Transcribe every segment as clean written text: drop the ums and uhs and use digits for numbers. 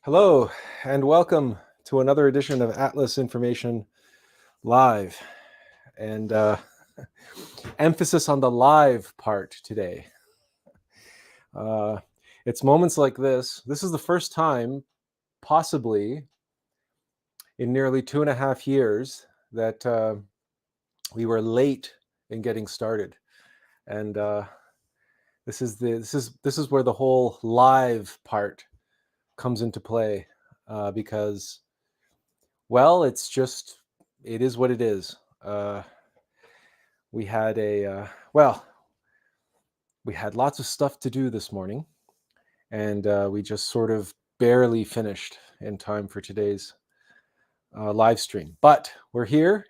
Hello, and welcome to another edition of Atlas Information Live. And emphasis on the live part today. It's moments like this. This is the first time, possibly, in nearly 2.5 years that we were late in getting started. And this is where the whole live part comes into play, because, well, it is what it is. We had we had lots of stuff to do this morning, and we just sort of barely finished in time for today's live stream. But we're here,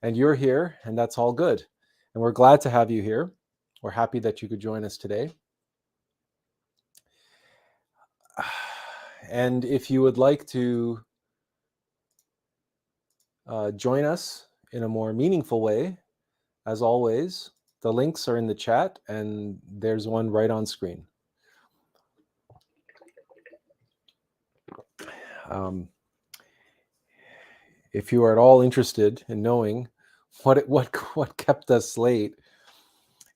and you're here, and that's all good. And we're glad to have you here. We're happy that you could join us today. And if you would like to join us in a more meaningful way, as always, the links are in the chat, and there's one right on screen. If you are at all interested in knowing what kept us late,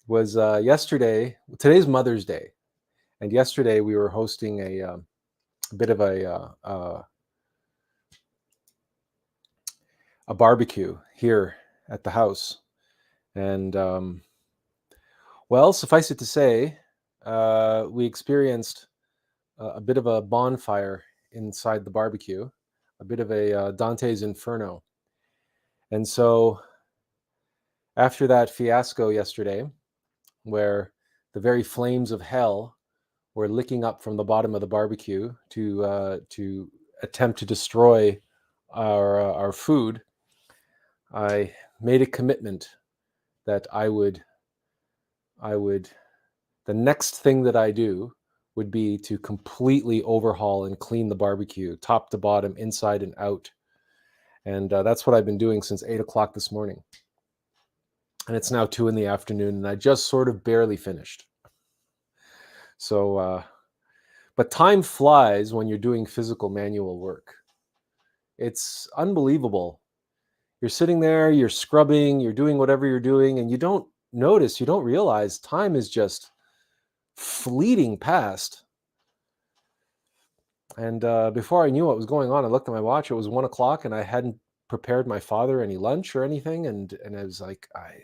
was yesterday. Today's Mother's Day, and yesterday we were hosting a bit of a barbecue here at the house, and well, suffice it to say, we experienced a bit of a bonfire inside the barbecue, a bit of a Dante's Inferno. And so after that fiasco yesterday, where the very flames of hell were licking up from the bottom of the barbecue to attempt to destroy our food, I made a commitment that I would, the next thing that I do would be to completely overhaul and clean the barbecue, top to bottom, inside and out. And that's what I've been doing since 8 o'clock this morning. And it's now 2 p.m, and I just sort of barely finished. So, but time flies when you're doing physical manual work. It's unbelievable. You're sitting there, you're scrubbing, you're doing whatever you're doing, and you don't notice, you don't realize time is just fleeting past. And before I knew what was going on, I looked at my watch. It was 1 o'clock, and I hadn't prepared my father any lunch or anything. And I was like, I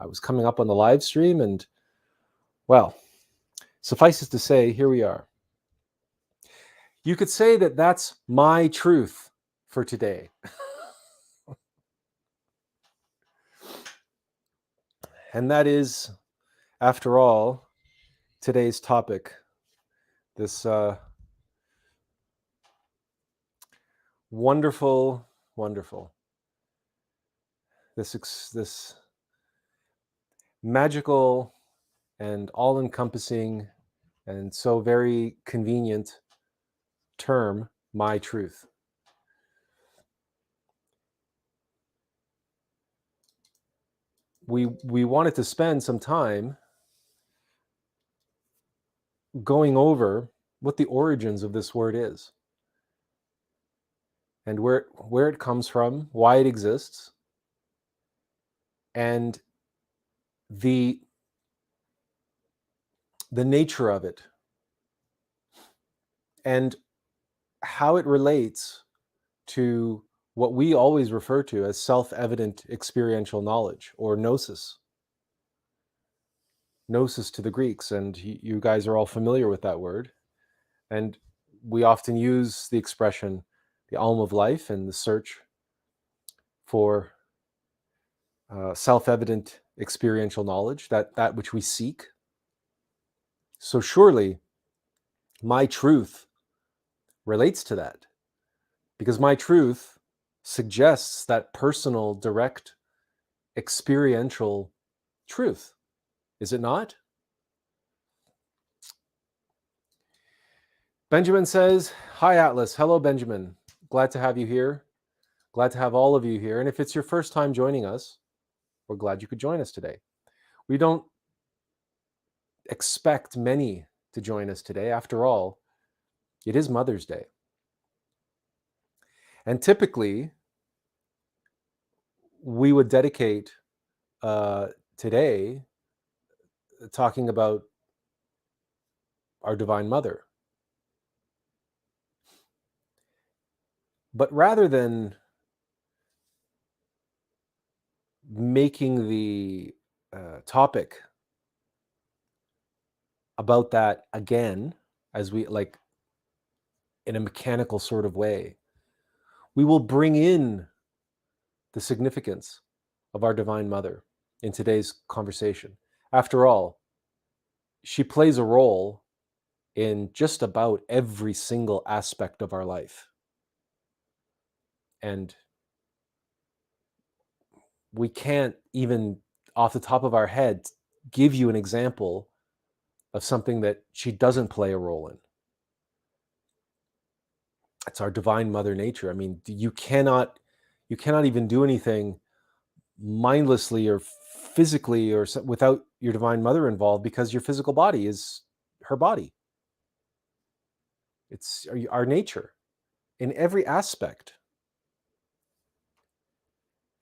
was coming up on the live stream, and well, suffice it to say, here we are. You could say that that's my truth for today. And that is, after all, today's topic. This wonderful, this magical and all-encompassing and so very convenient term, my truth. We wanted to spend some time going over what the origins of this word is, and where it comes from, why it exists, and the nature of it, and how it relates to what we always refer to as self-evident experiential knowledge, or gnosis. Gnosis to the Greeks, and you guys are all familiar with that word. And we often use the expression the alm of life and the search for self-evident experiential knowledge, that which we seek. So surely my truth relates to that, because my truth suggests that personal, direct, experiential truth. Is it not? Benjamin says, hi, Attlas. Hello, Benjamin. Glad to have you here. Glad to have all of you here. And if it's your first time joining us, we're glad you could join us today. We don't expect many to join us today. After all, it is Mother's Day. And typically, we would dedicate today talking about our Divine Mother. But rather than making the topic about that again, as we like in a mechanical sort of way, we will bring in the significance of our Divine Mother in today's conversation. After all, she plays a role in just about every single aspect of our life. And we can't even off the top of our head give you an example of something that she doesn't play a role in. It's our divine mother nature. I mean, you cannot even do anything mindlessly or physically or without your divine mother involved, because your physical body is her body. It's our nature in every aspect.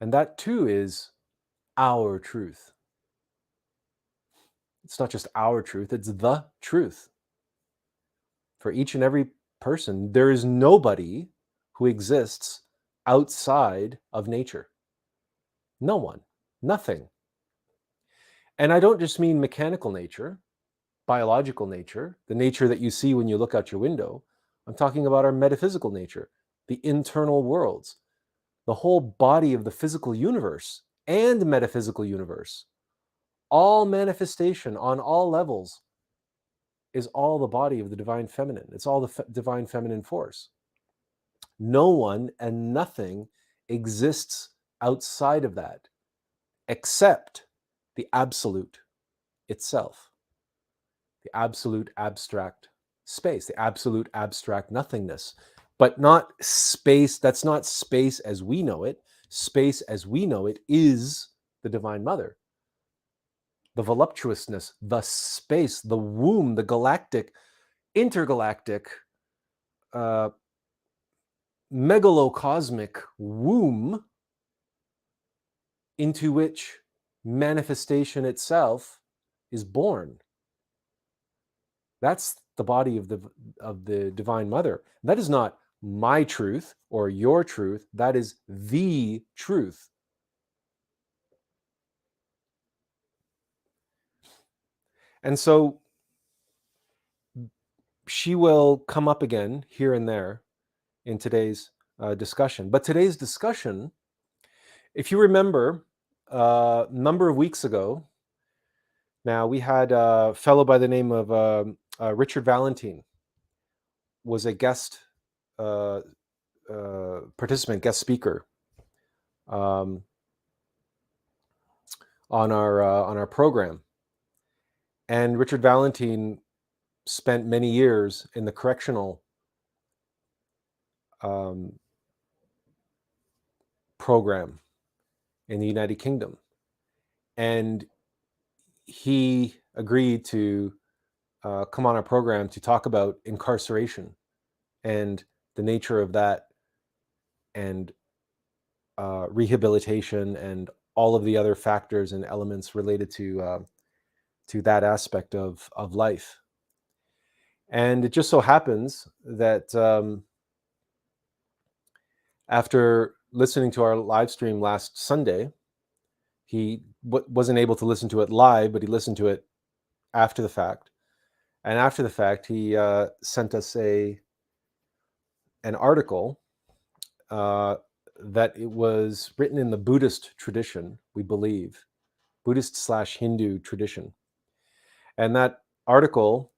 And that too is our truth. It's not just our truth, it's the truth. For each and every person, there is nobody who exists outside of nature. No one, nothing. And I don't just mean mechanical nature, biological nature, the nature that you see when you look out your window. I'm talking about our metaphysical nature, the internal worlds, the whole body of the physical universe and metaphysical universe. All manifestation on all levels is all the body of the divine feminine. It's all the divine feminine force. No one and nothing exists outside of that, except the absolute itself, the absolute abstract space, the absolute abstract nothingness. But not space, that's not space as we know it. Space as we know it is the Divine Mother. The voluptuousness, the space, the womb, the galactic, intergalactic, megalocosmic womb into which manifestation itself is born. That's the body of the Divine Mother. That is not my truth or your truth. That is the truth. And so she will come up again here and there in today's discussion. But today's discussion, if you remember, a number of weeks ago, now we had a fellow by the name of Richard Valentine, was a guest participant, guest speaker on our program. And Richard Valentine spent many years in the correctional program in the United Kingdom. And he agreed to come on our program to talk about incarceration and the nature of that, and rehabilitation and all of the other factors and elements related to that aspect of life. And it just so happens that after listening to our live stream last Sunday, he wasn't able to listen to it live, but he listened to it after the fact. And after the fact, he sent us a an article that it was written in the Buddhist tradition, we believe, Buddhist/Hindu tradition. And that article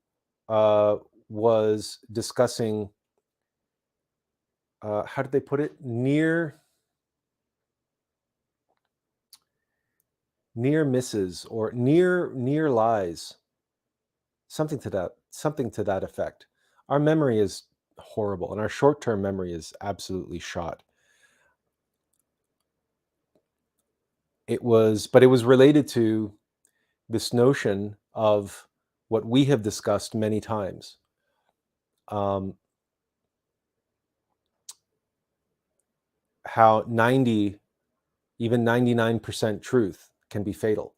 was discussing, how did they put it? Near misses or near lies, something to that effect. Our memory is horrible, and our short-term memory is absolutely shot. But it was related to this notion of what we have discussed many times. How 90, even 99% truth can be fatal.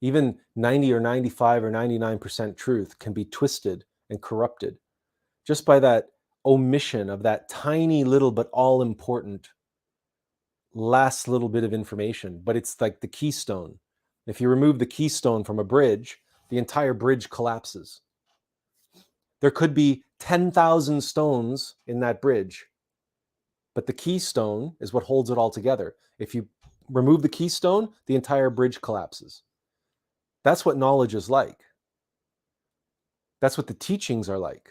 Even 90 or 95 or 99% truth can be twisted and corrupted just by that omission of that tiny little but all important last little bit of information. But it's like the keystone. If you remove the keystone from a bridge, the entire bridge collapses. There could be 10,000 stones in that bridge, but the keystone is what holds it all together. If you remove the keystone, the entire bridge collapses. That's what knowledge is like. That's what the teachings are like.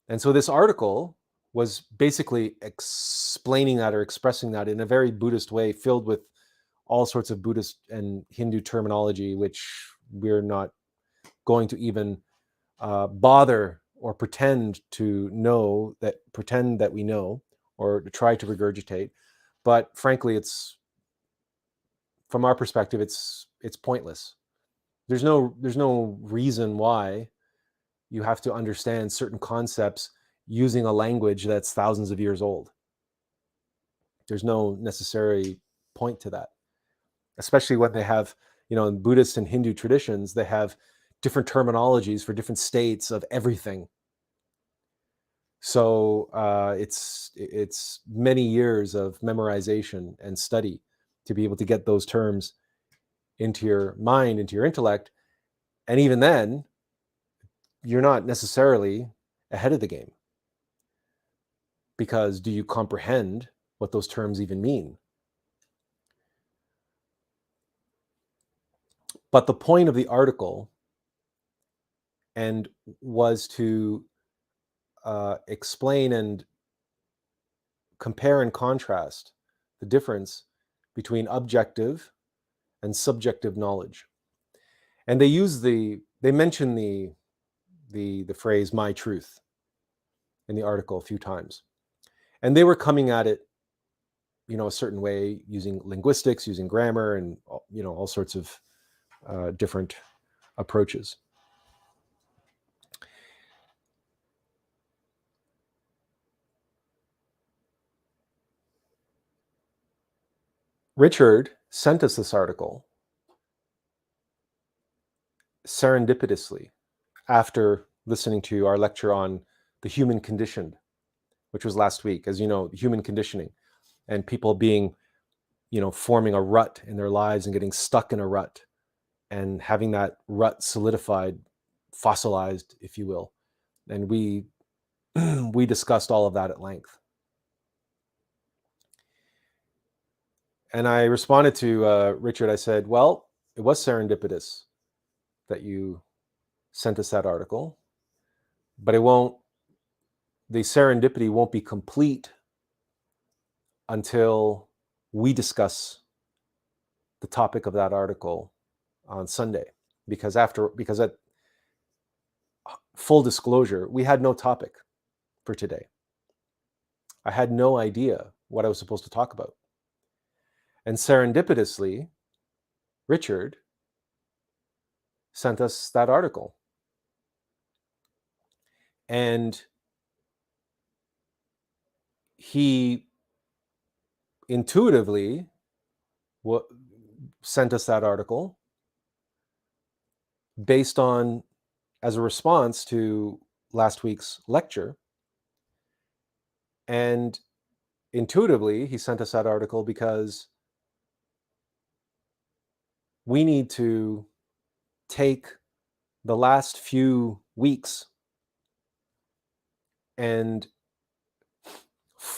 And so this article was basically explaining that or expressing that in a very Buddhist way, filled with all sorts of Buddhist and Hindu terminology, which we're not going to even bother or pretend that we know, or to try to regurgitate. But frankly, it's, from our perspective, it's pointless. There's no reason why you have to understand certain concepts using a language that's thousands of years old. There's no necessary point to that, especially when they have, in Buddhist and Hindu traditions, they have different terminologies for different states of everything. So it's many years of memorization and study to be able to get those terms into your mind, into your intellect. And even then, you're not necessarily ahead of the game, because do you comprehend what those terms even mean? But the point of the article was to explain and compare and contrast the difference between objective and subjective knowledge. And they mention the phrase "my truth" in the article a few times. And they were coming at it, a certain way, using linguistics, using grammar, and all sorts of different approaches. Richard sent us this article serendipitously after listening to our lecture on the human conditioned, which was last week, as you know, human conditioning, and people being, forming a rut in their lives and getting stuck in a rut and having that rut solidified, fossilized, if you will. And we we discussed all of that at length. And I responded to Richard. I said, well, it was serendipitous that you sent us that article, but the serendipity won't be complete until we discuss the topic of that article on Sunday. Because at full disclosure, we had no topic for today. I had no idea what I was supposed to talk about. And serendipitously, Richard sent us that article. And he intuitively sent us that article based on, as a response to last week's lecture. And intuitively, he sent us that article because we need to take the last few weeks and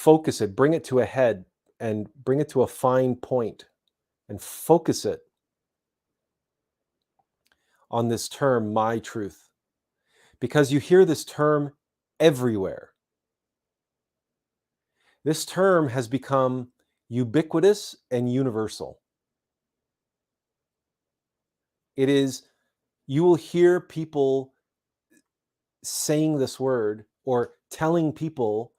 focus it, bring it to a head, and bring it to a fine point, and focus it on this term, my truth. Because you hear this term everywhere. This term has become ubiquitous and universal. It is, you will hear people saying this word or telling people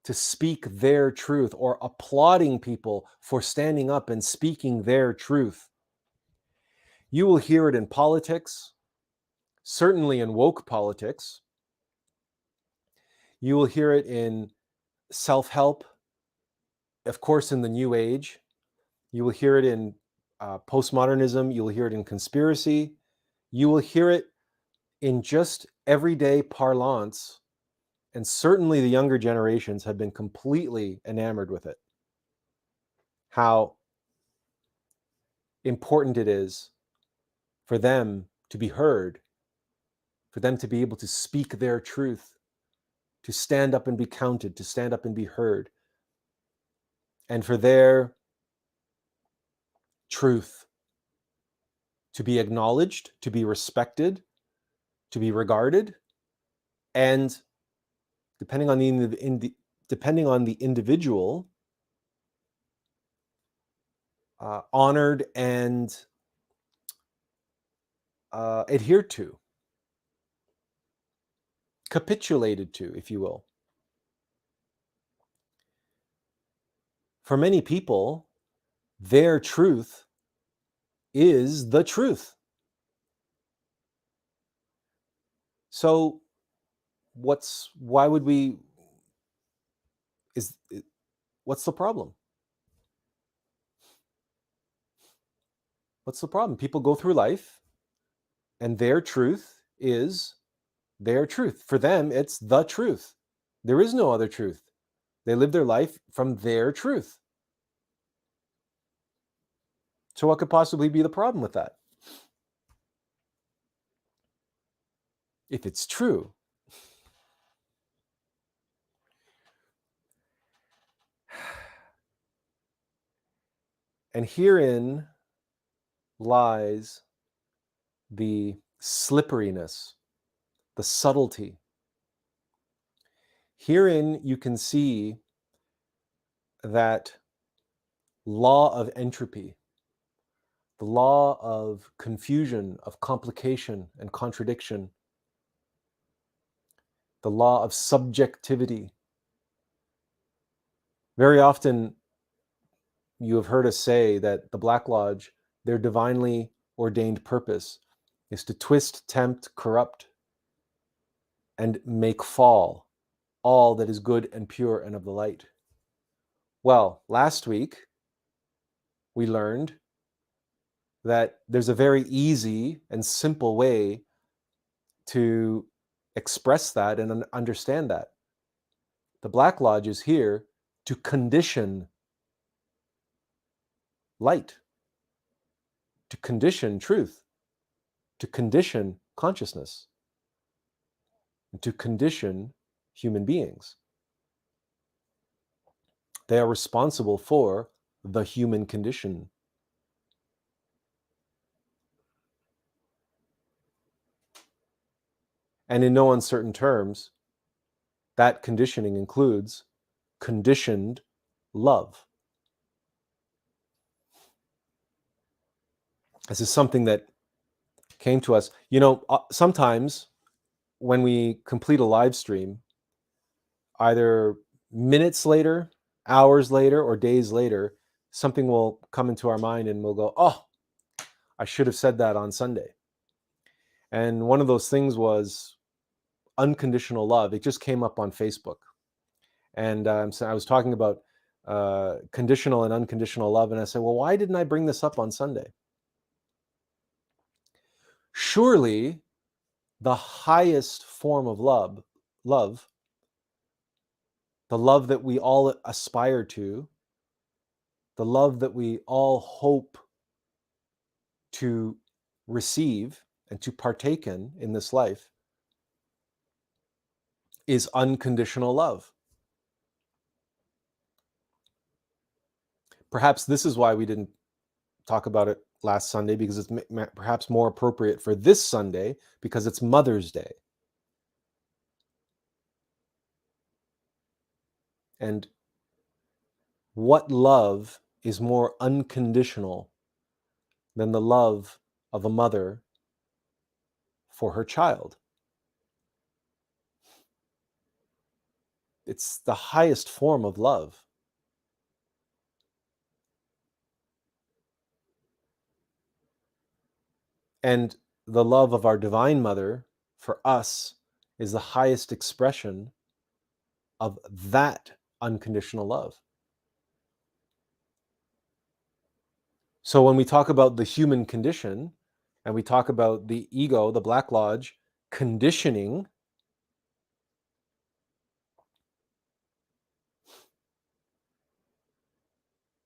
to speak their truth or applauding people for standing up and speaking their truth. You will hear it in politics, certainly in woke politics. You will hear it in self-help, of course, in the New Age. You will hear it in postmodernism. You will hear it in conspiracy. You will hear it in just everyday parlance. And certainly the younger generations have been completely enamored with it. How important it is for them to be heard, for them to be able to speak their truth, to stand up and be counted, to stand up and be heard, and for their truth to be acknowledged, to be respected, to be regarded, and depending on the individual, honored and adhered to, capitulated to, if you will. For many people, their truth is the truth. So what's the problem? What's the problem? People go through life and their truth is their truth. For them, it's the truth. There is no other truth. They live their life from their truth. So what could possibly be the problem with that? If it's true. And herein lies the slipperiness, the subtlety. Herein you can see that law of entropy, the law of confusion, of complication and contradiction, the law of subjectivity. Very often you have heard us say that the Black Lodge, their divinely ordained purpose is to twist, tempt, corrupt, and make fall all that is good and pure and of the light. Well, last week we learned that there's a very easy and simple way to express that and understand that. The Black Lodge is here to condition light, to condition truth, to condition consciousness, and to condition human beings. They are responsible for the human condition. And in no uncertain terms, that conditioning includes conditioned love. This is something that came to us. Sometimes when we complete a live stream, either minutes later, hours later, or days later, something will come into our mind and we'll go, oh, I should have said that on Sunday. And one of those things was unconditional love. It just came up on Facebook. And so I was talking about conditional and unconditional love. And I said, well, why didn't I bring this up on Sunday? Surely the highest form of love, the love that we all aspire to, the love that we all hope to receive and to partake in this life, is unconditional love. Perhaps this is why we didn't talk about it last Sunday, because it's perhaps more appropriate for this Sunday, because it's Mother's Day. And what love is more unconditional than the love of a mother for her child? It's the highest form of love. And the love of our Divine Mother for us is the highest expression of that unconditional love. So when we talk about the human condition and we talk about the ego, the Black Lodge, conditioning,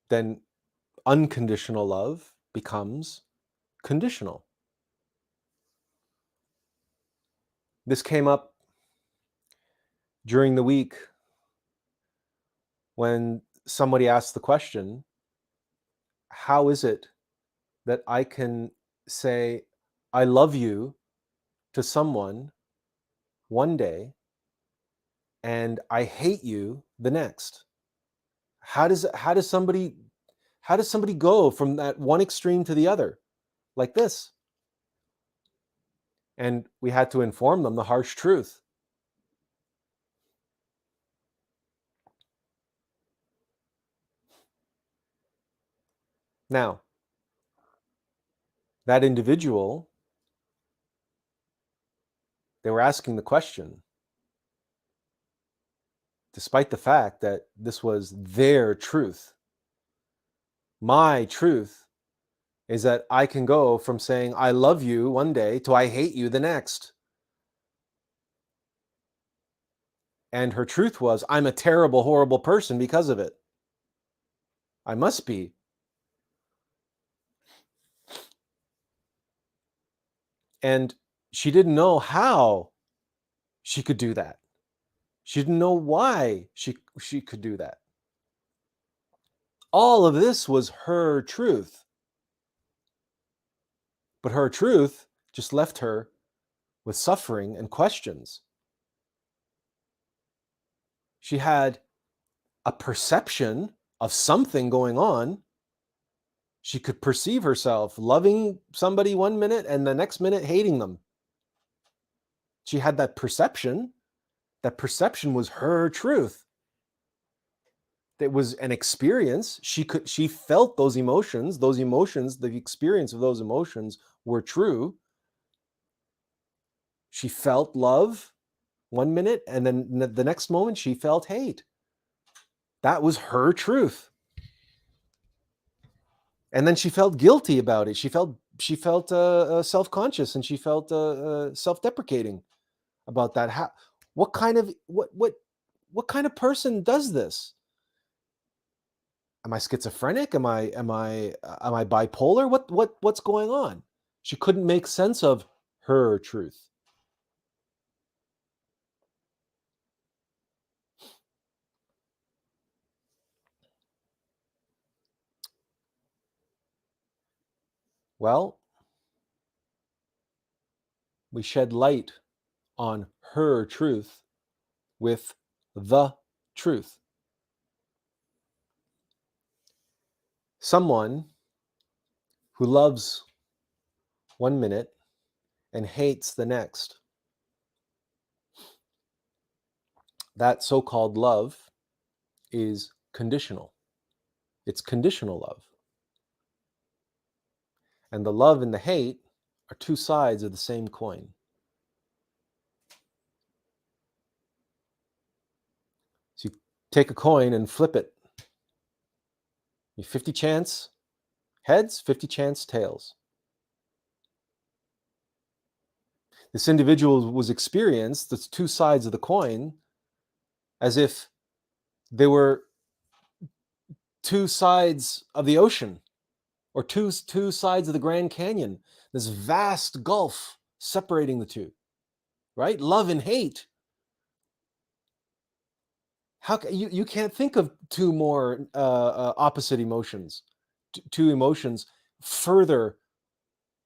then unconditional love becomes conditional. This came up during the week when somebody asked the question, how is it that I can say, I love you to someone one day and I hate you the next? How does somebody go from that one extreme to the other like this? And we had to inform them the harsh truth. Now, that individual, they were asking the question, despite the fact that this was their truth. My truth is that I can go from saying I love you one day to I hate you the next. And her truth was, I'm a terrible, horrible person because of it. I must be. And she didn't know how she could do that. She didn't know why she could do that. All of this was her truth. But her truth just left her with suffering and questions. She had a perception of something going on. She could perceive herself loving somebody one minute and the next minute hating them. She had that perception. That perception was her truth. It was an experience. She felt those emotions, the experience of those emotions were true. She felt love one minute, and then the next moment she felt hate. That was her truth. And then she felt guilty about it. She felt self-conscious, and she felt self-deprecating about that. What kind of person does this? Am I schizophrenic? Am I bipolar? What's going on? She couldn't make sense of her truth. Well, we shed light on her truth with the truth. Someone who loves one minute and hates the next, that so-called love is conditional. It's conditional love. And the love and the hate are two sides of the same coin. So you take a coin and flip it. 50 chance heads, 50 chance tails. This individual was experienced the two sides of the coin as if they were two sides of the ocean, or two sides of the Grand Canyon, this vast gulf separating the two, right? Love and hate. You can't think of two more opposite emotions, two emotions further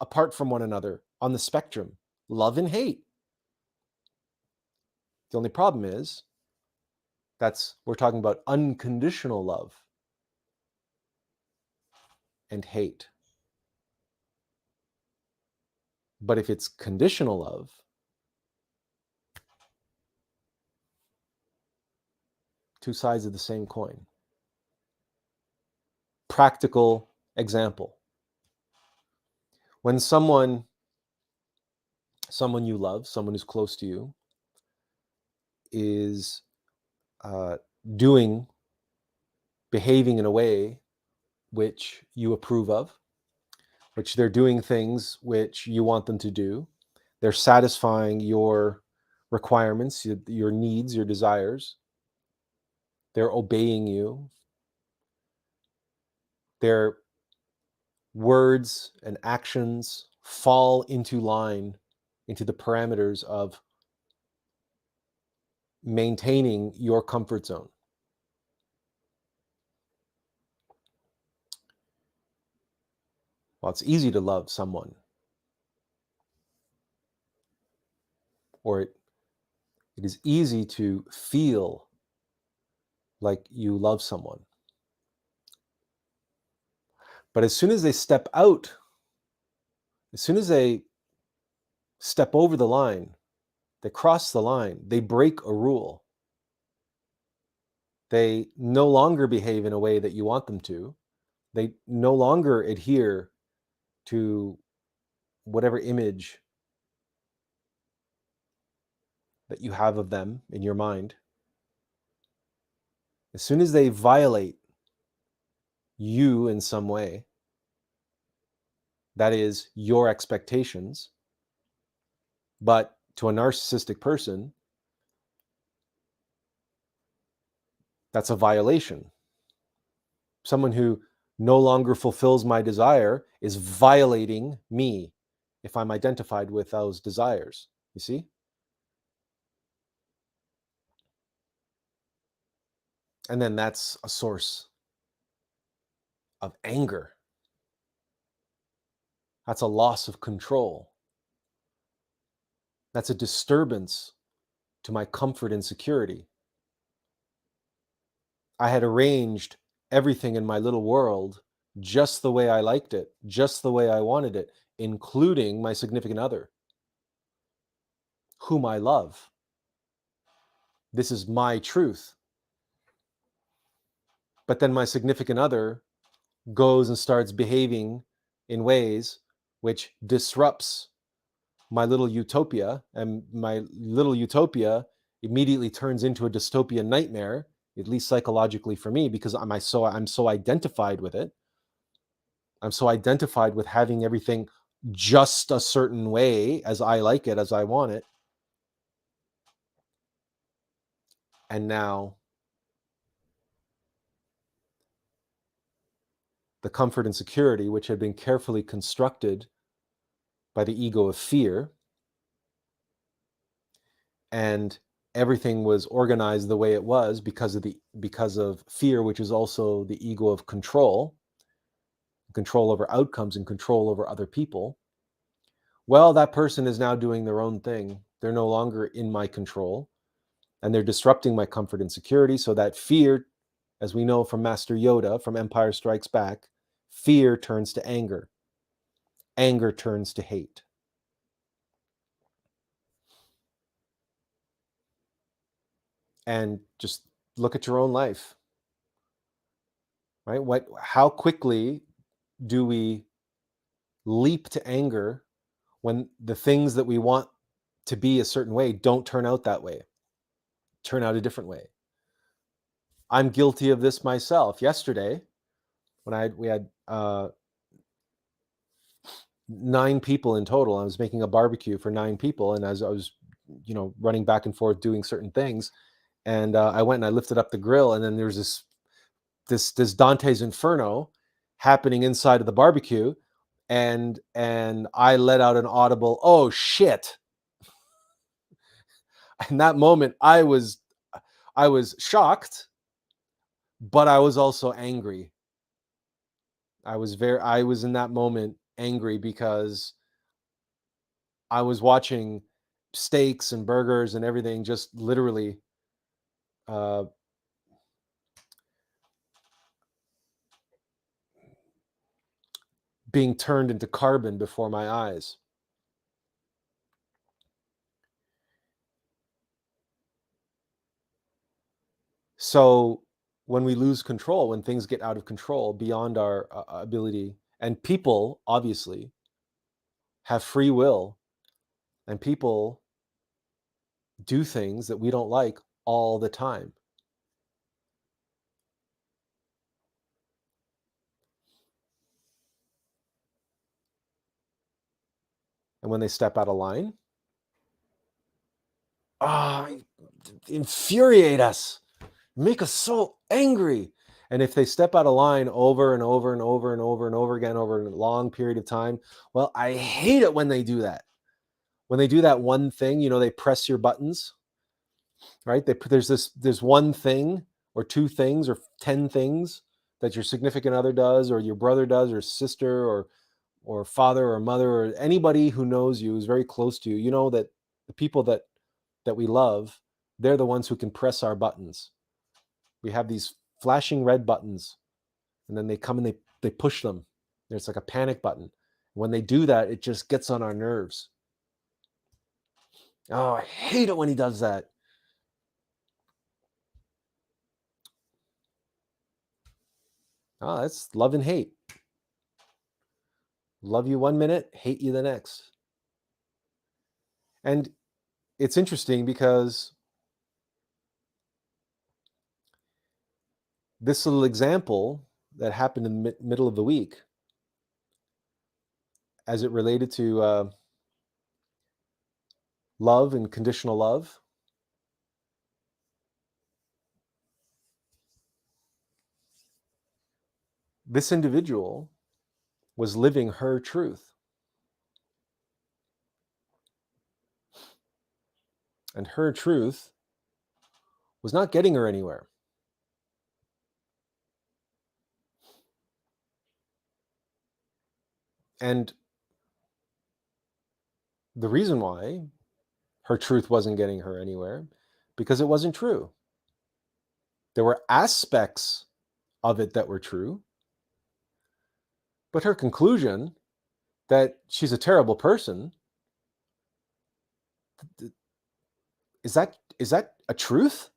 apart from one another on the spectrum, love and hate. The only problem is we're talking about unconditional love and hate. But if it's conditional love, two sides of the same coin. Practical example. When someone you love, someone who's close to you, is uh, behaving in a way which you approve of, which they're doing things which you want them to do, they're satisfying your requirements, your needs, your desires, they're obeying you, their words and actions fall into line, into the parameters of maintaining your comfort zone. Well, it's easy to love someone, or it is easy to feel like you love someone. But as soon as they step out, as soon as they step over the line, they cross the line, they break a rule, they no longer behave in a way that you want them to, they no longer adhere to whatever image that you have of them in your mind. As soon as they violate you in some way, that is your expectations, but to a narcissistic person, that's a violation. Someone who no longer fulfills my desire is violating me if I'm identified with those desires. You see? And then that's a source of anger. That's a loss of control. That's a disturbance to my comfort and security. I had arranged everything in my little world just the way I liked it, just the way I wanted it, including my significant other, whom I love. This is my truth. But then my significant other goes and starts behaving in ways which disrupts my little utopia, and my little utopia immediately turns into a dystopian nightmare, at least psychologically for me, because I'm so identified with it. I'm so identified with having everything just a certain way, as I like it, as I want it. And now the comfort and security, which had been carefully constructed by the ego of fear, and everything was organized the way it was because of fear, which is also the ego of control over outcomes and control over other people. Well, that person is now doing their own thing. They're no longer in my control, and they're disrupting my comfort and security. So that fear, as we know from Master Yoda, from Empire Strikes Back, fear turns to anger. Anger turns to hate. And just look at your own life, right? How quickly do we leap to anger when the things that we want to be a certain way don't turn out that way, turn out a different way? I'm guilty of this myself. Yesterday, when we had 9 people in total, I was making a barbecue for 9 people, and as I was, running back and forth doing certain things, and I went and I lifted up the grill, and then there was this Dante's Inferno happening inside of the barbecue, and I let out an audible, "Oh shit!" In that moment, I was shocked, but I was also angry. I was in that moment angry because I was watching steaks and burgers and everything just literally uh, being turned into carbon before my eyes. So when we lose control, when things get out of control beyond our ability, and people obviously have free will, and people do things that we don't like all the time. And when they step out of line, ah, infuriate us, make us so angry. And if they step out of line over and over and over and over and over again over a long period of time, well, I hate it when they do that. When they do that one thing, they press your buttons, right? There's one thing or two things or 10 things that your significant other does or your brother does or sister or father or mother or anybody who knows you, is very close to you. You know that the people that we love, they're the ones who can press our buttons. We have these flashing red buttons, and then they come and they push them. It's like a panic button. When they do that, it just gets on our nerves. Oh, I hate it when he does that. Oh, that's love and hate. Love you one minute, hate you the next. And it's interesting because this little example that happened in the middle of the week, as it related to love and conditional love, this individual was living her truth. And her truth was not getting her anywhere. And the reason why her truth wasn't getting her anywhere, because it wasn't true. There were aspects of it that were true, but her conclusion that she's a terrible person, is that a truth?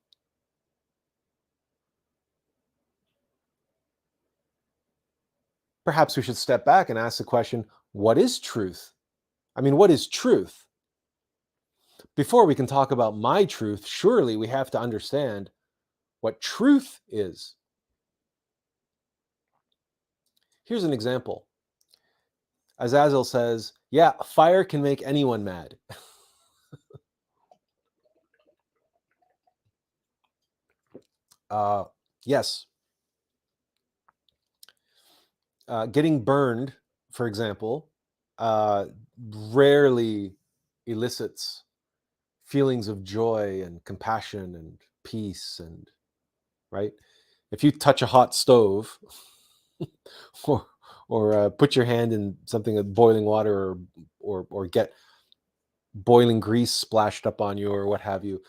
Perhaps we should step back and ask the question, what is truth? I mean, what is truth? Before we can talk about my truth, surely we have to understand what truth is. Here's an example. Azazel says, yeah, fire can make anyone mad. Yes. Getting burned, for example, rarely elicits feelings of joy and compassion and peace, and right. If you touch a hot stove or put your hand in something with boiling water, or get boiling grease splashed up on you or what have you,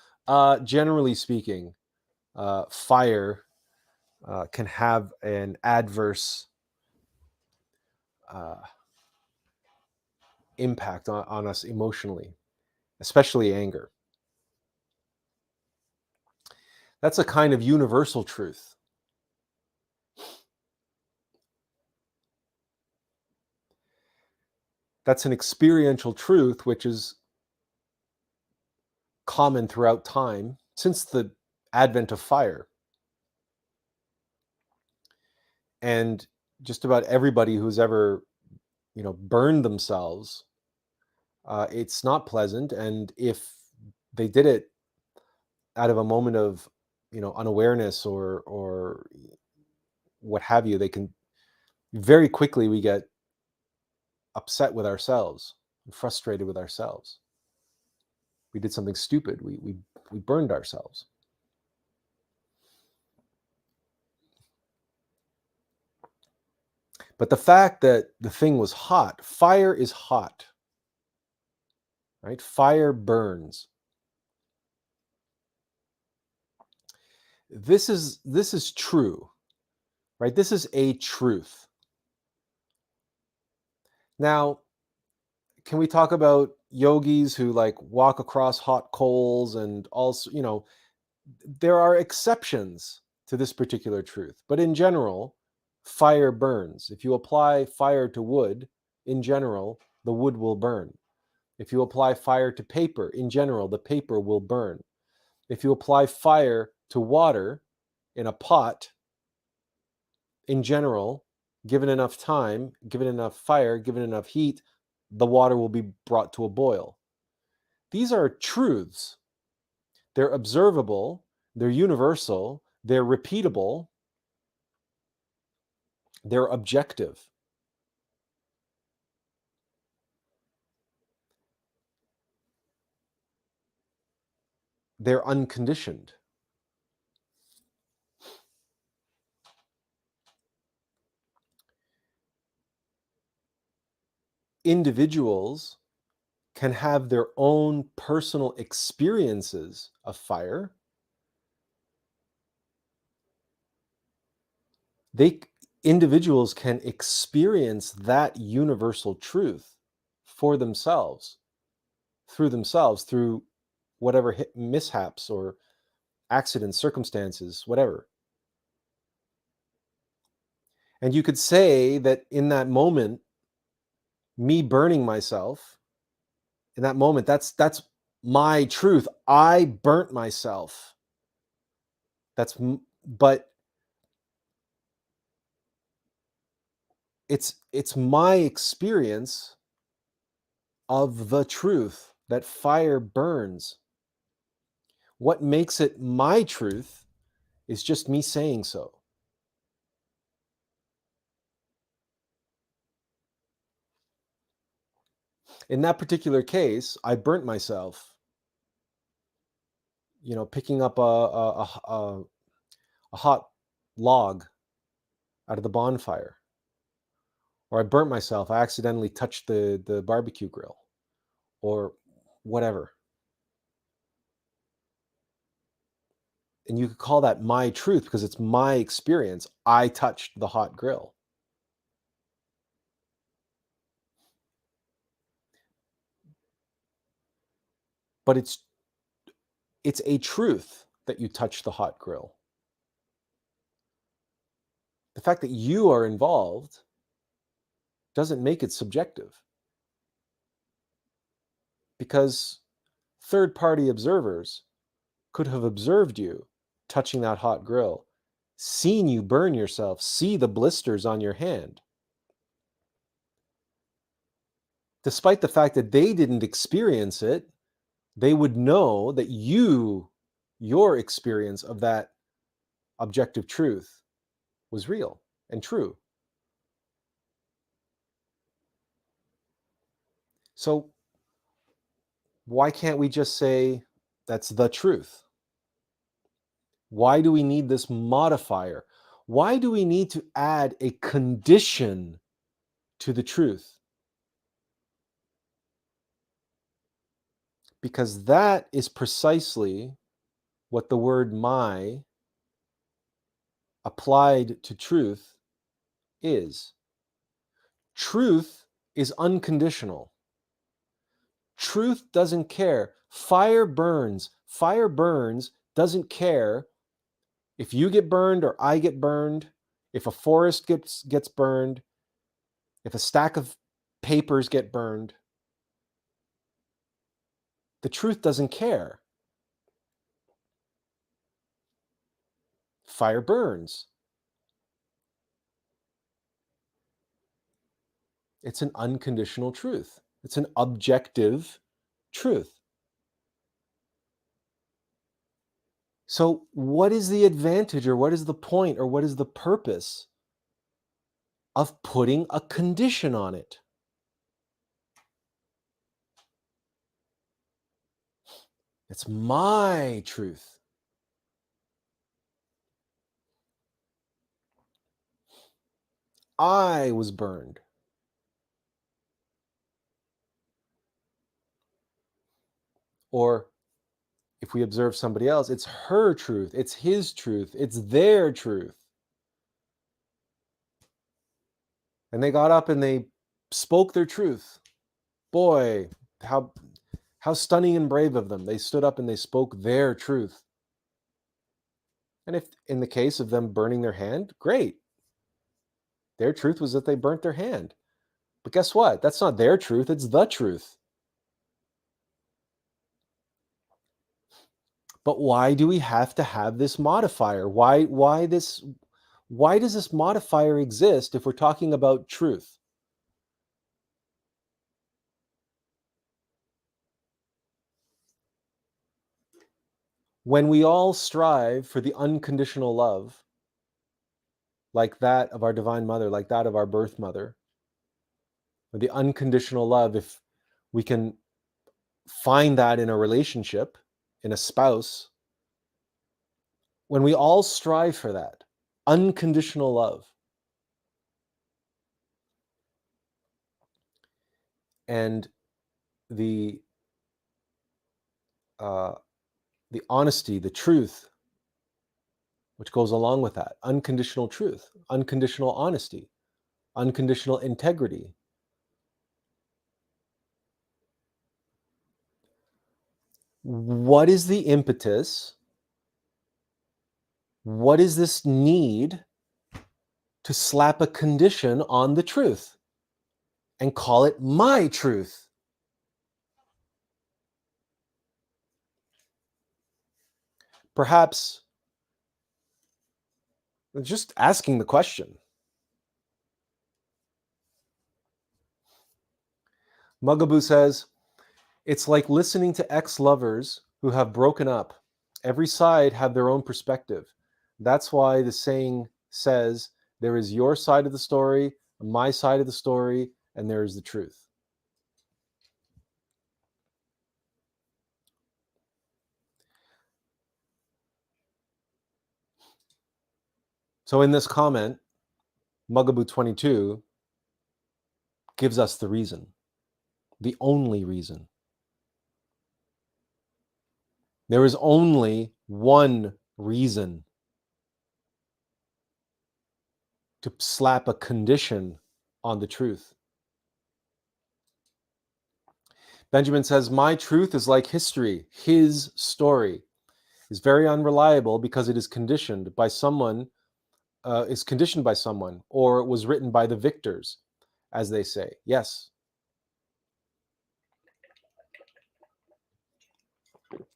generally speaking, fire can have an adverse uh, impact on us emotionally, especially anger. That's a kind of universal truth. That's an experiential truth which is common throughout time since the advent of fire. And just about everybody who's ever, burned themselves, it's not pleasant. And if they did it out of a moment of, unawareness or what have you, they can very quickly we get upset with ourselves and frustrated with ourselves. We did something stupid. We burned ourselves. But the fact that the thing was hot, fire is hot, right? Fire burns. This is true, right? This is a truth. Now, can we talk about yogis who like walk across hot coals and also, there are exceptions to this particular truth, but in general, fire burns. If you apply fire to wood, in general, the wood will burn. If you apply fire to paper, in general, the paper will burn. If you apply fire to water in a pot, in general, given enough time, given enough fire, given enough heat, the water will be brought to a boil. These are truths. They're observable, they're universal, they're repeatable, they're objective. They're unconditioned. Individuals can have their own personal experiences of fire. Individuals can experience that universal truth for themselves, through whatever mishaps or accidents, circumstances, whatever. And you could say that in that moment, me burning myself, in that moment, that's my truth. I burnt myself. But it's my experience of the truth that fire burns. What makes it my truth is just me saying so. In that particular case, I burnt myself, picking up a hot log out of the bonfire, or I burnt myself. I accidentally touched the barbecue grill, or whatever. And you could call that my truth because it's my experience. I touched the hot grill. But it's a truth that you touched the hot grill. The fact that you are involved doesn't make it subjective, because third-party observers could have observed you touching that hot grill, seen you burn yourself, see the blisters on your hand. Despite the fact that they didn't experience it, they would know that your experience of that objective truth was real and true. So why can't we just say that's the truth? Why do we need this modifier? Why do we need to add a condition to the truth? Because that is precisely what the word my applied to truth is. Truth is unconditional. Truth doesn't care. Fire burns. Fire burns, doesn't care if you get burned or I get burned, if a forest gets burned, if a stack of papers get burned. The truth doesn't care. Fire burns. It's an unconditional truth. It's an objective truth. So, what is the advantage, or what is the point, or what is the purpose of putting a condition on it? It's my truth. I was burned. Or if we observe somebody else, it's her truth, it's his truth, it's their truth. And they got up and they spoke their truth. Boy, how stunning and brave of them. They stood up and they spoke their truth. And if in the case of them burning their hand, great. Their truth was that they burnt their hand. But guess what? That's not their truth, it's the truth. But why do we have to have this modifier? Why does this modifier exist if we're talking about truth? When we all strive for the unconditional love, like that of our Divine Mother, like that of our birth mother, or the unconditional love, if we can find that in a relationship, in a spouse, when we all strive for that unconditional love, and the uh, the honesty, the truth, which goes along with that, unconditional truth, unconditional honesty, unconditional integrity. What is the impetus? What is this need to slap a condition on the truth and call it my truth? Perhaps just asking the question. Mugaboo says, it's like listening to ex-lovers who have broken up. Every side have their own perspective. That's why the saying says, there is your side of the story, my side of the story, and there is the truth. So in this comment, Mugaboo 22 gives us the reason, the only reason. There is only one reason to slap a condition on the truth. Benjamin says, my truth is like history. His story is very unreliable because it is conditioned by someone, or it was written by the victors, as they say. Yes.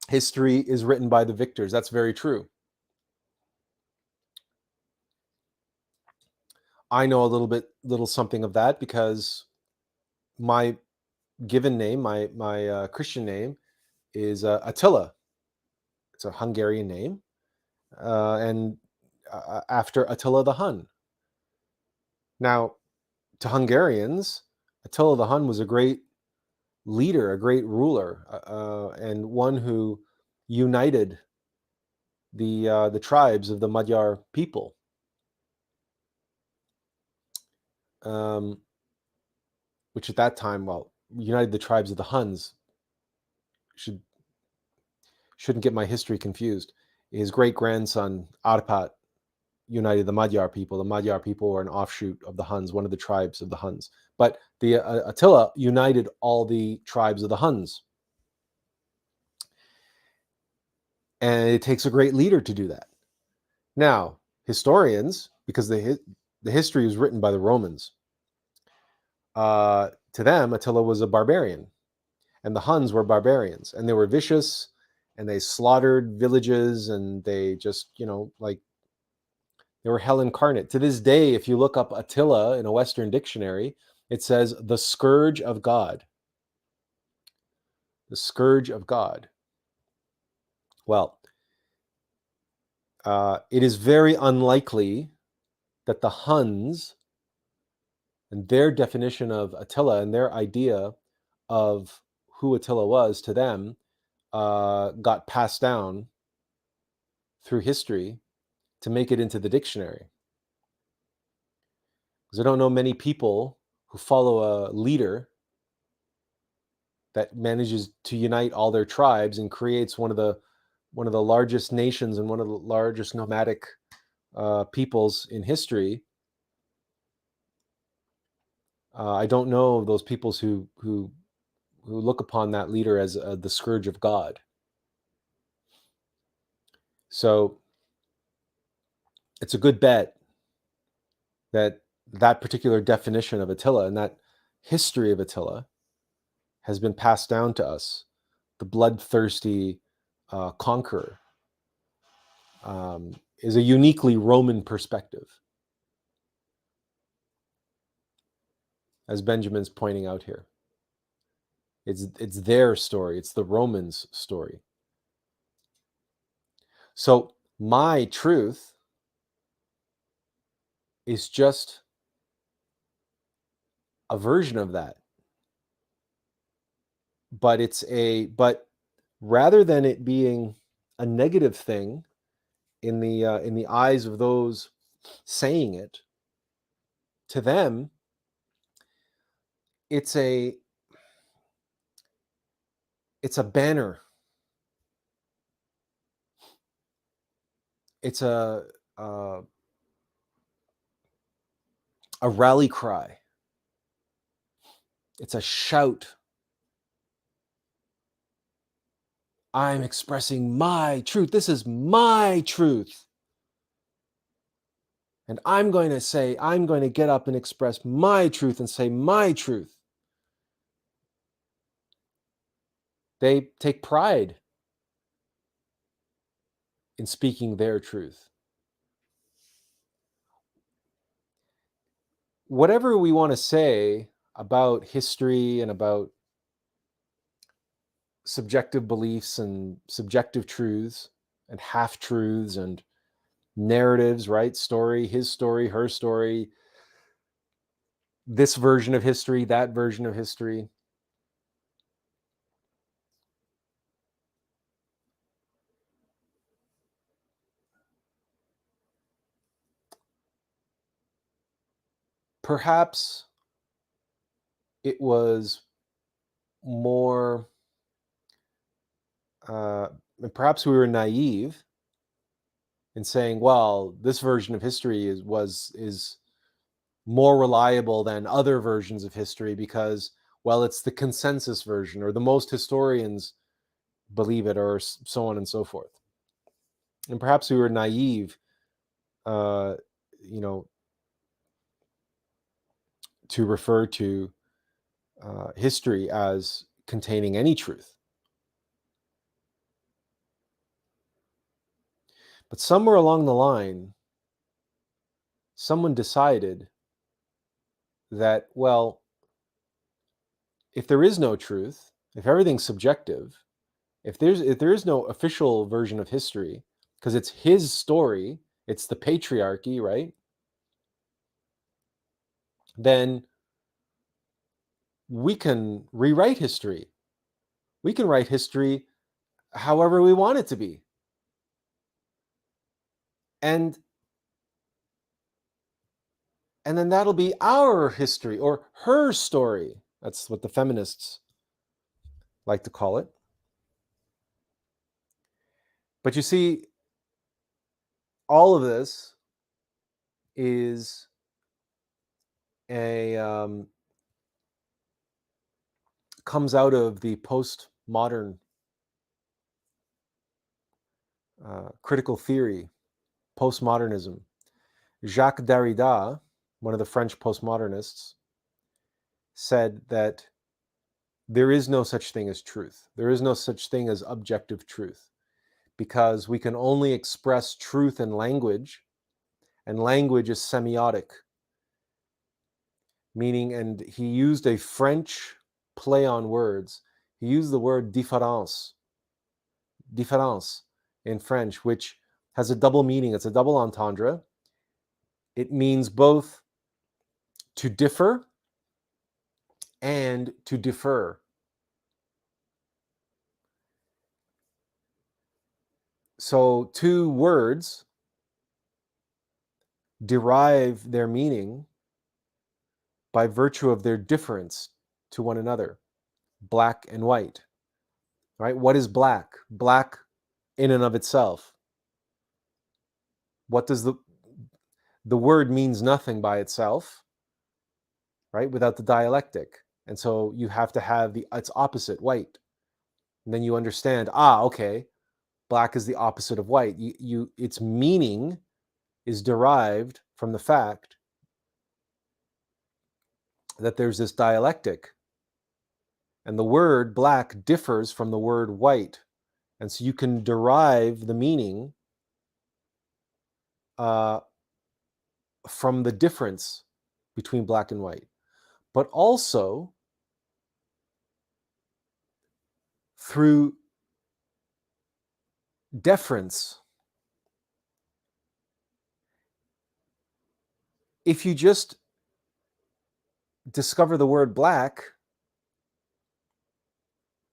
History is written by the victors. That's very true. I know a little something of that because my given name, my Christian name, is Attila. It's a Hungarian name, and after Attila the Hun. Now, to Hungarians, Attila the Hun was a great leader, a great ruler, and one who united the tribes of the Magyar people. Which at that time, well, united the tribes of the Huns. Shouldn't get my history confused. His great grandson Arpad united the Magyar people. The Magyar people were an offshoot of the Huns, one of the tribes of the Huns. But the Attila united all the tribes of the Huns. And it takes a great leader to do that. Now, historians, because the history was written by the Romans, to them, Attila was a barbarian. And the Huns were barbarians. And they were vicious, and they slaughtered villages, and they just, like, they were hell incarnate. To this day, if you look up Attila in a Western dictionary, it says the scourge of God. The scourge of God. Well, it is very unlikely that the Huns and their definition of Attila and their idea of who Attila was to them got passed down through history to make it into the dictionary. Because I don't know many people who follow a leader that manages to unite all their tribes and creates one of the largest nations and one of the largest nomadic peoples in history. I don't know those peoples who look upon that leader as the scourge of God. So it's a good bet that that particular definition of Attila and that history of Attila has been passed down to us, the bloodthirsty conqueror, is a uniquely Roman perspective, as Benjamin's pointing out here. It's their story. It's the Romans' story. So my truth is just a version of that, but rather than it being a negative thing in the eyes of those saying it, to them it's a banner. It's a rally cry. It's a shout. I'm expressing my truth. This is my truth. And I'm going to get up and express my truth and say my truth. They take pride in speaking their truth. Whatever we want to say about history and about subjective beliefs and subjective truths and half truths and narratives, right? Story, his story, her story, this version of history, that version of history. Perhaps it was more, perhaps we were naive in saying, well, this version of history is more reliable than other versions of history because, well, it's the consensus version, or the most historians believe it, or so on and so forth. And perhaps we were naive, uh, you know, to refer to history as containing any truth. But somewhere along the line, someone decided that, well, if there is no truth, if everything's subjective, if there is no official version of history, because it's his story, it's the patriarchy, right? Then we can rewrite history. We can write history however we want it to be. And then that'll be our history or her story. That's what the feminists like to call it. But you see, all of this is comes out of the postmodern critical theory, postmodernism. Jacques Derrida, one of the French postmodernists, said that there is no such thing as truth. There is no such thing as objective truth, because we can only express truth in language, and language is semiotic, meaning, and he used a French play on words. He used the word différence in French, which has a double meaning. It's a double entendre. It means both to differ and to defer. So two words derive their meaning by virtue of their difference to one another, black and white. Right? What is black? Black in and of itself. What does the word means nothing by itself, right? Without the dialectic. And so you have to have its opposite, white. And then you understand, okay, black is the opposite of white. Its meaning is derived from the fact that there's this dialectic. And the word black differs from the word white. And so you can derive the meaning from the difference between black and white. But also through deference. If you just discover the word black,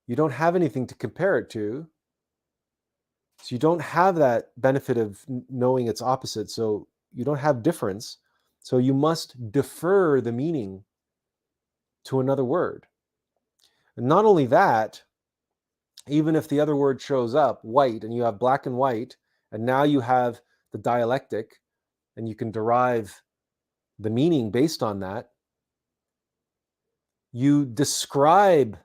you don't have anything to compare it to. So you don't have that benefit of knowing its opposite. So you don't have difference. So you must defer the meaning to another word. And not only that, even if the other word shows up, white, and you have black and white, and now you have the dialectic, and you can derive the meaning based on that, you describe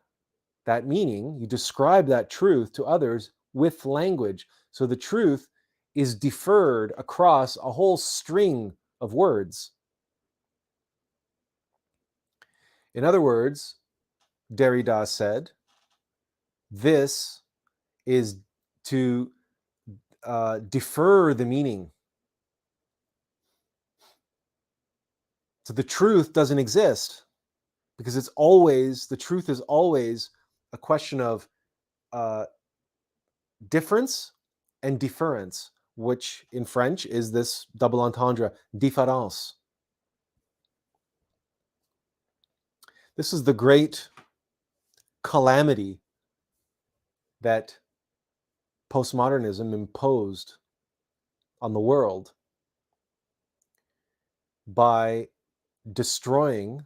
that meaning, you describe that truth to others with language. So the truth is deferred across a whole string of words. In other words, Derrida said, this is to defer the meaning. So the truth doesn't exist because the truth is always a question of difference and difference, which in French is this double entendre, différence. This is the great calamity that postmodernism imposed on the world by destroying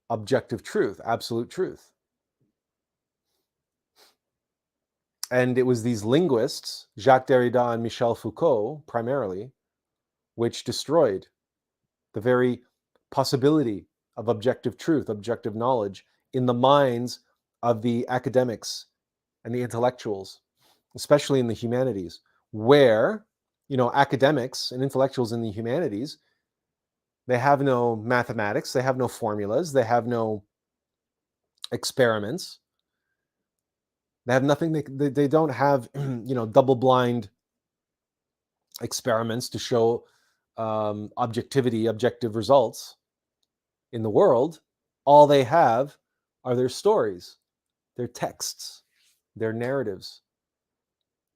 objective truth, absolute truth. And it was these linguists, Jacques Derrida and Michel Foucault, primarily, which destroyed the very possibility of objective truth, objective knowledge in the minds of the academics and the intellectuals, especially in the humanities, where, academics and intellectuals in the humanities, they have no mathematics, they have no formulas, they have no experiments. They have nothing, they don't have, double-blind experiments to show objective results in the world. All they have are their stories, their texts, their narratives,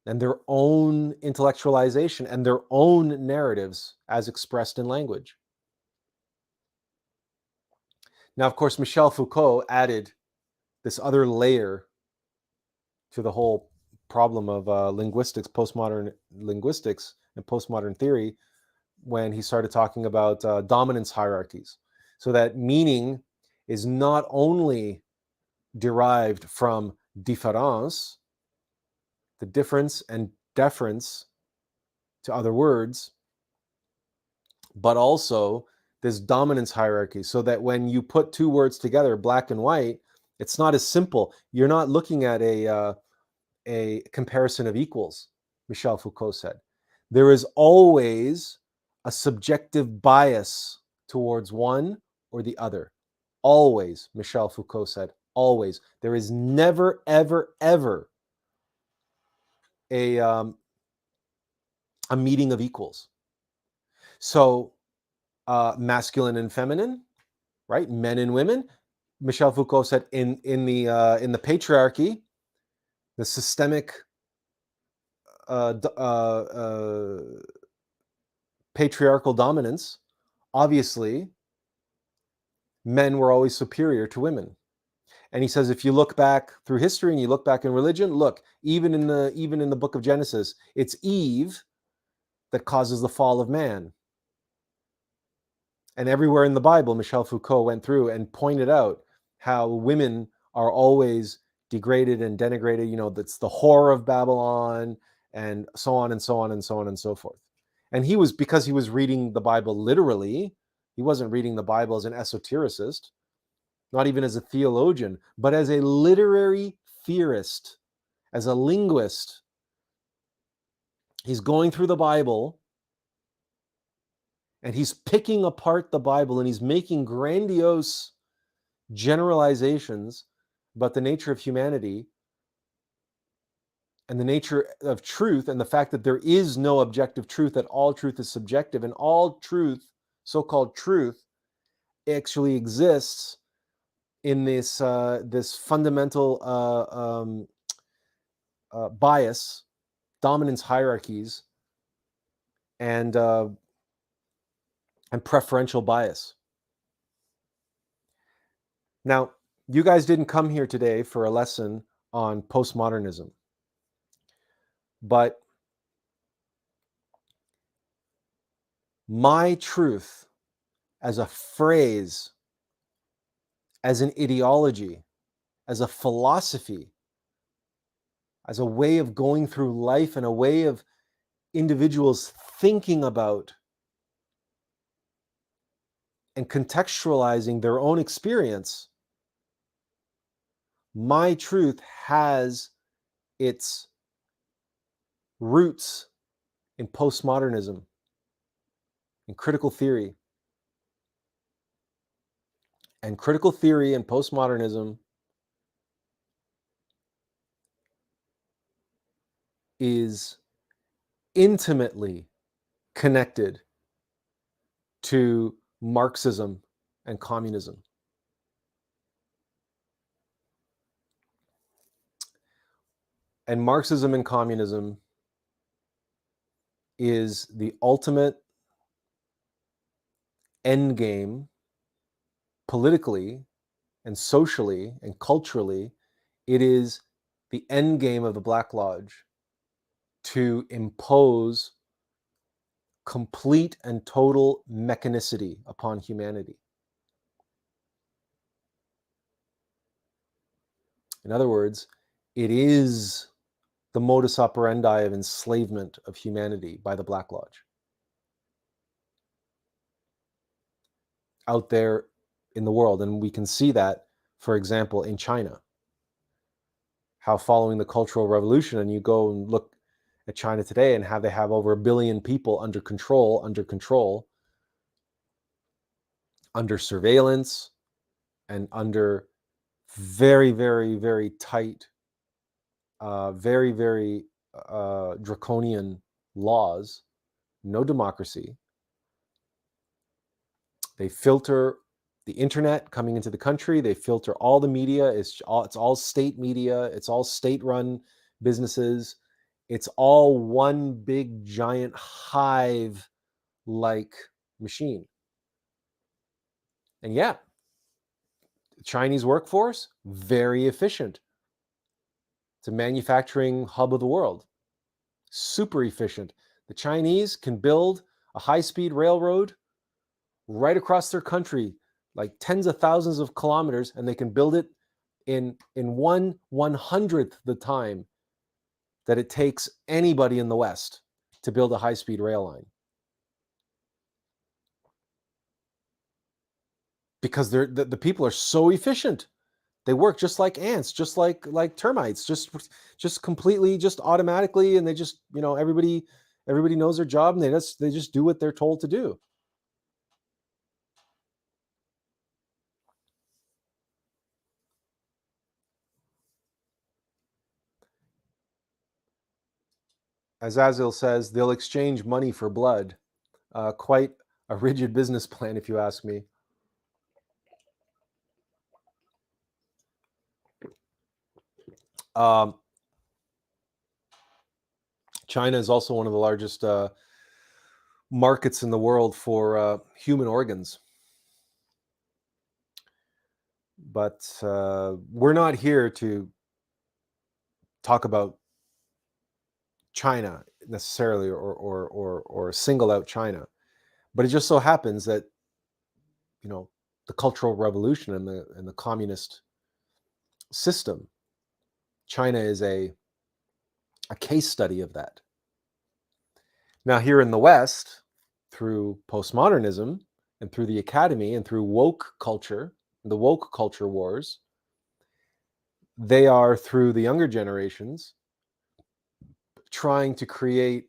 and their own intellectualization and their own narratives as expressed in language. Now, of course, Michel Foucault added this other layer to the whole problem of linguistics, postmodern linguistics and postmodern theory, when he started talking about dominance hierarchies. So that meaning is not only derived from différence, the difference and deference to other words, but also this dominance hierarchy, so that when you put two words together, black and white, it's not as simple. You're not looking at a comparison of equals, Michel Foucault said. There is always a subjective bias towards one or the other. Always, Michel Foucault said, always. There is never, ever, ever a meeting of equals. So masculine and feminine, right? Men and women. Michel Foucault said in the patriarchy, the systemic patriarchal dominance, obviously men were always superior to women. And he says, if you look back through history and you look back in religion, look, even in the book of Genesis, it's Eve that causes the fall of man. And everywhere in the Bible, Michel Foucault went through and pointed out how women are always degraded and denigrated. That's the whore of Babylon, and so on and so on and so on and so forth. And because he was reading the Bible literally, he wasn't reading the Bible as an esotericist, not even as a theologian, but as a literary theorist, as a linguist. He's going through the Bible and he's picking apart the Bible and he's making grandiose generalizations about the nature of humanity and the nature of truth, and the fact that there is no objective truth, that all truth is subjective, and all truth, so-called truth, actually exists in this fundamental bias, dominance hierarchies, and preferential bias. Now, you guys didn't come here today for a lesson on postmodernism, but my truth as a phrase, as an ideology, as a philosophy, as a way of going through life and a way of individuals thinking about and contextualizing their own experience, my truth has its roots in postmodernism, in critical theory. And critical theory and postmodernism is intimately connected to Marxism and communism. And Marxism and communism is the ultimate end game politically and socially and culturally. It is the end game of the Black Lodge to impose complete and total mechanicity upon humanity. In other words, it is the modus operandi of enslavement of humanity by the Black Lodge out there in the world. And we can see that, for example, in China, how following the Cultural Revolution, and you go and look at China today and how they have over 1 billion people under control, under surveillance, and under very, very, very tight, very, very draconian laws, no democracy. They filter the internet coming into the country. They filter all the media. It's all state media. It's all state-run businesses. It's all one big giant hive-like machine. And yeah, the Chinese workforce, very efficient. It's a manufacturing hub of the world. Super efficient. The Chinese can build a high-speed railroad right across their country, like tens of thousands of kilometers, and they can build it in 1/100th the time that it takes anybody in the West to build a high-speed rail line. Because the people are so efficient. They work just like ants, just like termites, just completely, just automatically, and they just, everybody knows their job, and they just do what they're told to do. As Azil says, they'll exchange money for blood. Quite a rigid business plan, if you ask me. China is also one of the largest markets in the world for human organs. But we're not here to talk about China necessarily, or single out China. But it just so happens that the Cultural Revolution and the communist system. China is a case study of that. Now, here in the West, through postmodernism and through the academy and through woke culture, the woke culture wars, they are, through the younger generations, trying to create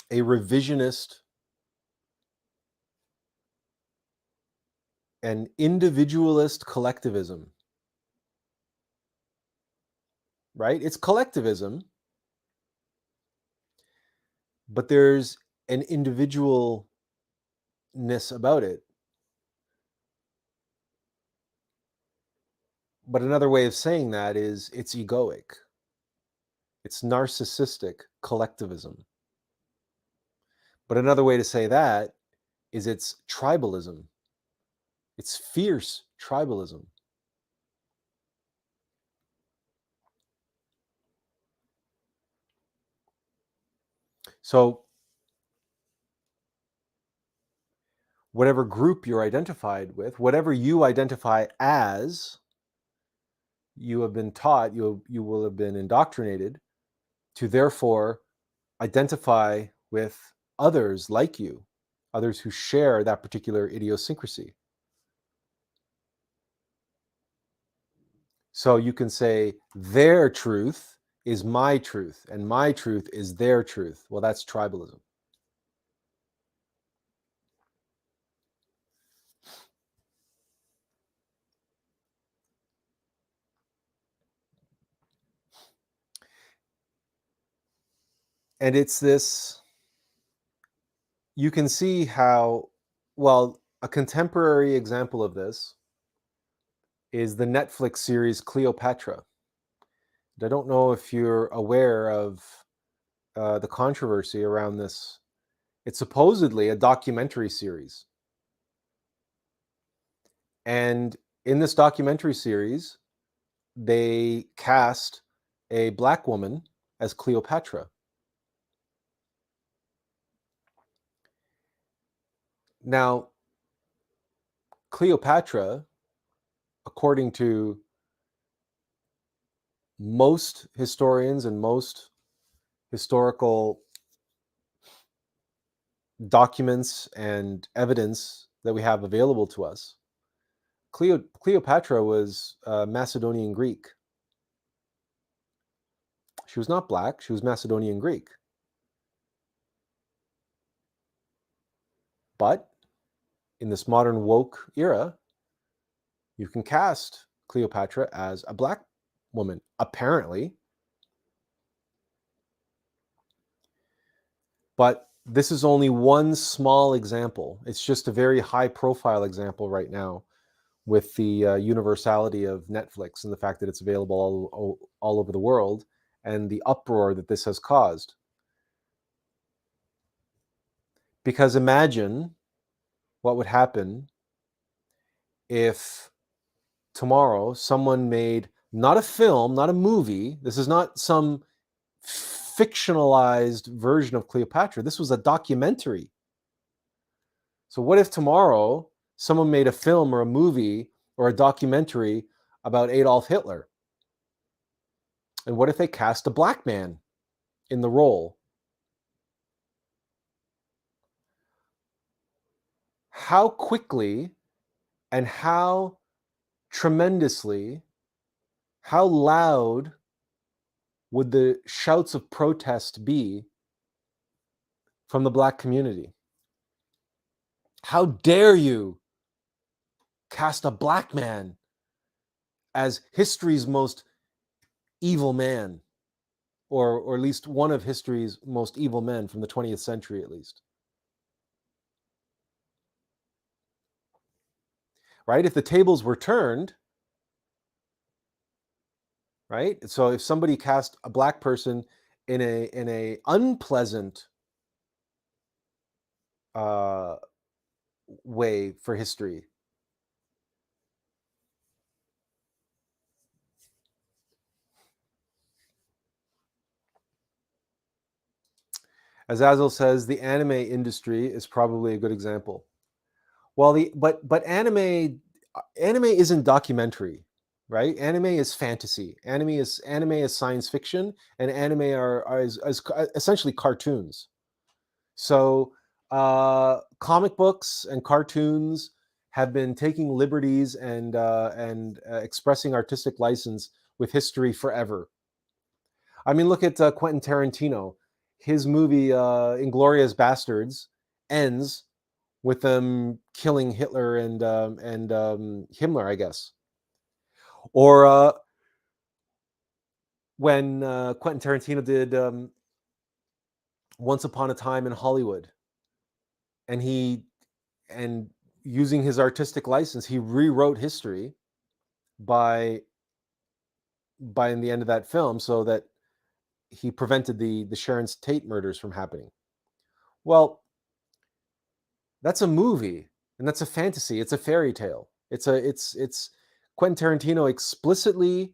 a revisionist and individualist collectivism, right? It's collectivism, but there's an individualness about it. But another way of saying that is it's egoic. It's narcissistic collectivism. But another way to say that is it's tribalism. It's fierce tribalism. So whatever group you're identified with, whatever you identify as, you have been taught, you will have been indoctrinated to therefore identify with others like you, others who share that particular idiosyncrasy. So you can say their truth is my truth and my truth is their truth. Well, that's tribalism. And it's this, you can see how, well, a contemporary example of this is the Netflix series Cleopatra. I don't know if you're aware of the controversy around this. It's supposedly a documentary series. And in this documentary series, they cast a Black woman as Cleopatra. Now, Cleopatra, according to most historians and most historical documents and evidence that we have available to us, Cleopatra was Macedonian Greek. She was not Black, she was Macedonian Greek. But in this modern woke era, you can cast Cleopatra as a Black woman, apparently. But this is only one small example. It's just a very high profile example right now with the universality of Netflix and the fact that it's available all over the world and the uproar that this has caused. Because imagine what would happen if tomorrow someone made not a film, not a movie, this is not some fictionalized version of Cleopatra, this was a documentary. So what if tomorrow someone made a film or a movie or a documentary about Adolf Hitler? And what if they cast a Black man in the role? How quickly and how tremendously, how loud would the shouts of protest be from the Black community? How dare you cast a Black man as history's most evil man, or at least one of history's most evil men from the 20th century, at least. Right? If the tables were turned, right? So if somebody cast a Black person in a unpleasant uh, way for history, as Azel says, the anime industry is probably a good example. Well, but anime isn't documentary, right? Anime is fantasy. Anime is science fiction, and anime is essentially cartoons. So comic books and cartoons have been taking liberties and expressing artistic license with history forever. I mean, look at Quentin Tarantino. His movie *Inglorious Bastards* ends with them killing Hitler and Himmler, I guess. Or when Quentin Tarantino did Once Upon a Time in Hollywood, and and using his artistic license, he rewrote history by by the end of that film, so that he prevented the Sharon Tate murders from happening. Well, that's a movie, and that's a fantasy. It's a fairy tale. It's Quentin Tarantino explicitly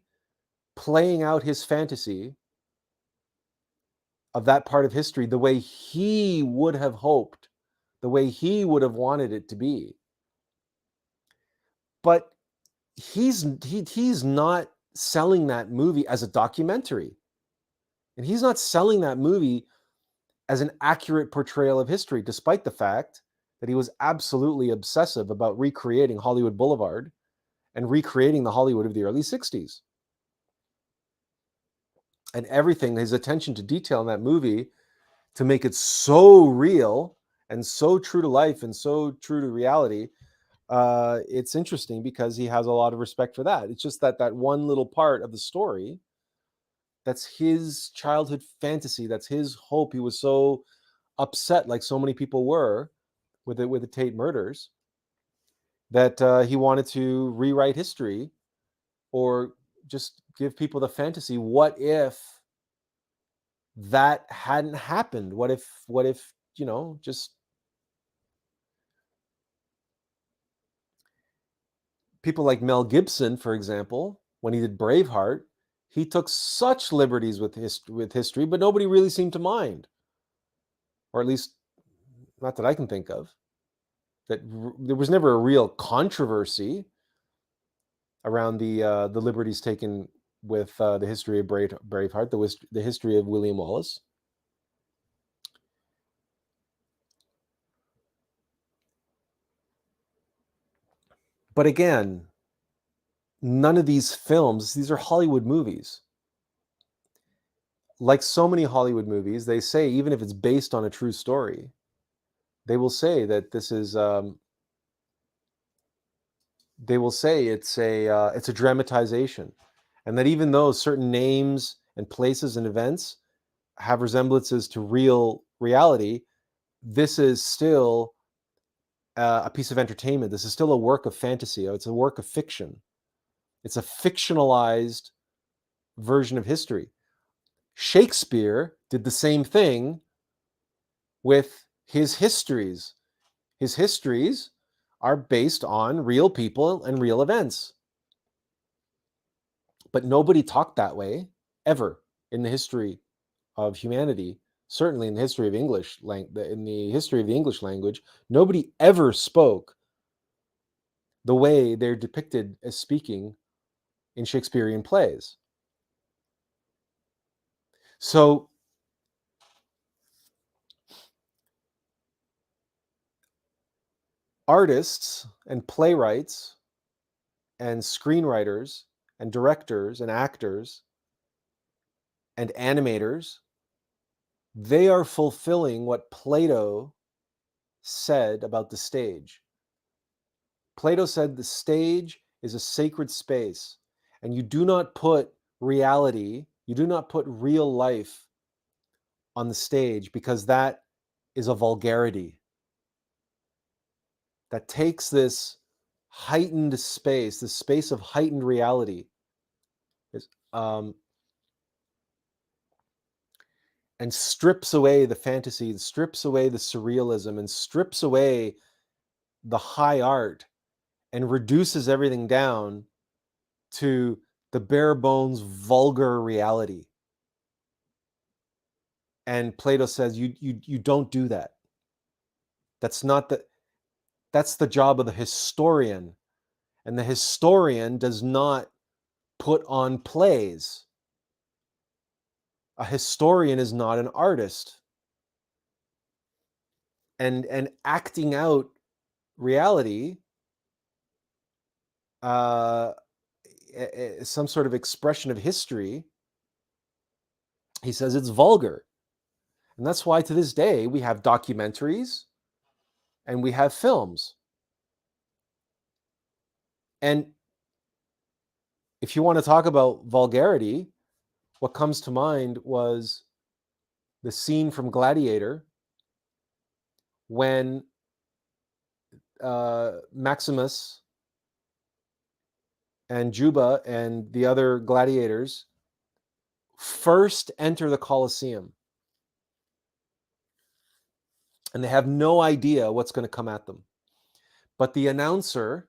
playing out his fantasy of that part of history the way he would have hoped, the way he would have wanted it to be. But he's not selling that movie as a documentary, and he's not selling that movie as an accurate portrayal of history, despite the fact that he was absolutely obsessive about recreating Hollywood Boulevard and recreating the Hollywood of the early 60s. And everything, his attention to detail in that movie, to make it so real and so true to life and so true to reality, it's interesting because he has a lot of respect for that. It's just that one little part of the story, that's his childhood fantasy, that's his hope. He was so upset, like so many people were, with the Tate murders, that he wanted to rewrite history, or just give people the fantasy. What if that hadn't happened? What if just people like Mel Gibson, for example, when he did Braveheart, he took such liberties with history, but nobody really seemed to mind, or at least not that I can think of. That there was never a real controversy around the liberties taken with the history of Braveheart, the history of William Wallace. But again, none of these films, these are Hollywood movies. Like so many Hollywood movies, they say, even if it's based on a true story, they will say that this is they will say it's a dramatization, and that even though certain names and places and events have resemblances to real reality, this is still a piece of entertainment. This is still a work of fantasy. It's a work of fiction. It's a fictionalized version of history. Shakespeare did the same thing with his histories. His histories are based on real people and real events. But nobody talked that way ever in the history of humanity. Certainly in the history of in the history of the English language, nobody ever spoke the way they're depicted as speaking in Shakespearean plays. So artists and playwrights and screenwriters and directors and actors and animators, they are fulfilling what Plato said about the stage. Plato said the stage is a sacred space, and you do not put reality, you do not put real life on the stage, because that is a vulgarity that takes this heightened space, this space of heightened reality, is, and strips away the fantasy, and strips away the surrealism, and strips away the high art, and reduces everything down to the bare bones vulgar reality. And Plato says you don't do that. That's not the That's the job of the historian. And the historian does not put on plays. A historian is not an artist. And acting out reality, uh, some sort of expression of history, he says it's vulgar. And that's why to this day we have documentaries and we have films. And if you want to talk about vulgarity, what comes to mind was the scene from Gladiator when Maximus and Juba and the other gladiators first enter the Colosseum. And they have no idea what's going to come at them. But the announcer,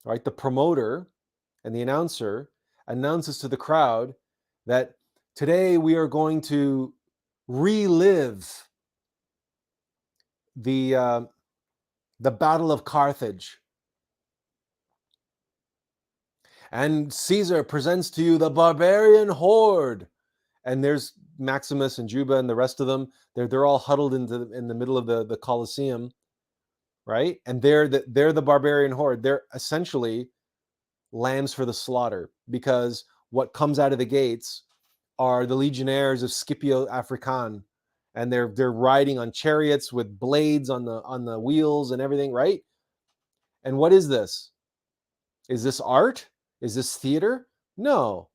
right, the promoter and the announcer announces to the crowd that today we are going to relive the Battle of Carthage. And Caesar presents to you the barbarian horde. And there's Maximus and Juba and the rest of them. They're all huddled in the middle of the Colosseum, right? And they're the barbarian horde. They're essentially lambs for the slaughter, because what comes out of the gates are the legionnaires of Scipio African, and they're riding on chariots with blades on the wheels and everything, right? And what is this? Is this art? Is this theater? No.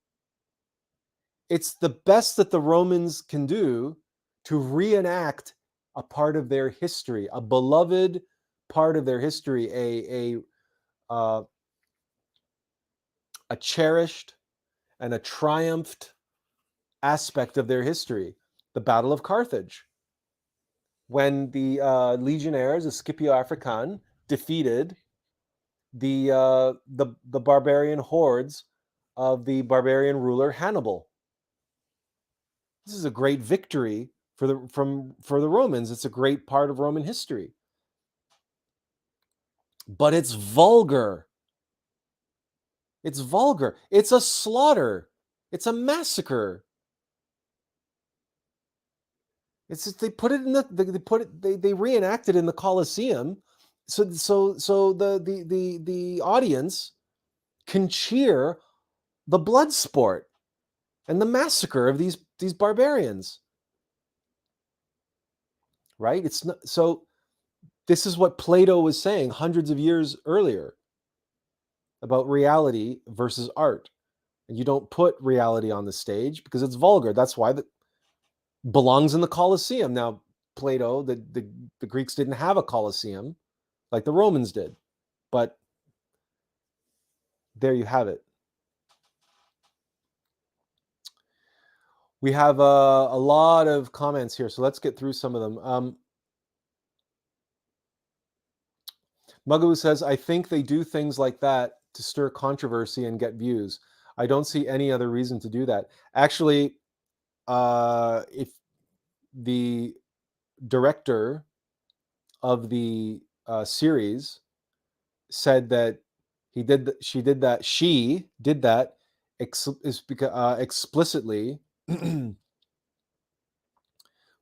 It's the best that the Romans can do to reenact a part of their history, a beloved part of their history, a cherished and a triumphed aspect of their history, the Battle of Carthage, when the legionnaires of Scipio African defeated the barbarian hordes of the barbarian ruler Hannibal. This is a great victory for the Romans. It's a great part of Roman history. But it's vulgar. It's vulgar. It's a slaughter. It's a massacre. It's just, they put it in they reenacted in the Colosseum, so the audience can cheer the blood sport and the massacre of these barbarians, right? It's not so. This is what Plato was saying hundreds of years earlier about reality versus art. And you don't put reality on the stage because it's vulgar. That's why it belongs in the Colosseum. Now, Plato, the Greeks didn't have a Colosseum like the Romans did, but there you have it. We have a lot of comments here, so let's get through some of them. Muggu says, I think they do things like that to stir controversy and get views. I don't see any other reason to do that. Actually, if the director of the series said that she did that explicitly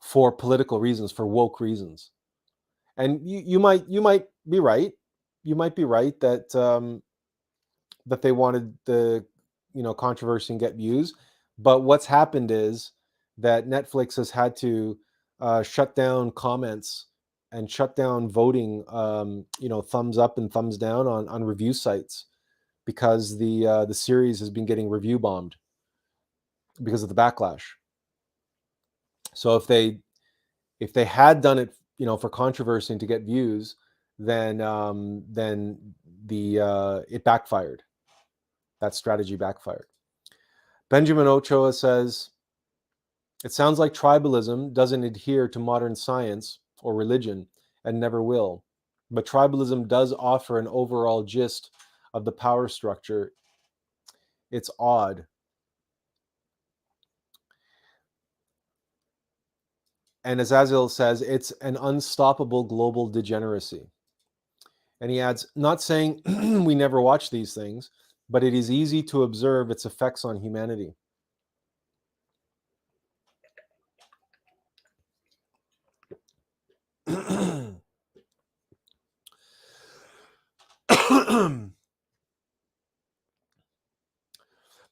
for political reasons, for woke reasons. And you might be right. You might be right that that they wanted the controversy and get views. But what's happened is that Netflix has had to shut down comments and shut down voting, thumbs up and thumbs down on review sites, because the series has been getting review bombed because of the backlash. So if they had done it, for controversy and to get views, then it backfired. That strategy backfired. Benjamin Ochoa says, it sounds like tribalism doesn't adhere to modern science or religion and never will. But tribalism does offer an overall gist of the power structure. It's odd. And as Azil says, it's an unstoppable global degeneracy. And he adds, not saying we never watch these things, but it is easy to observe its effects on humanity.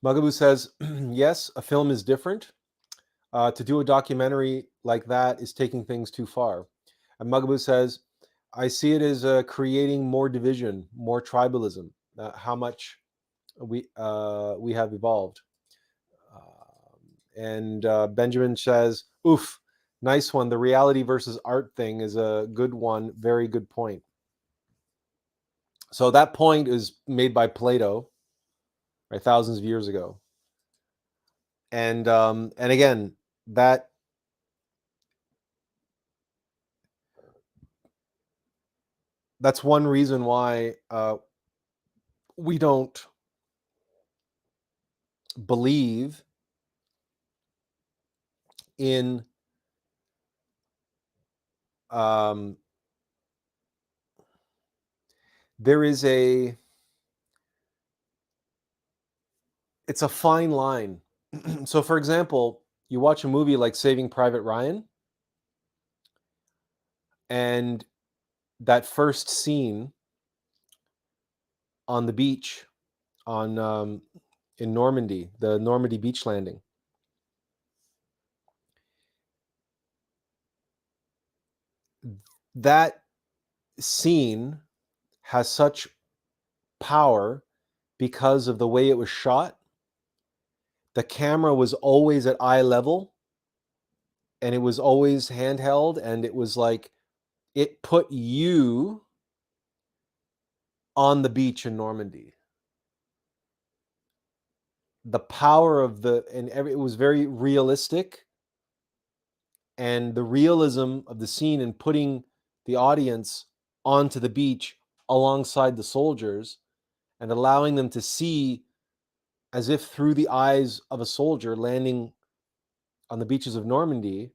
Magabu says, yes, a film is different. To do a documentary like that is taking things too far. And Magabu says, I see it as creating more division, more tribalism, how much we have evolved. And Benjamin says, oof, nice one. The reality versus art thing is a good one. Very good point. So that point is made by Plato, right, thousands of years ago. And again, that's one reason why we don't believe in there is it's a fine line. So for example, you watch a movie like Saving Private Ryan, and that first scene on the beach on in Normandy, the Normandy beach landing, that scene has such power because of the way it was shot. The camera was always at eye level, and it was always handheld, and it was like it put you on the beach in Normandy. The power of it was very realistic, and the realism of the scene and putting the audience onto the beach alongside the soldiers and allowing them to see as if through the eyes of a soldier landing on the beaches of Normandy.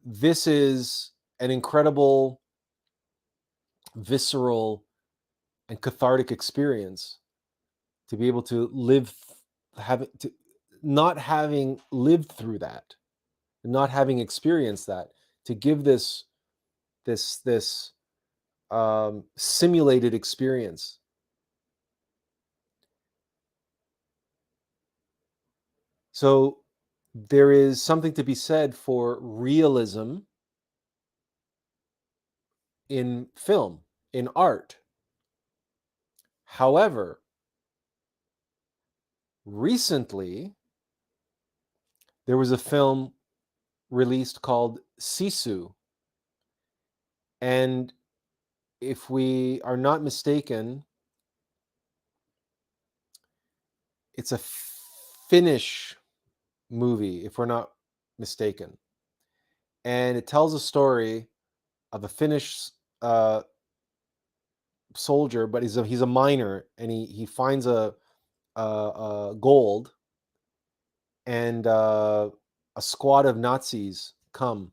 This is an incredible, visceral, and cathartic experience to be able to not having lived through that, not having experienced that, to give this simulated experience. So there is something to be said for realism in film, in art. However, recently there was a film released called Sisu, and if we are not mistaken, it's a Finnish movie, if we're not mistaken, and it tells a story of a Finnish soldier, but he's a miner, and he finds a gold, and a squad of Nazis come,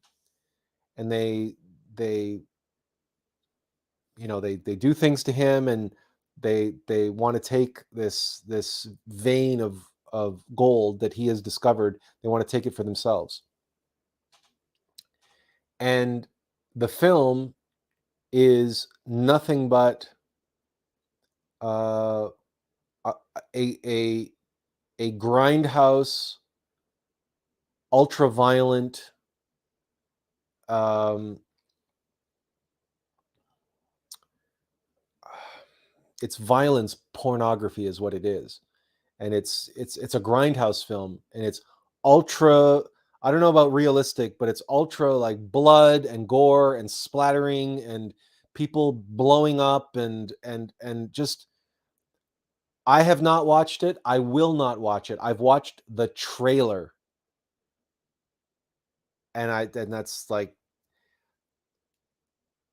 and they they do things to him, and they want to take this vein of gold that he has discovered. They want to take it for themselves, and the film is nothing but uh, a a a grindhouse, ultra violent, um, it's violence pornography is what it is, and it's a grindhouse film, and it's ultra. I don't know about realistic, but it's ultra, like, blood and gore and splattering and people blowing up, and just, I have not watched it. I will not watch it. I've watched the trailer, and that's like,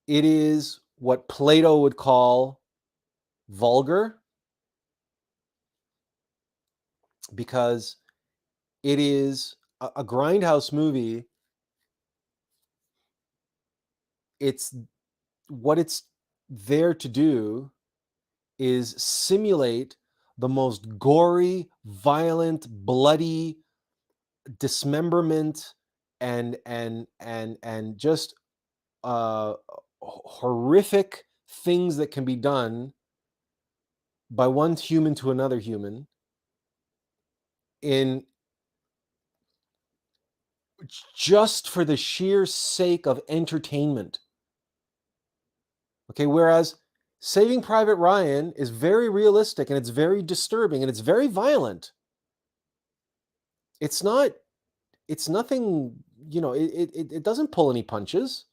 it is what Plato would call vulgar, because it is a grindhouse movie. It's what it's there to do is simulate the most gory, violent, bloody dismemberment and just horrific things that can be done by one human to another human in just for the sheer sake of entertainment. Okay, whereas Saving Private Ryan is very realistic and it's very disturbing and it's very violent. It's not, it's nothing, it doesn't pull any punches.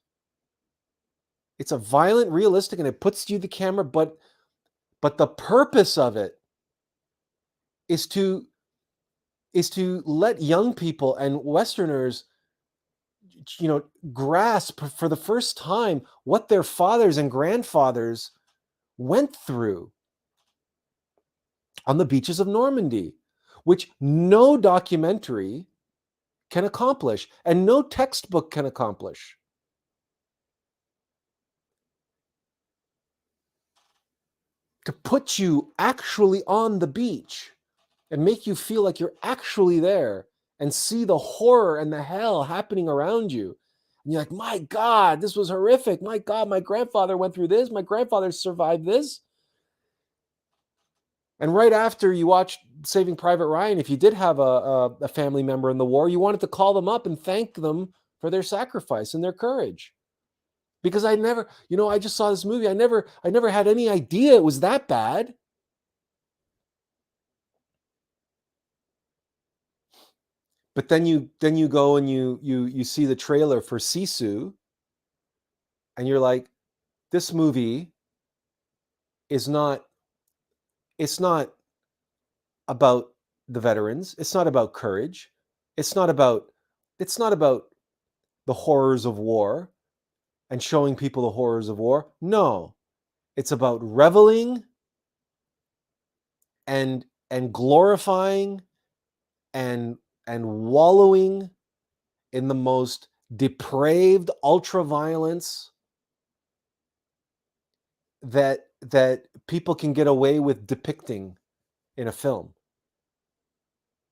It's a violent, realistic, and it puts you the camera, but the purpose of it is to let young people and Westerners, grasp for the first time what their fathers and grandfathers went through on the beaches of Normandy, which no documentary can accomplish and no textbook can accomplish. To put you actually on the beach and make you feel like you're actually there and see the horror and the hell happening around you. And you're like, my God, this was horrific. My God, my grandfather went through this. My grandfather survived this. And right after you watched Saving Private Ryan, if you did have a family member in the war, you wanted to call them up and thank them for their sacrifice and their courage. Because I never, I just saw this movie. I never had any idea it was that bad. But then you go and you see the trailer for Sisu, and you're like, this movie is not, it's not about the veterans. It's not about courage. It's not about the horrors of war and showing people the horrors of war. No, it's about reveling and glorifying and wallowing in the most depraved ultra violence that people can get away with depicting in a film.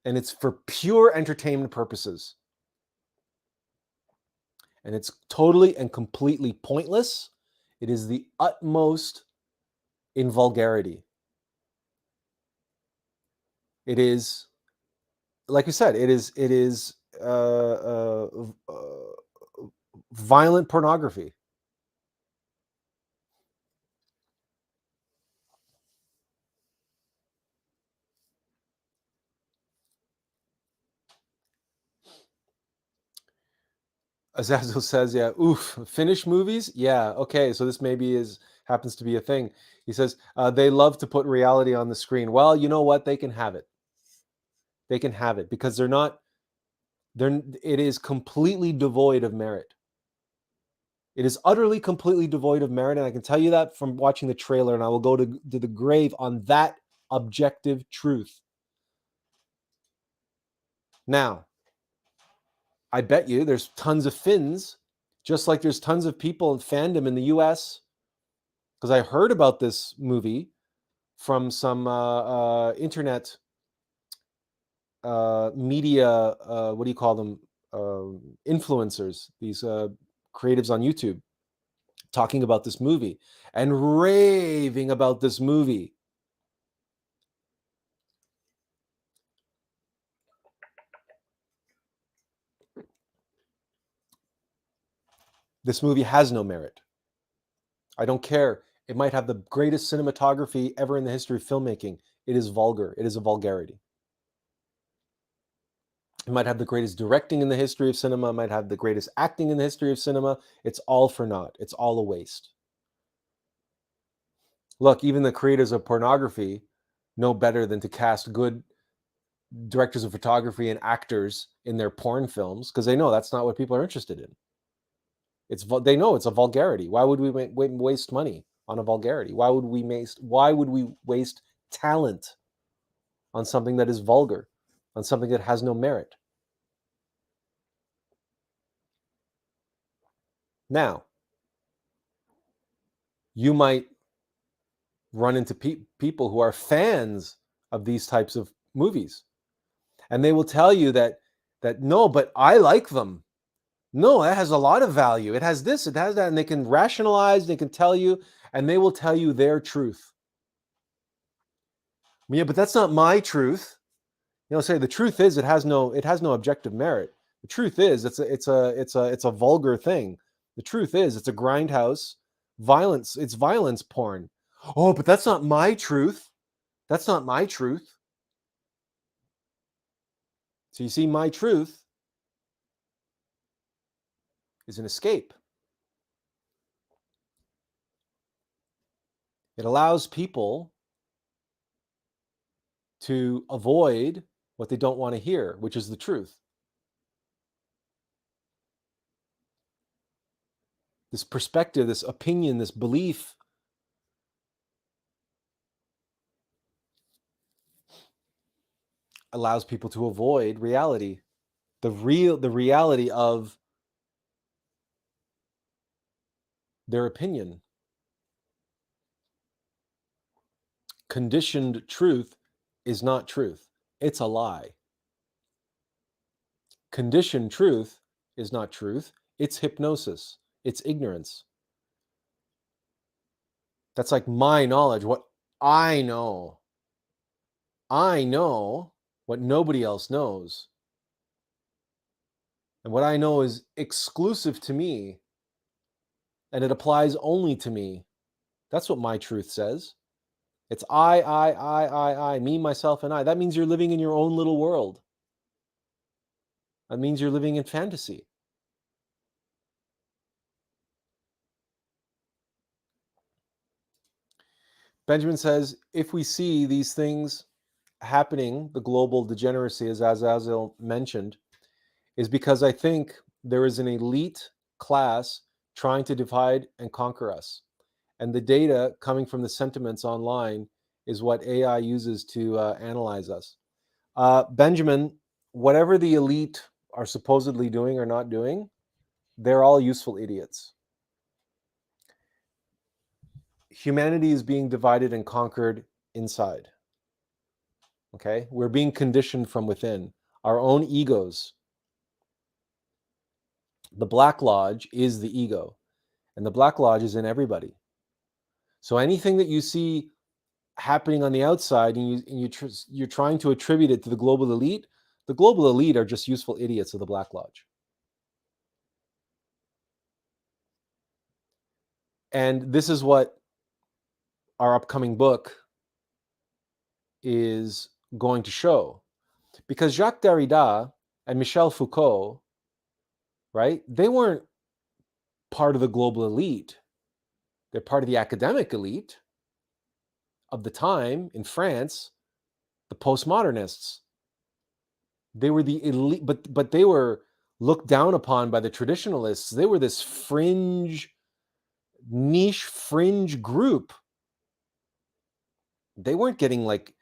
And it's for pure entertainment purposes. And it's totally and completely pointless. It is the utmost in vulgarity. It is, like you said, it is violent pornography. Azazel says, yeah, oof, Finnish movies? Yeah, okay, so this maybe happens to be a thing. He says, they love to put reality on the screen. Well, you know what? They can have it. They can have it because it is completely devoid of merit. It is utterly, completely devoid of merit, and I can tell you that from watching the trailer, and I will go to the grave on that objective truth. Now, I bet you there's tons of Finns, just like there's tons of people in fandom in the US, because I heard about this movie from some internet media, what do you call them? Influencers, these creatives on YouTube, talking about this movie and raving about this movie. This movie has no merit. I don't care. It might have the greatest cinematography ever in the history of filmmaking. It is vulgar. It is a vulgarity. It might have the greatest directing in the history of cinema. It might have the greatest acting in the history of cinema. It's all for naught. It's all a waste. Look, even the creators of pornography know better than to cast good directors of photography and actors in their porn films because they know that's not what people are interested in. They know it's a vulgarity. Why would we waste money on a vulgarity? Why would we waste talent on something that is vulgar, on something that has no merit? Now, You might run into people who are fans of these types of movies, and they will tell you that no, but I like them. No, that has a lot of value. It has this, it has that, and they can rationalize, they can tell you, and they will tell you their truth. Yeah, but that's not my truth. Say the truth is it has no objective merit. The truth is it's a vulgar thing. The truth is it's a grindhouse violence. It's violence porn. Oh, but that's not my truth. That's not my truth. So you see, my truth is an escape. It allows people to avoid what they don't want to hear, which is the truth. This perspective, this opinion, this belief allows people to avoid reality, the reality of their opinion. Conditioned truth is not truth. It's a lie. Conditioned truth is not truth. It's hypnosis. It's ignorance. That's like my knowledge, what I know. I know what nobody else knows. And what I know is exclusive to me, and it applies only to me. That's what my truth says. It's I, me, myself, and I. That means you're living in your own little world. That means you're living in fantasy. Benjamin says, if we see these things happening, the global degeneracy, as Azazel mentioned, is because I think there is an elite class trying to divide and conquer us. And the data coming from the sentiments online is what AI uses to analyze us. Benjamin, whatever the elite are supposedly doing or not doing, they're all useful idiots. Humanity is being divided and conquered inside. Okay? We're being conditioned from within. Our own egos. The Black Lodge is the ego, and the Black Lodge is in everybody. So anything that you see happening on the outside and you're trying to attribute it to the global elite are just useful idiots of the Black Lodge. And this is what our upcoming book is going to show. Because Jacques Derrida and Michel Foucault, right, they weren't part of the global elite. They're part of the academic elite of the time in France, the post-modernists. They were the elite, but they were looked down upon by the traditionalists. They were this niche fringe group. They weren't getting like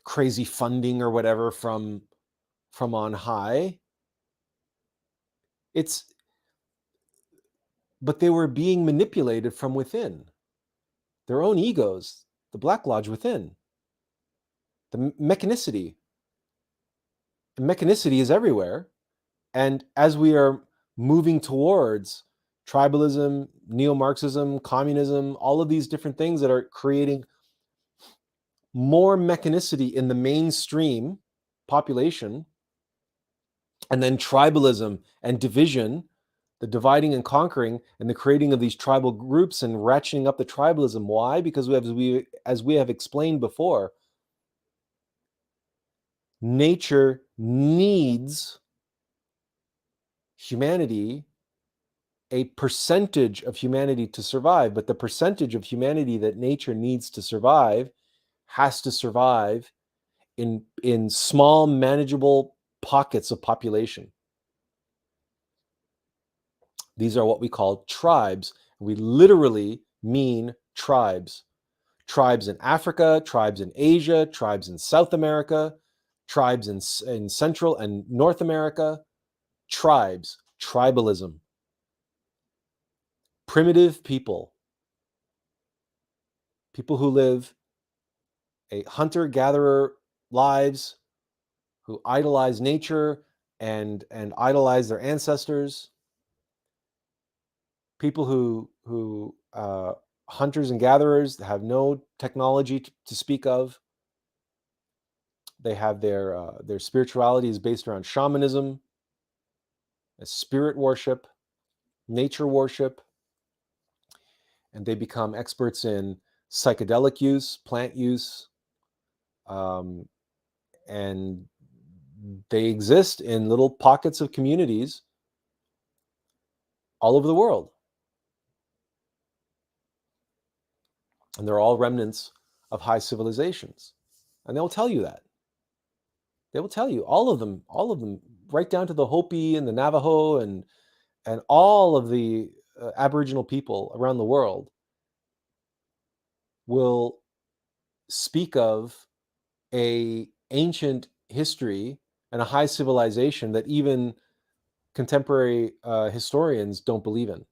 crazy funding or whatever from on high. But they were being manipulated from within. Their own egos, the Black Lodge within. The mechanicity. The mechanicity is everywhere. And as we are moving towards tribalism, neo-Marxism, communism, all of these different things that are creating more mechanicity in the mainstream population, and then tribalism and division, the dividing and conquering, and the creating of these tribal groups and ratcheting up the tribalism. Why? Because as we have explained before, nature needs humanity, a percentage of humanity to survive, but the percentage of humanity that nature needs to survive has to survive in small, manageable pockets of population. These are what we call tribes. We literally mean tribes. Tribes in Africa, tribes in Asia, tribes in South America, tribes in Central and North America. Tribes, tribalism. Primitive people. people who live a hunter-gatherer lives, who idolize nature and idolize their ancestors, people who hunters and gatherers have no technology to speak of. They have their spirituality is based around shamanism, spirit worship, nature worship, and they become experts in psychedelic use, plant use, and they exist in little pockets of communities all over the world. And they're all remnants of high civilizations. And they'll tell you that. They will tell you, all of them, right down to the Hopi and the Navajo and all of the Aboriginal people around the world will speak of a ancient history and a high civilization that even contemporary historians don't believe in.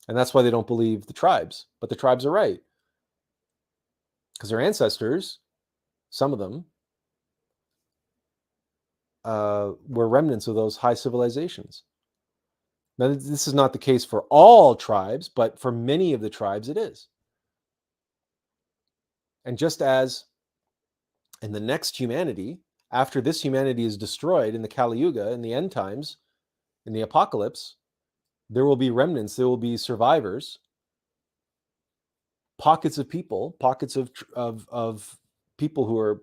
And that's why they don't believe the tribes. But the tribes are right. Because their ancestors, some of them, were remnants of those high civilizations. Now, this is not the case for all tribes, but for many of the tribes it is. And just as in the next humanity, after this humanity is destroyed in the Kali Yuga, in the end times, in the apocalypse, there will be remnants, there will be survivors, pockets of people, pockets of people who are,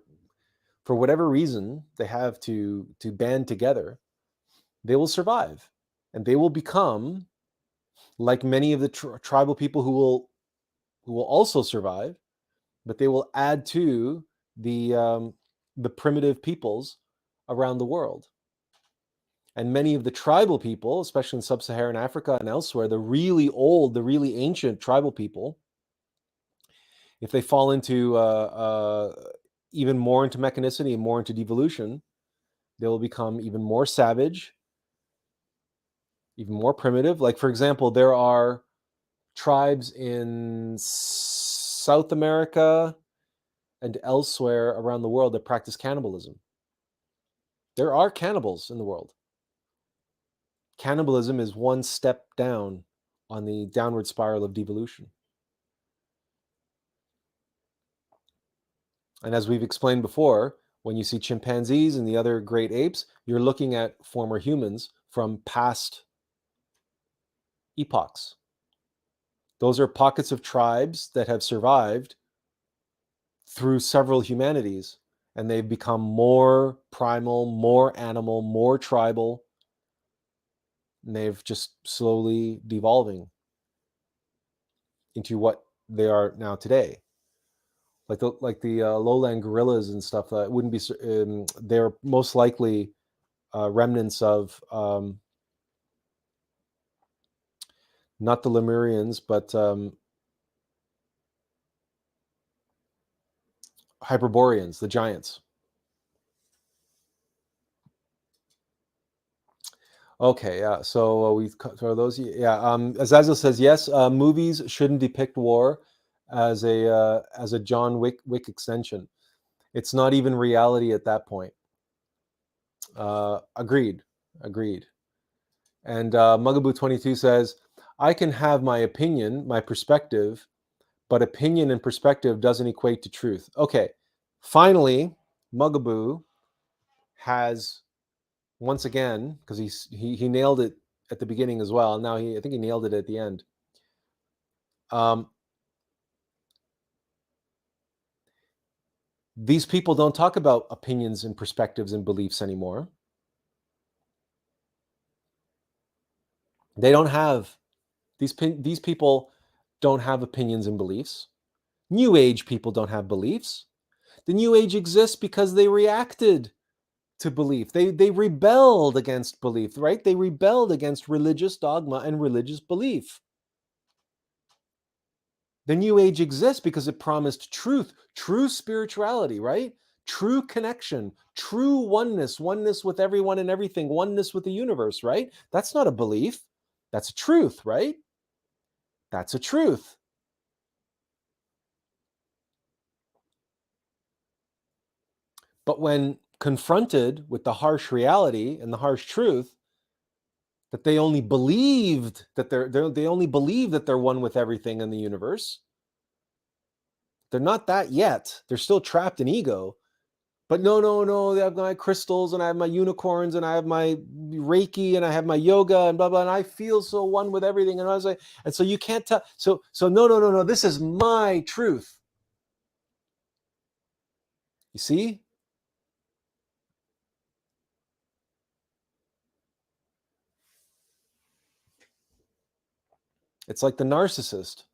for whatever reason, they have to band together. They will survive, and they will become like many of the tribal people who will also survive, but they will add to the primitive peoples around the world. And many of the tribal people, especially in sub-Saharan Africa and elsewhere, the really old, the really ancient tribal people, if they fall into even more into mechanicity and more into devolution, they will become even more savage, even more primitive. Like, for example, there are tribes in South America and elsewhere around the world that practice cannibalism. There are cannibals in the world. Cannibalism is one step down on the downward spiral of devolution. And as we've explained before, when you see chimpanzees and the other great apes, you're looking at former humans from past epochs. Those are pockets of tribes that have survived through several humanities, and they've become more primal, more animal, more tribal, and they've just slowly devolving into what they are now today. Like the lowland gorillas and stuff, wouldn't be. They're most likely remnants of not the Lemurians, but Hyperboreans, the giants. Okay, yeah. So we cover those. Yeah. Azazel says yes. Movies shouldn't depict war as a John Wick extension. It's not even reality at that point. Agreed. And Mugaboo22 says, I can have my opinion, my perspective, but opinion and perspective doesn't equate to truth. Okay. Finally, Mugaboo has, once again, because he nailed it at the beginning as well. Now I think he nailed it at the end. These people don't talk about opinions and perspectives and beliefs anymore. They don't have these people don't have opinions and beliefs. New Age people don't have beliefs. The New Age exists because they reacted to belief. They rebelled against belief, right? They rebelled against religious dogma and religious belief. The New Age exists because it promised truth, true spirituality, right? True connection, true oneness with everyone and everything, oneness with the universe, right? That's not a belief. That's a truth, right? That's a truth. But when confronted with the harsh reality and the harsh truth that they only believed that they only believe that they're one with everything in the universe, they're not that yet. They're still trapped in ego. But no, I have my crystals and I have my unicorns and I have my Reiki and I have my yoga and blah, blah, and I feel so one with everything. And I was like, and so you can't tell. So no, this is my truth. You see? It's like the narcissist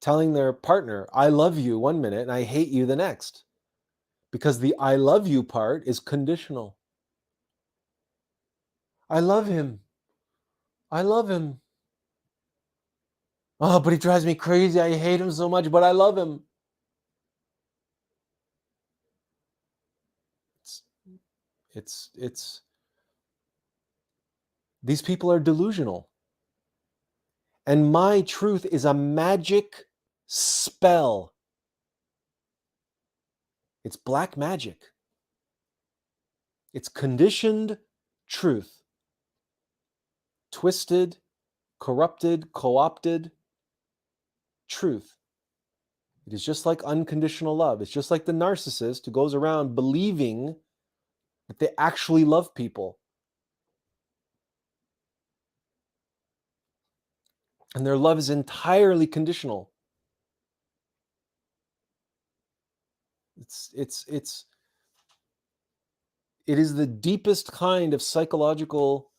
telling their partner, I love you one minute and I hate you the next. Because the I love you part is conditional. I love him. I love him. Oh, but he drives me crazy. I hate him so much, but I love him. It's these people are delusional. And my truth is a magic spell. It's black magic. It's conditioned truth. Twisted, corrupted, co-opted truth. It is just like unconditional love. It's just like the narcissist who goes around believing that they actually love people. And their love is entirely conditional. It is the deepest kind of psychological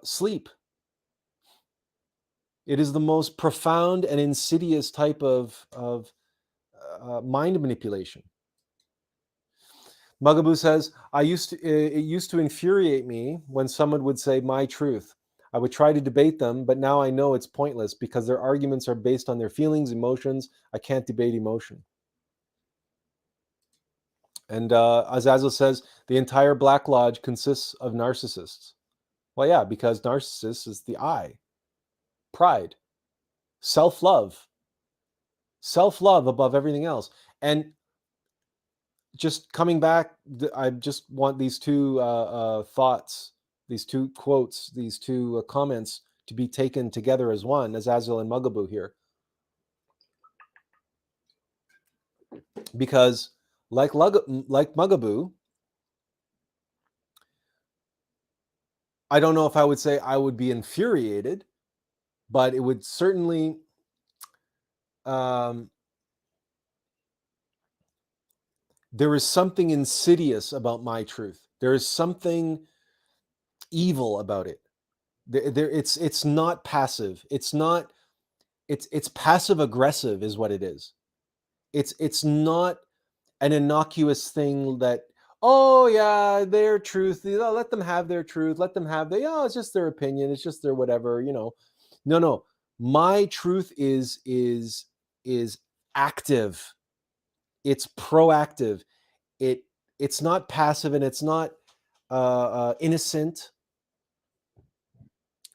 sleep. It is the most profound and insidious type of mind manipulation. Mugaboo says, it used to infuriate me when someone would say my truth. I would try to debate them, but now I know it's pointless because their arguments are based on their feelings, emotions. I can't debate emotion. And Azazel says, the entire Black Lodge consists of narcissists. Well, yeah, because narcissist is the I. Pride. Self-love above everything else. And just coming back, I just want these two thoughts, these two quotes, these two comments to be taken together as one, Azazel and Mugaboo here. Because like Mugaboo, I don't know if I would say I would be infuriated, but it would certainly there is something insidious about my truth. There is something evil about it. It's not passive. It's passive aggressive is what it is. It's not an innocuous thing that, oh yeah, their truth, let them have their truth, let them have it's just their opinion, it's just their whatever, No, my truth is active. It's proactive. It's not passive and it's not innocent.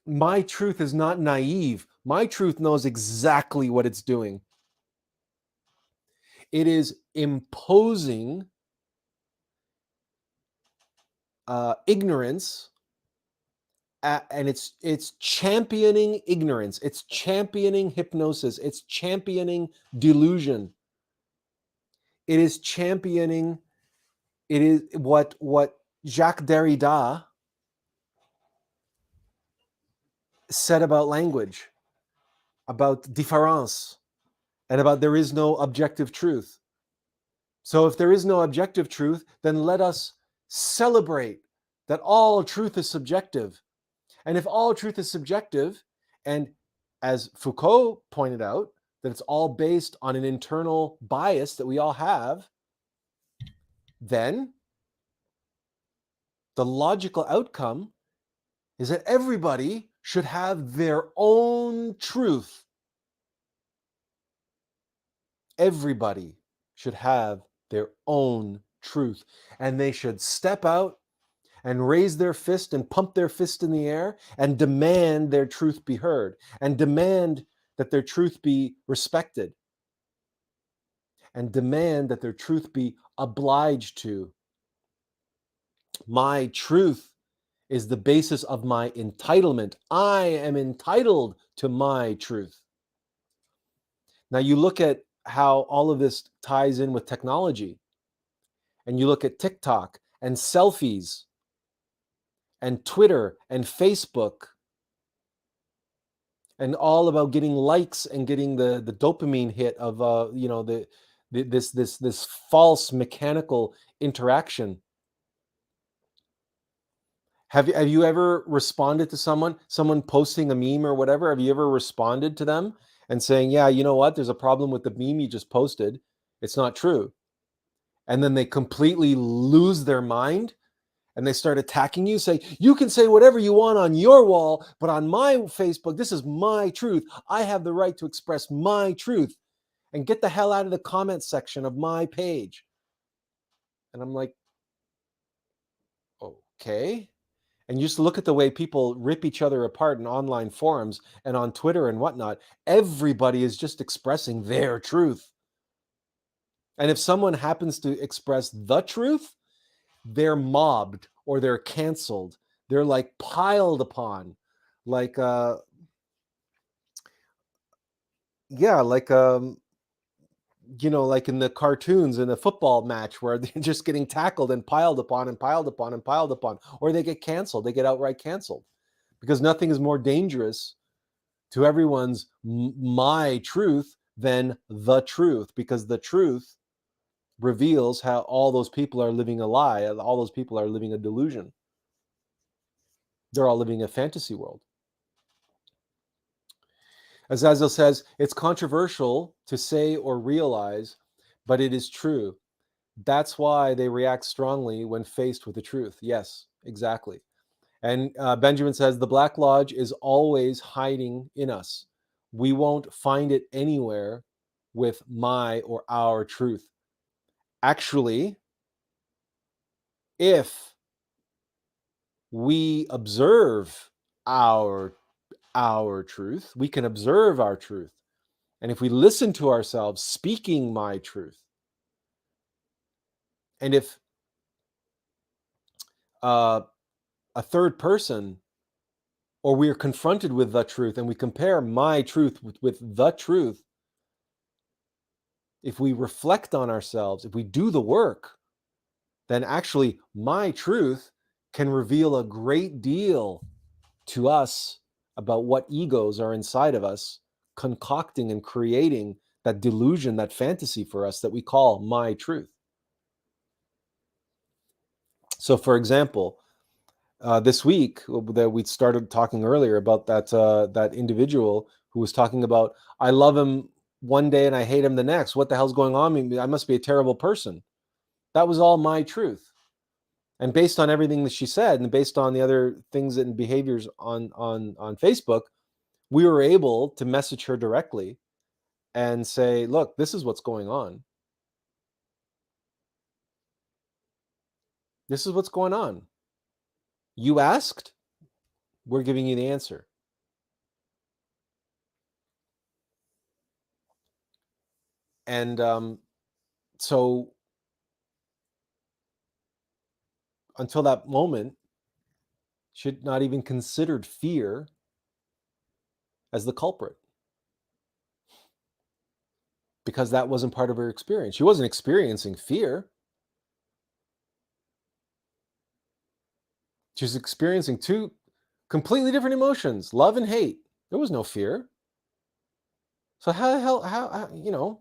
My truth is not naive. My truth knows exactly what it's doing. It is imposing ignorance, and it's championing ignorance. It's championing hypnosis. It's championing delusion. It is championing. It is what Jacques Derrida said about language, about différance, and about there is no objective truth. So if there is no objective truth, then let us celebrate that all truth is subjective. And if all truth is subjective, and as Foucault pointed out, that it's all based on an internal bias that we all have, then the logical outcome is that everybody should have their own truth. Everybody should have their own truth. And they should step out and raise their fist and pump their fist in the air and demand their truth be heard and demand that their truth be respected. and demand that their truth be obliged to. My truth is the basis of my entitlement. I am entitled to my truth. Now, you look at how all of this ties in with technology, and you look at TikTok and selfies and Twitter and Facebook, and all about getting likes and getting the dopamine hit of this false mechanical interaction. Have you ever responded to someone posting a meme or whatever? Have you ever responded to them and saying, yeah, you know what, there's a problem with the meme you just posted, it's not true? And then they completely lose their mind and they start attacking you, say, you can say whatever you want on your wall, but on my Facebook, this is my truth. I have the right to express my truth, and get the hell out of the comment section of my page. And I'm like, okay. And you just look at the way people rip each other apart in online forums and on Twitter and whatnot. Everybody is just expressing their truth. And if someone happens to express the truth, they're mobbed or they're canceled. They're like piled upon, like like like in the cartoons in a football match where they're just getting tackled and piled upon and piled upon and piled upon, or they get canceled. They get outright canceled because nothing is more dangerous to everyone's my truth than the truth, because the truth reveals how all those people are living a lie. All those people are living a delusion. They're all living a fantasy world. As Azazel says, it's controversial to say or realize, but it is true. That's why they react strongly when faced with the truth. Yes, exactly. And Benjamin says, the Black Lodge is always hiding in us. We won't find it anywhere with my or our truth. Actually, if we observe our truth, we can observe our truth. And if we listen to ourselves speaking my truth, and if a third person, or we are confronted with the truth and we compare my truth with the truth, if we reflect on ourselves, if we do the work, then actually my truth can reveal a great deal to us about what egos are inside of us, concocting and creating that delusion, that fantasy for us that we call my truth. So, for example, this week that we started talking earlier about that individual who was talking about, I love him one day and I hate him the next. What the hell's going on? I must be a terrible person. That was all my truth. And based on everything that she said, and based on the other things and behaviors on Facebook, we were able to message her directly and say, look, this is what's going on. This is what's going on. You asked, we're giving you the answer. And so until that moment, she had not even considered fear as the culprit, because that wasn't part of her experience. She wasn't experiencing fear. She was experiencing two completely different emotions, love and hate. There was no fear. So how the hell, how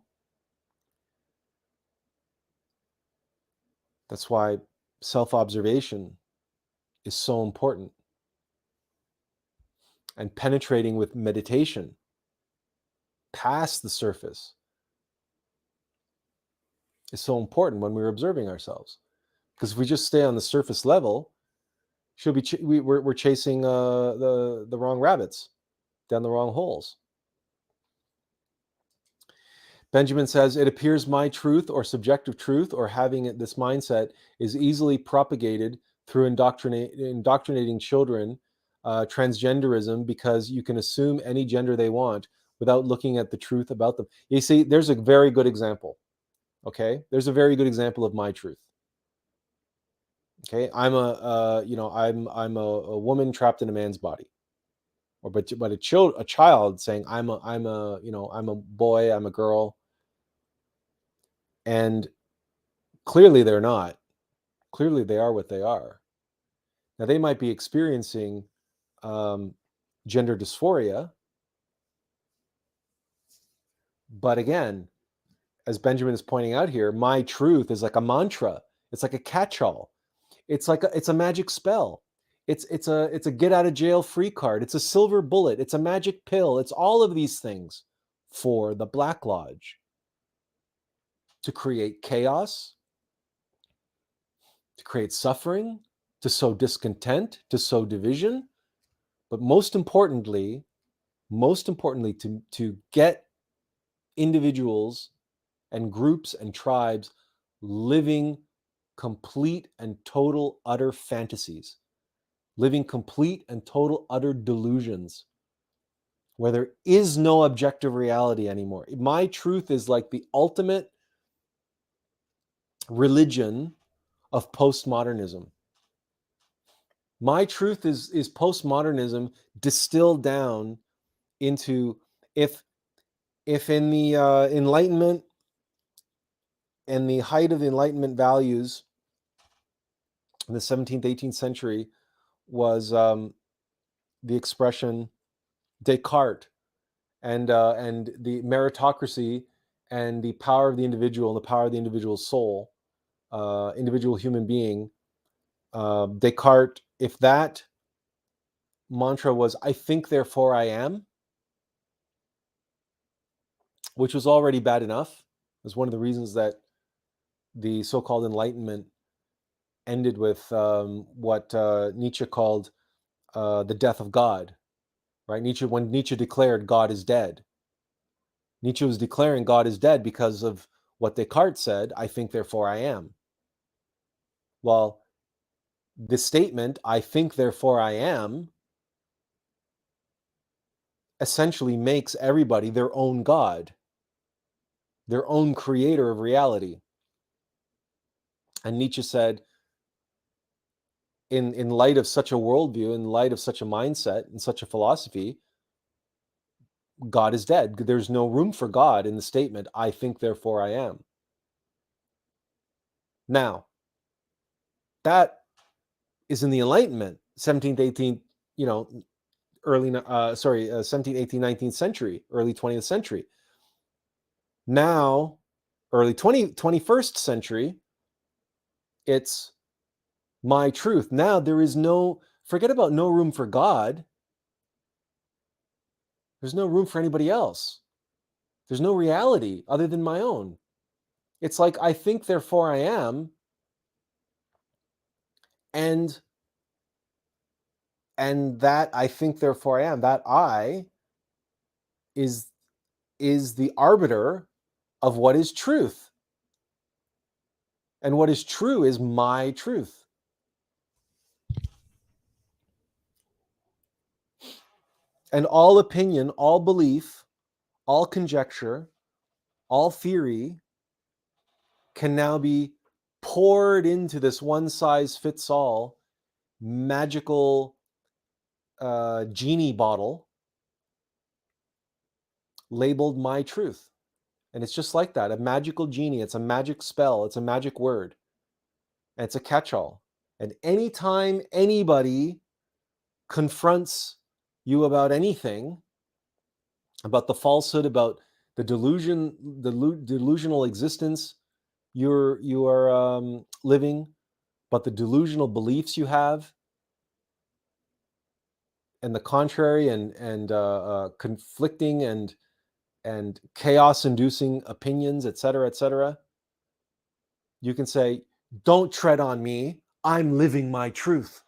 that's why self-observation is so important. And penetrating with meditation past the surface is so important when we're observing ourselves. Because if we just stay on the surface level, we're chasing the wrong rabbits down the wrong holes. Benjamin says, it appears my truth or subjective truth or having this mindset is easily propagated through indoctrinating children, transgenderism, because you can assume any gender they want without looking at the truth about them. You see, there's a very good example. Okay, there's a very good example of my truth. Okay, I'm a woman trapped in a man's body, or but a child saying I'm a boy, I'm a girl, and clearly they're not. Clearly they are what they are. Now they might be experiencing um, gender dysphoria, but again, as Benjamin is pointing out here, my truth is like a mantra. It's like a catch-all. It's a magic spell. It's a get out of jail free card. It's a silver bullet. It's a magic pill. It's all of these things for the Black Lodge to create chaos, to create suffering, to sow discontent, to sow division, but most importantly, to get individuals and groups and tribes living complete and total utter fantasies, living complete and total utter delusions where there is no objective reality anymore. My truth is like the ultimate religion of postmodernism. My truth is postmodernism distilled down into, if in the Enlightenment and the height of the Enlightenment values in the 17th, 18th century was the expression Descartes and the meritocracy and the power of the individual and the power of the individual soul, individual human being. Descartes, if that mantra was "I think, therefore I am," which was already bad enough, was one of the reasons that the so-called Enlightenment ended with what Nietzsche called the death of God. Right? When Nietzsche declared God is dead, Nietzsche was declaring God is dead because of what Descartes said, "I think, therefore I am." Well, the statement, "I think, therefore I am," essentially makes everybody their own God, their own creator of reality. And Nietzsche said, in light of such a worldview, in light of such a mindset and such a philosophy, God is dead. There's no room for God in the statement, "I think, therefore I am." Now, that is in the Enlightenment, 17th, 18th, you know, 17th, 18th, 19th century, early 20th century. Now, early 21st century, it's my truth. Now there is forget about no room for God. There's no room for anybody else. There's no reality other than my own. It's like, I think, therefore I am. And that I think, therefore I am, that I is the arbiter of what is truth. And what is true is my truth. And all opinion, all belief, all conjecture, all theory can now be poured into this one-size-fits-all magical genie bottle labeled my truth. And it's just like that, a magical genie. It's a magic spell. It's a magic word. And it's a catch-all. And anytime anybody confronts you about anything, about the falsehood, about the delusional existence you are living, but the delusional beliefs you have, and the contrary, and conflicting and chaos-inducing opinions, etc., you can say, "Don't tread on me. I'm living my truth."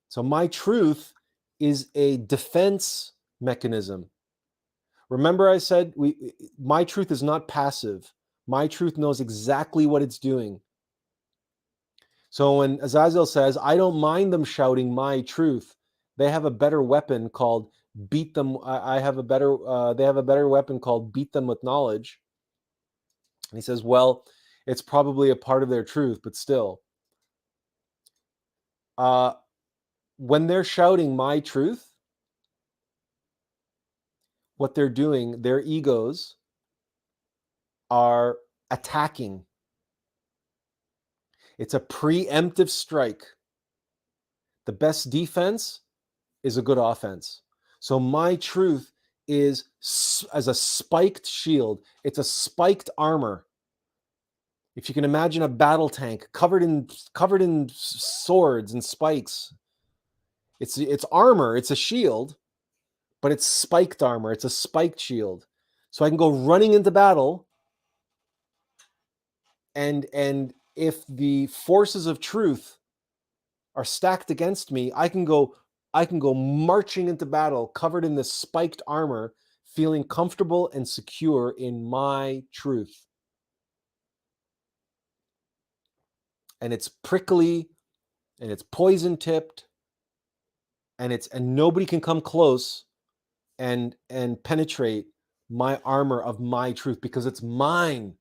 So my truth is a defense mechanism. Remember, I said my truth is not passive. My truth knows exactly what it's doing. So when Azazel says, "I don't mind them shouting my truth," they have a better weapon called beat them. I have a better. They have a better weapon called beat them with knowledge. And he says, well, it's probably a part of their truth, but still. When they're shouting my truth, what they're doing, their egos are attacking. It's a preemptive strike. The best defense is a good offense. So my truth is as a spiked shield. It's a spiked armor. If you can imagine a battle tank covered in swords and spikes, it's armor. It's a shield, but it's spiked armor. It's a spiked shield. So I can go running into battle, and if the forces of truth are stacked against me, I can go marching into battle covered in this spiked armor, feeling comfortable and secure in my truth. And it's prickly, and it's poison tipped, and nobody can come close and penetrate my armor of my truth, because it's mine.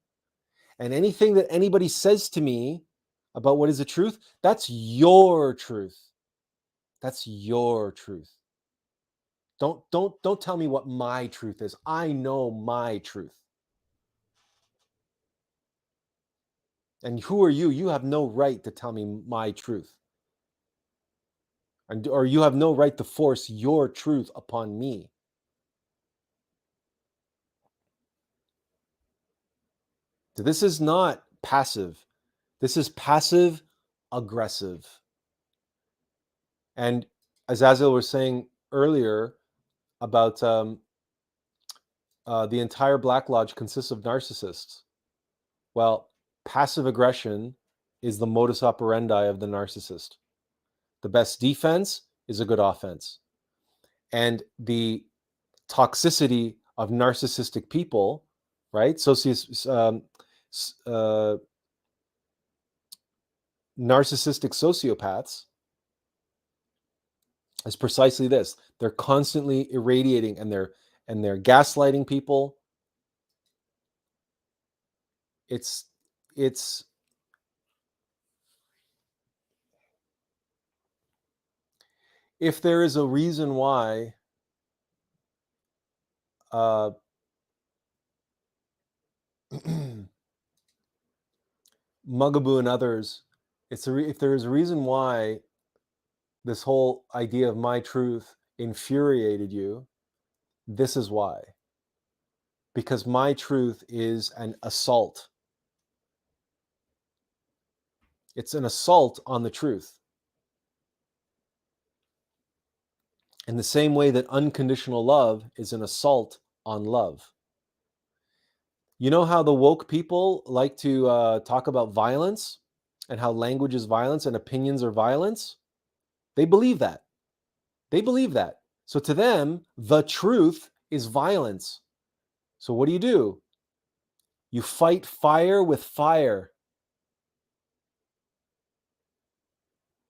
And anything that anybody says to me about what is the truth, that's your truth. That's your truth. Don't tell me what my truth is. I know my truth. And who are you? You have no right to tell me my truth. Or you have no right to force your truth upon me. So this is not passive. This is passive aggressive. And as Azil was saying earlier about the entire Black Lodge consists of narcissists. Well, passive aggression is the modus operandi of the narcissist. The best defense is a good offense. And the toxicity of narcissistic people, right? Narcissistic sociopaths is precisely this. They're constantly irradiating, and they're gaslighting people. It's if there is a reason why Mugaboo and others, if there is a reason why this whole idea of my truth infuriated you, this is why. Because my truth is an assault. It's an assault on the truth. In the same way that unconditional love is an assault on love. You know how the woke people like to talk about violence, and how language is violence and opinions are violence? They believe that. They believe that. So to them, the truth is violence. So what do? You fight fire with fire.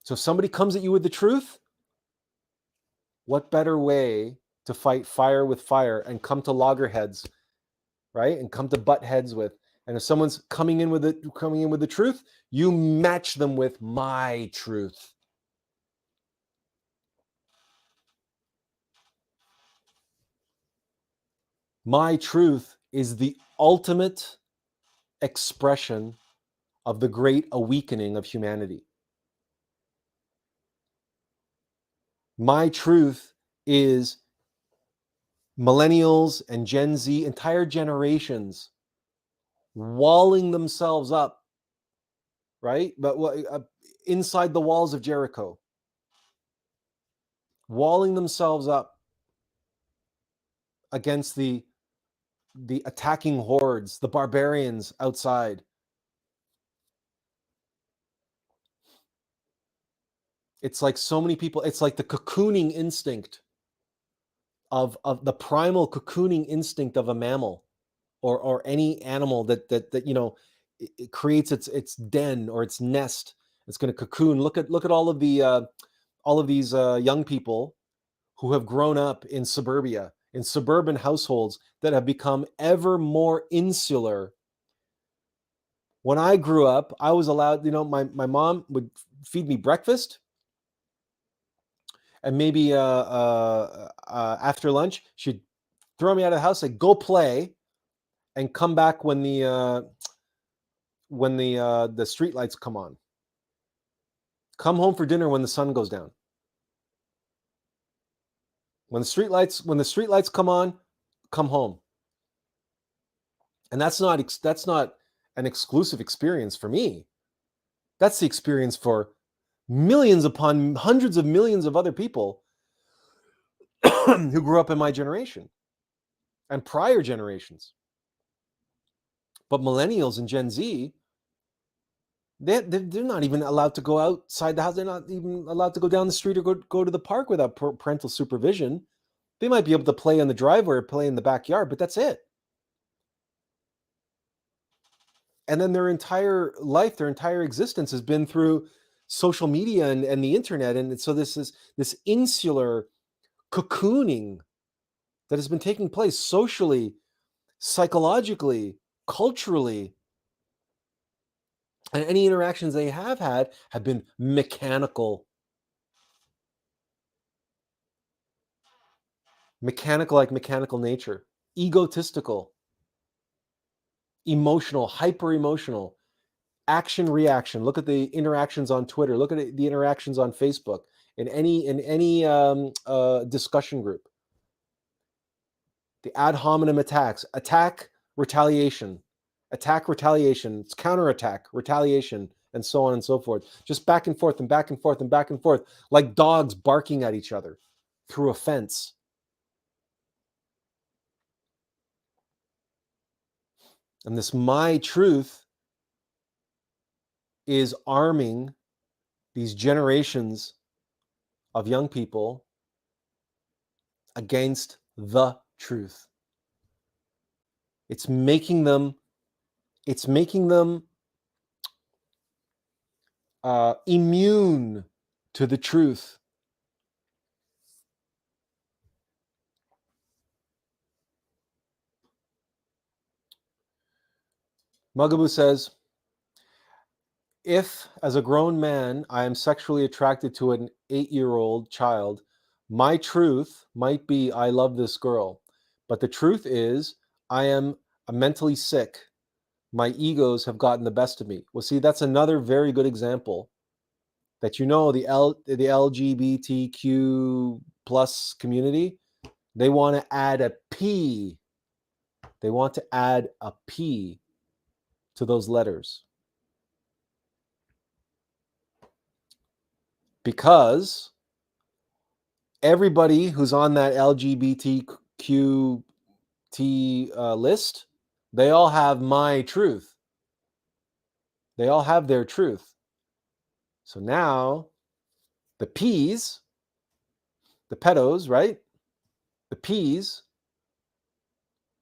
So if somebody comes at you with the truth, what better way to fight fire with fire and come to loggerheads, right? And come to butt heads with. And if someone's coming in with the truth, you match them with my truth. My truth is the ultimate expression of the great awakening of humanity. My truth is millennials and Gen Z, entire generations, walling themselves up, right? But inside the walls of Jericho, walling themselves up against the attacking hordes, the barbarians outside. It's like so many people, it's like the cocooning instinct of the primal cocooning instinct of a mammal, or any animal that it creates its den or its nest. It's going to cocoon. Look at all of these young people who have grown up in suburbia, in suburban households that have become ever more insular When I grew up, I was allowed, my mom would feed me breakfast, and maybe after lunch, she'd throw me out of the house, like, go play, and come back when the street lights come on. Come home for dinner when the sun goes down. When the street lights come on, come home. And that's not an exclusive experience for me. That's the experience for millions upon hundreds of millions of other people who grew up in my generation and prior generations. But millennials and Gen Z, they're not even allowed to go outside the house. They're not even allowed to go down the street or go to the park without parental supervision. They might be able to play in the driveway or play in the backyard, but that's it. And then their entire life, their entire existence has been through social media and the internet. And so this insular cocooning that has been taking place socially, psychologically, culturally. And any interactions they have had have been mechanical, like mechanical nature, egotistical, emotional, hyper emotional, action reaction. Look at the interactions on Twitter. Look at the interactions on Facebook. In any discussion group, the ad hominem attacks, retaliation, it's counterattack, retaliation, and so on and so forth. Just back and forth and back and forth and back and forth, like dogs barking at each other through a fence. And this my truth is arming these generations of young people against the truth. It's making them immune to the truth. Mugaboo says, if, as a grown man, I am sexually attracted to an 8-year-old child, my truth might be I love this girl. But the truth is I am mentally sick. My egos have gotten the best of me. Well, see, that's another very good example that the LGBTQ plus community, they want to add a P. They want to add a P to those letters. Because everybody who's on that LGBTQ list, they all have my truth. They all have their truth. So now the P's, the pedos, right? The P's,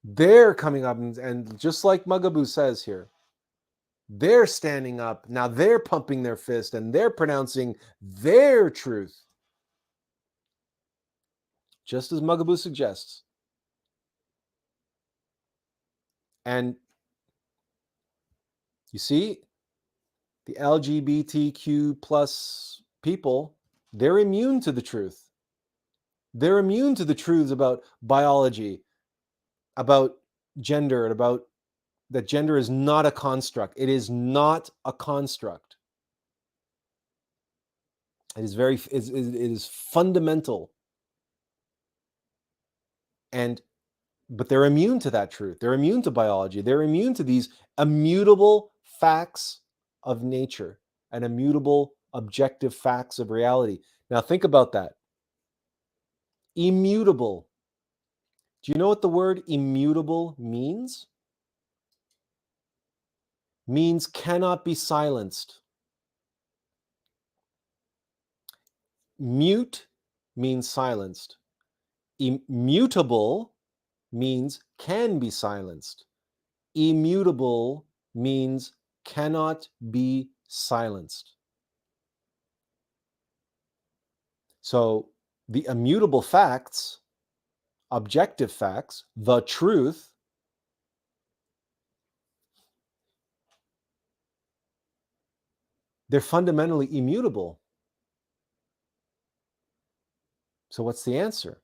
they're coming up and just like Mugaboo says here, they're standing up. Now they're pumping their fist and they're pronouncing their truth. Just as Mugaboo suggests. And you see, the LGBTQ plus people, they're immune to the truth. They're immune to the truths about biology, about gender, and about that gender is not a construct. It is not a construct. It is fundamental. But they're immune to that truth. They're immune to biology. They're immune to these immutable facts of nature and immutable objective facts of reality. Now think about that. Immutable. Do you know what the word immutable means? Means cannot be silenced. Mute means silenced. Immutable means can be silenced. Immutable means cannot be silenced. So the immutable facts, objective facts, the truth, They're fundamentally immutable. So what's the answer?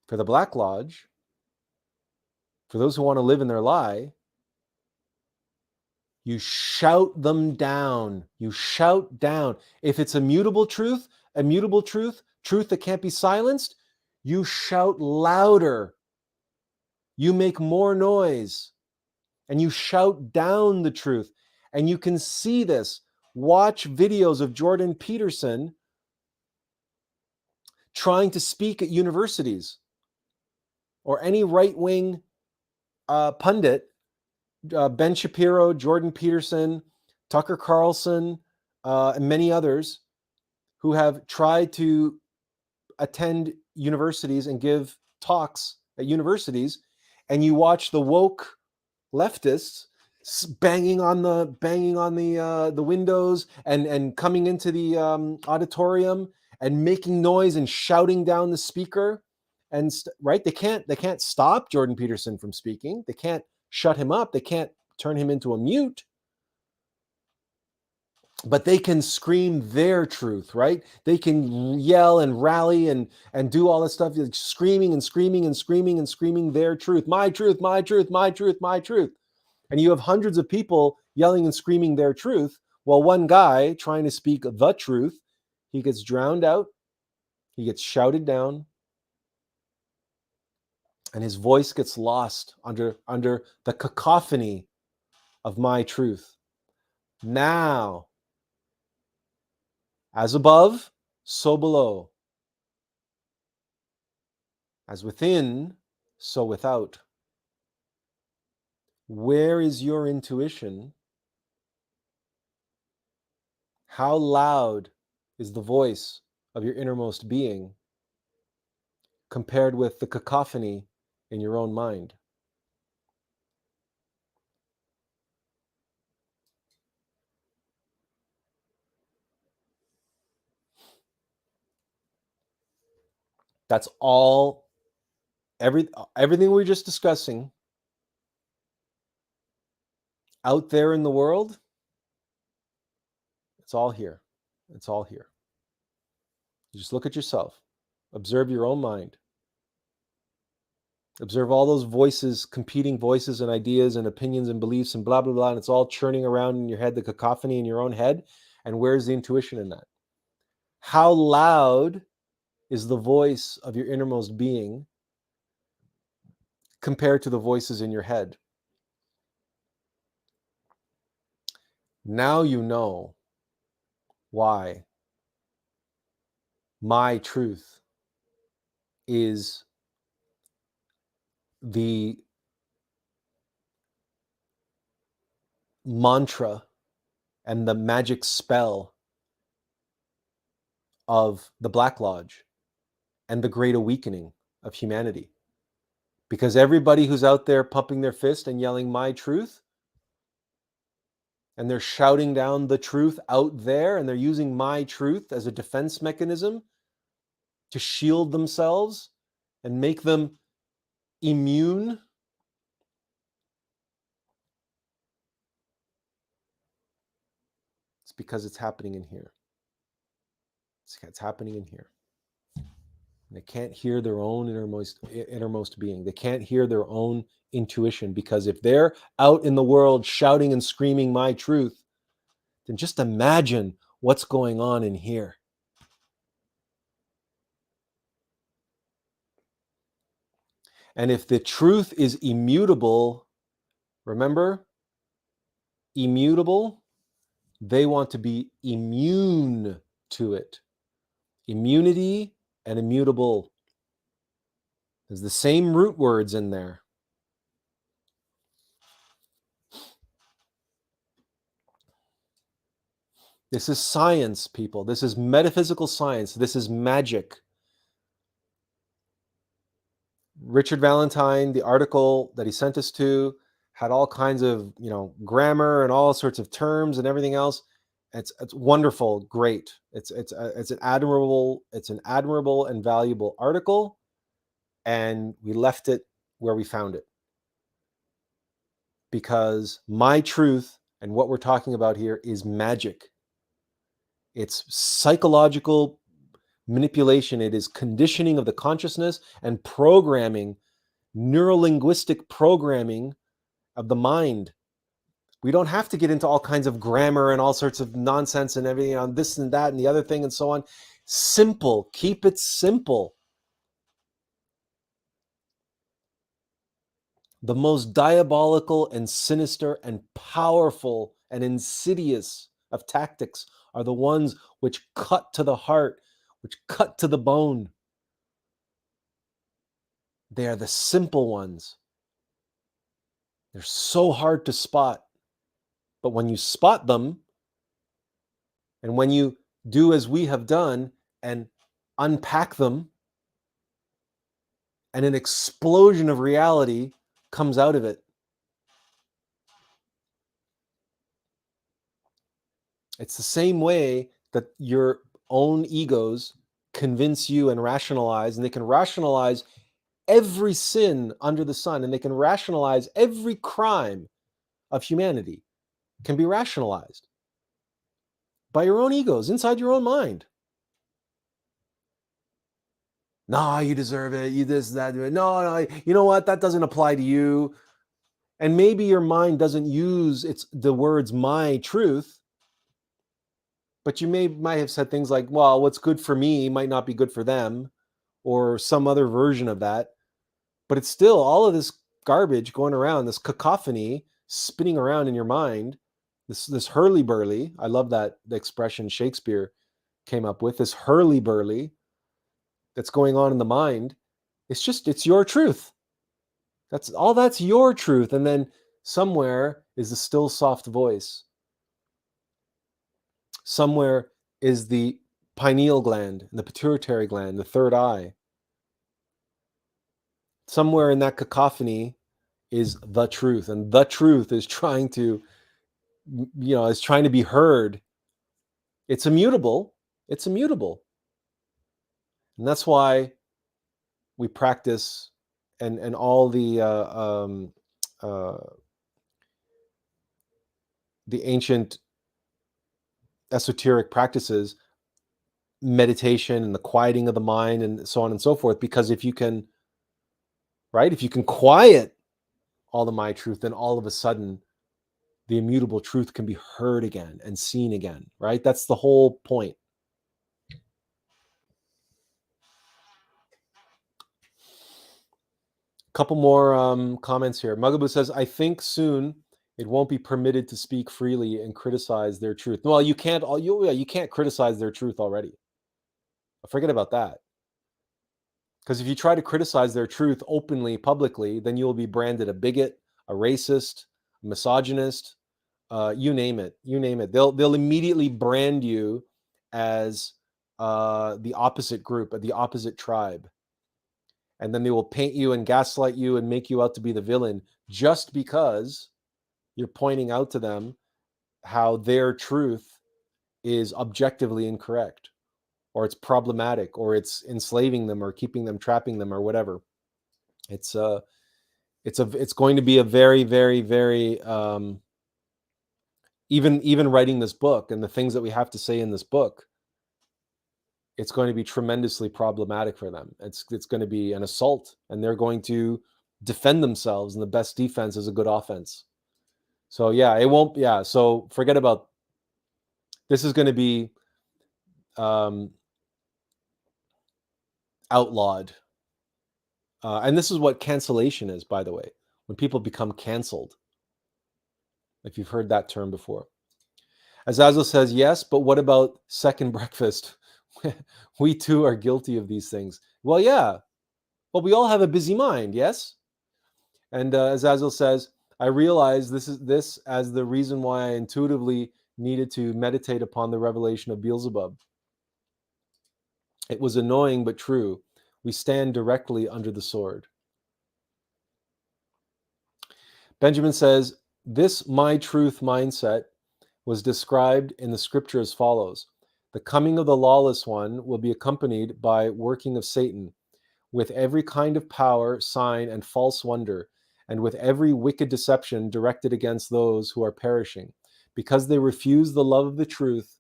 For the Black Lodge, for those who want to live in their lie, you shout them down. You shout down. If it's immutable truth, truth that can't be silenced, you shout louder. You make more noise and you shout down the truth. And you can see this. Watch videos of Jordan Peterson trying to speak at universities, or any right-wing pundit, Ben Shapiro, Jordan Peterson, Tucker Carlson, and many others who have tried to attend universities and give talks at universities, and you watch the woke leftists banging on the windows and coming into the auditorium and making noise and shouting down the speaker, and right, they can't stop Jordan Peterson from speaking. They can't shut him up. They can't turn him into a mute, but they can scream their truth, right? They can yell and rally and do all this stuff, like screaming and screaming and screaming and screaming their truth. My truth, my truth, my truth, my truth. And you have hundreds of people yelling and screaming their truth, while one guy trying to speak the truth, he gets drowned out, he gets shouted down, and his voice gets lost under the cacophony of my truth. Now, as above, so below. As within, so without. Where is your intuition? How loud is the voice of your innermost being compared with the cacophony in your own mind? That's all. Everything we're just discussing out there in the world, it's all here. It's all here. You just look at yourself, observe your own mind, observe all those voices, competing voices and ideas and opinions and beliefs and blah, blah, blah. And it's all churning around in your head, the cacophony in your own head. And where's the intuition in that? How loud is the voice of your innermost being compared to the voices in your head? Now you know why my truth is the mantra and the magic spell of the Black Lodge and the Great Awakening of humanity. Because everybody who's out there pumping their fist and yelling my truth, and they're shouting down the truth out there, and they're using my truth as a defense mechanism to shield themselves and make them immune. It's because it's happening in here. It's happening in here. They can't hear their own innermost being. They can't hear their own intuition, because if they're out in the world shouting and screaming my truth, then just imagine what's going on in here. And if the truth is immutable, remember, immutable, they want to be immune to it. Immunity and immutable. There's the same root words in there. This is science, people. This is metaphysical science. This is magic. Richard Valentine, the article that he sent us to, had all kinds of, grammar and all sorts of terms and everything else. It's wonderful, great. It's an admirable and valuable article, and we left it where we found it, because my truth And what we're talking about here is magic. It's psychological manipulation. It is conditioning of the consciousness and programming, neurolinguistic programming of the mind. We don't have to get into all kinds of grammar and all sorts of nonsense and everything on this and that and the other thing and so on. Simple. Keep it simple. The most diabolical and sinister and powerful and insidious of tactics are the ones which cut to the heart, which cut to the bone. They are the simple ones. They're so hard to spot. But when you spot them, and when you do as we have done and unpack them, and an explosion of reality comes out of it. It's the same way that your own egos convince you and rationalize, and they can rationalize every sin under the sun, and they can rationalize every crime of humanity can be rationalized by your own egos inside your own mind. No, you deserve it. You this, that. No, you know what? That doesn't apply to you. And maybe your mind doesn't use the words "my truth," but you might have said things like, "Well, what's good for me might not be good for them," or some other version of that. But it's still all of this garbage going around, this cacophony spinning around in your mind. This hurly burly. I love that the expression Shakespeare came up with. This hurly burly that's going on in the mind. It's your truth. That's your truth. And then somewhere is the still soft voice. Somewhere is the pineal gland, the pituitary gland, the third eye. Somewhere in that cacophony is the truth, and the truth is trying to, is trying to be heard. It's immutable. It's immutable. And that's why we practice and all the ancient esoteric practices, meditation and the quieting of the mind and so on and so forth, because if you can quiet all the my truth, then all of a sudden the immutable truth can be heard again and seen again, right? That's the whole point. Couple more comments here. Mugabu says, I think soon it won't be permitted to speak freely and criticize their truth. Well, you can't criticize their truth already. Forget about that. Because if you try to criticize their truth openly, publicly, then you will be branded a bigot, a racist, a misogynist, you name it. You name it. They'll immediately brand you as the opposite group, the opposite tribe. And then they will paint you and gaslight you and make you out to be the villain just because you're pointing out to them how their truth is objectively incorrect, or it's problematic, or it's enslaving them or keeping them, trapping them, or whatever. It's going to be a very, very, very even writing this book and the things that we have to say in this book, it's going to be tremendously problematic for them. It's going to be an assault, and they're going to defend themselves, and the best defense is a good offense. So yeah, it won't. Yeah, so forget about. This is going to be outlawed, and this is what cancellation is, by the way. When people become canceled, if you've heard that term before. Azazel says yes, but what about second breakfast? We too are guilty of these things. Well, yeah. Well, we all have a busy mind, yes? And Azazel says, I realize this as the reason why I intuitively needed to meditate upon the revelation of Beelzebub. It was annoying but true. We stand directly under the sword. Benjamin says, this my truth mindset was described in the scripture as follows. The coming of the lawless one will be accompanied by working of Satan, with every kind of power, sign, and false wonder, and with every wicked deception directed against those who are perishing. because they refuse the love of the truth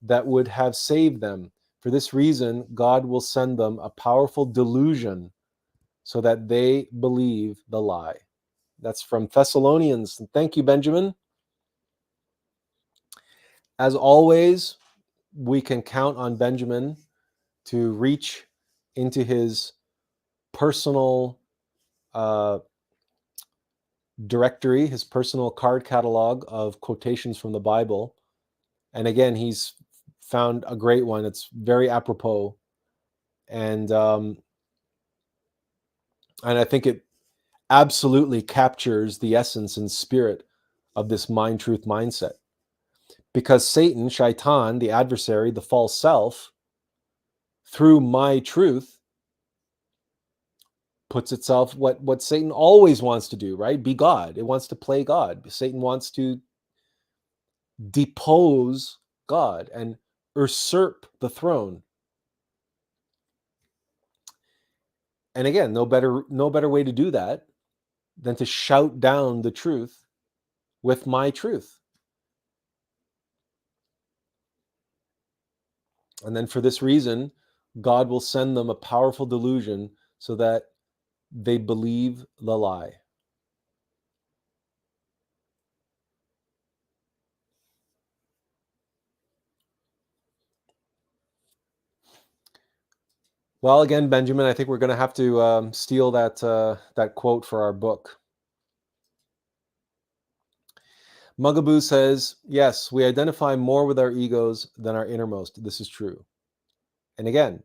that would have saved them. For this reason, God will send them a powerful delusion so that they believe the lie. That's from Thessalonians. Thank you, Benjamin. As always, we can count on Benjamin to reach into his personal directory, his personal card catalog of quotations from the Bible. And again, he's found a great one. It's very apropos. And I think it absolutely captures the essence and spirit of this mind truth mindset. Because Satan, Shaitan, the adversary, the false self, through my truth, puts itself what Satan always wants to do, right? Be God. It wants to play God. Satan wants to depose God and usurp the throne. And again, no better way to do that than to shout down the truth with my truth. And then for this reason, God will send them a powerful delusion so that they believe the lie. Well, again, Benjamin, I think we're going to have to steal that quote for our book. Mugaboo says, yes, we identify more with our egos than our innermost. This is true. And again,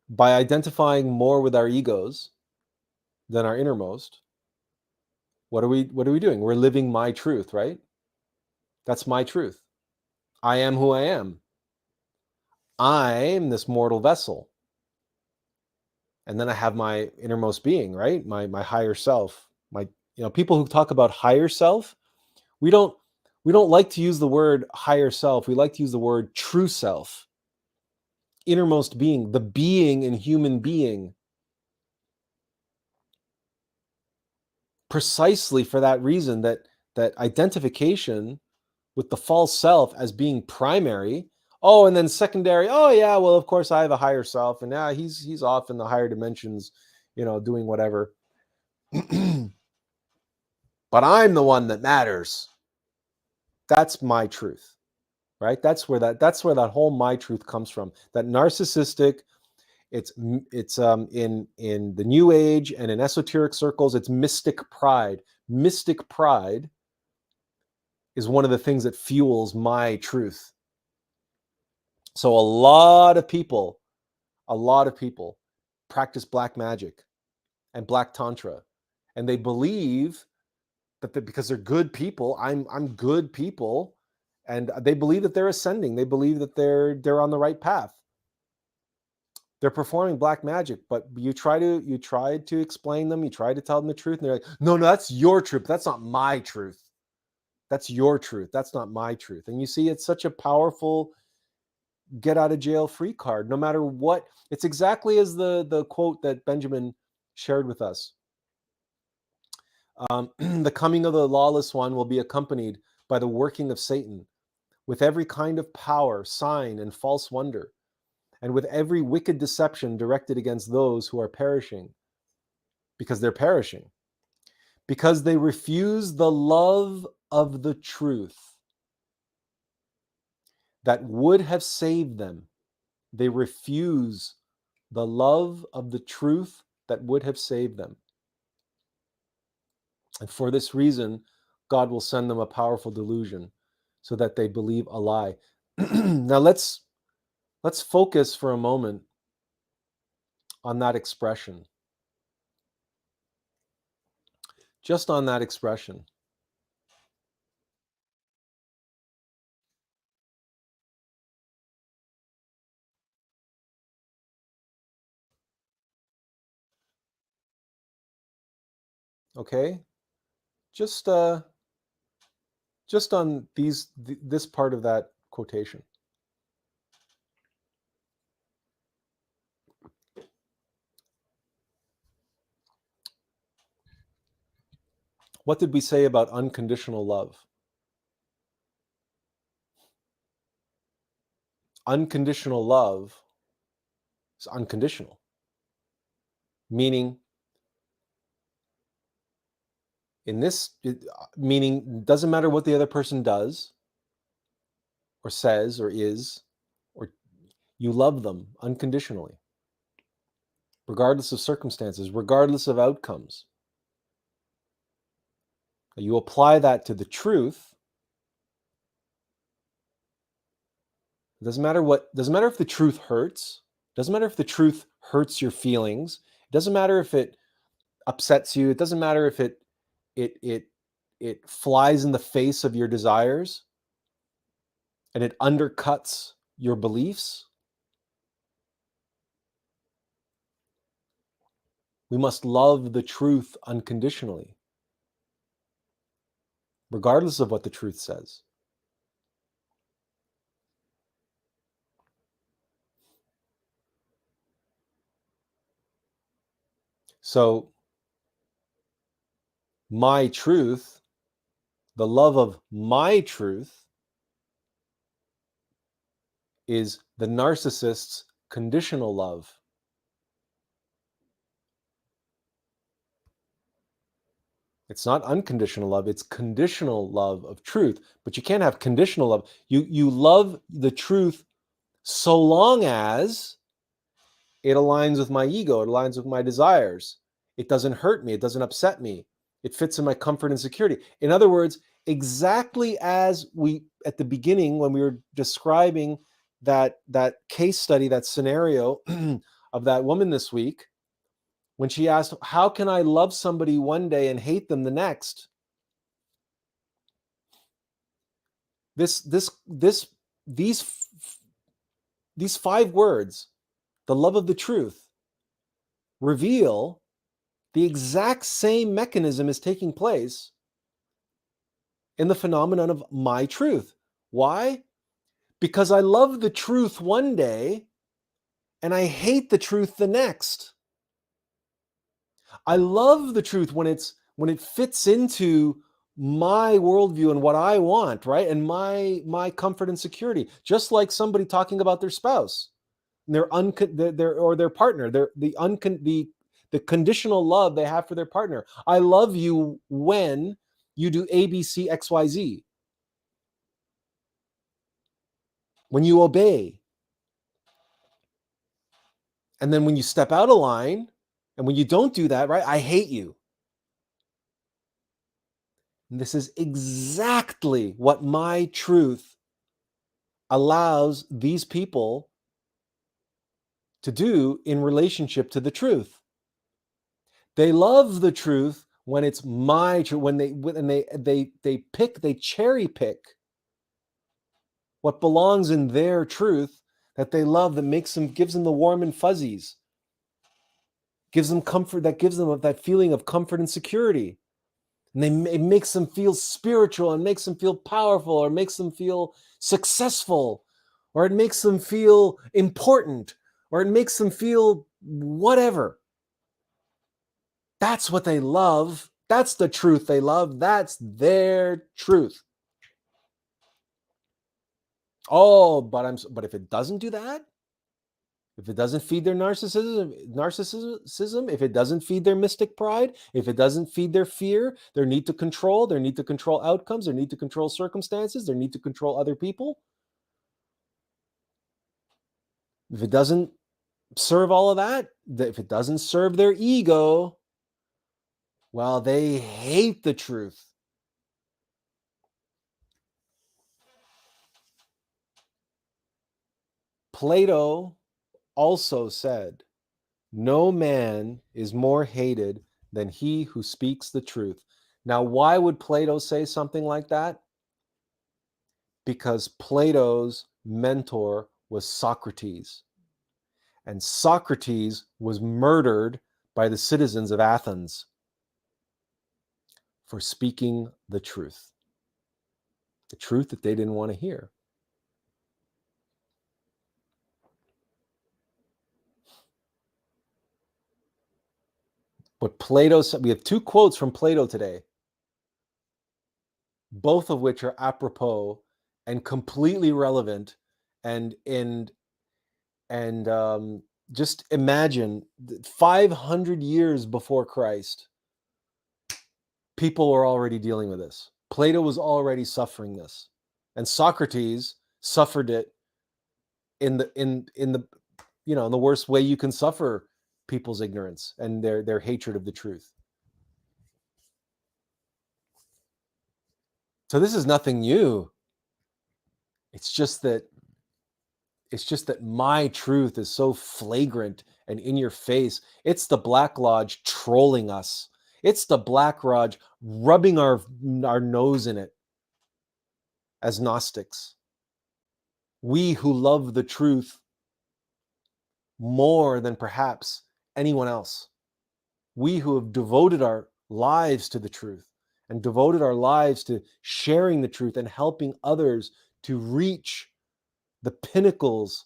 by identifying more with our egos than our innermost, what are we doing? We're living my truth, right? That's my truth. I am who I am. I'm this mortal vessel. And then I have my innermost being, right? My higher self. People who talk about higher self, we don't like to use the word higher self. We like to use the word true self. Innermost being, the being in human being. Precisely for that reason, that identification with the false self as being primary. Oh, and then secondary. Oh, yeah. Well, of course, I have a higher self, and now he's off in the higher dimensions, doing whatever. But I'm the one that matters. That's my truth, right? That's where that whole my truth comes from. That narcissistic. It's in the New Age and in esoteric circles, it's mystic pride. Mystic pride is one of the things that fuels my truth. So a lot of people practice black magic and black tantra, and they believe that because they're good people, I'm good people, and they believe that they're ascending. They believe that they're on the right path. They're performing black magic, but you try to explain them, you try to tell them the truth, and they're like, no, that's your truth. That's not my truth. That's your truth. That's not my truth. And you see, it's such a powerful get out of jail free card, no matter what. It's exactly as the quote that Benjamin shared with us. The coming of the lawless one will be accompanied by the working of Satan with every kind of power, sign, and false wonder, and with every wicked deception directed against those who are perishing, because they're perishing, because they refuse the love of the truth that would have saved them. They refuse the love of the truth that would have saved them. And for this reason, God will send them a powerful delusion so that they believe a lie. Now let's focus for a moment on that expression. Just on that expression. Okay? Just on this part of that quotation. What did we say about unconditional love? Unconditional love is unconditional, meaning meaning doesn't matter what the other person does or says or is, or you love them unconditionally, regardless of circumstances, regardless of outcomes. You apply that to the truth. It doesn't matter if the truth hurts. It doesn't matter if the truth hurts your feelings. It doesn't matter if it upsets you. It doesn't matter if it it it flies in the face of your desires and it undercuts your beliefs. We must love the truth unconditionally, regardless of what the truth says. So, my truth, the love of my truth, is the narcissist's conditional love. It's not unconditional love, it's conditional love of truth. But you can't have conditional love. You love the truth so long as it aligns with my ego, it aligns with my desires. It doesn't hurt me, it doesn't upset me. It fits in my comfort and security. In other words, exactly as we at the beginning when we were describing that case study, that scenario of that woman this week, when she asked, how can I love somebody one day and hate them the next? This these these 5 words, the love of the truth, reveal the exact same mechanism is taking place in the phenomenon of my truth. Why? Because I love the truth one day and I hate the truth the next. I love the truth when it fits into my worldview and what I want, right? And my comfort and security. Just like somebody talking about their spouse, their partner, the conditional love they have for their partner. I love you when you do A, B, C, X, Y, Z. When you obey. And then when you step out of line, and when you don't do that, right? I hate you. And this is exactly what my truth allows these people to do in relationship to the truth. They love the truth when it's my truth, when they cherry pick what belongs in their truth that they love, that gives them the warm and fuzzies, gives them comfort, that gives them that feeling of comfort and security. And it makes them feel spiritual, and makes them feel powerful, or makes them feel successful, or it makes them feel important, or it makes them feel whatever. That's what they love. That's the truth they love. That's their truth. Oh, but if it doesn't do that, if it doesn't feed their narcissism, if it doesn't feed their mystic pride, if it doesn't feed their fear, their need to control, outcomes, their need to control circumstances, their need to control other people, if it doesn't serve all of that, if it doesn't serve their ego, well, they hate the truth. Plato also said, no man is more hated than he who speaks the truth. Now, why would Plato say something like that? Because Plato's mentor was Socrates. And Socrates was murdered by the citizens of Athens for speaking the truth that they didn't want to hear. What Plato said, we have 2 quotes from Plato today. both of which are apropos and completely relevant. And just imagine 500 years before Christ, people were already dealing with this. Plato was already suffering this, and Socrates suffered it in the in the worst way you can suffer people's ignorance and their hatred of the truth. So this is nothing new. It's just that my truth is so flagrant and in your face. It's the Black Lodge trolling us. It's the Black Lodge rubbing our nose in it as Gnostics. We who love the truth more than perhaps anyone else. We who have devoted our lives to the truth and devoted our lives to sharing the truth and helping others to reach the pinnacles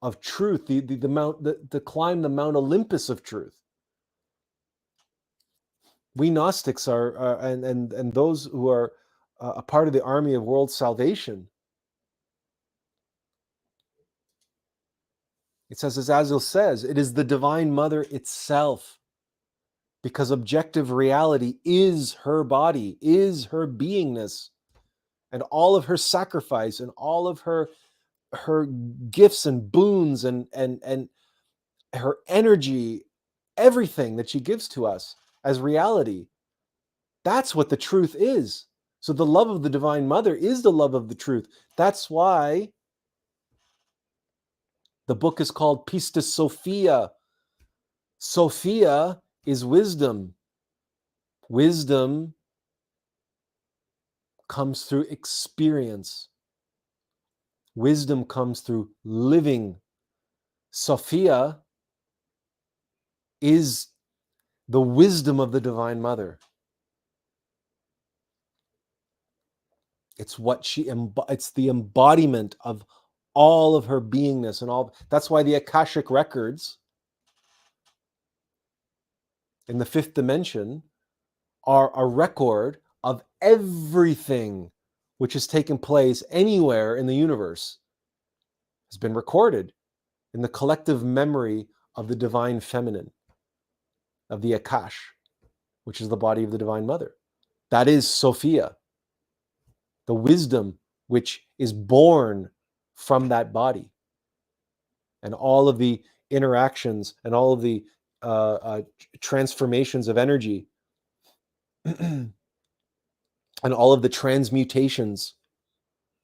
of truth, to climb the Mount Olympus of truth. We Gnostics are, and those who are a part of the army of world salvation. It says, as Attlas says, it is the Divine Mother itself, because objective reality is her body, is her beingness, and all of her sacrifice and all of her gifts and boons and her energy, everything that she gives to us as reality. That's what the truth is. So the love of the Divine Mother is the love of the truth. That's why the book is called Pistis Sophia. Sophia is wisdom. Wisdom comes through experience. Wisdom comes through living. Sophia is the wisdom of the Divine Mother. It's what it's the embodiment of all of her beingness and all. That's why the Akashic records in the fifth dimension are a record of everything which has taken place anywhere in the universe, has been recorded in the collective memory of the divine feminine, of the Akash, which is the body of the Divine Mother. That is Sophia, the wisdom which is born from that body. And all of the interactions and all of the transformations of energy and all of the transmutations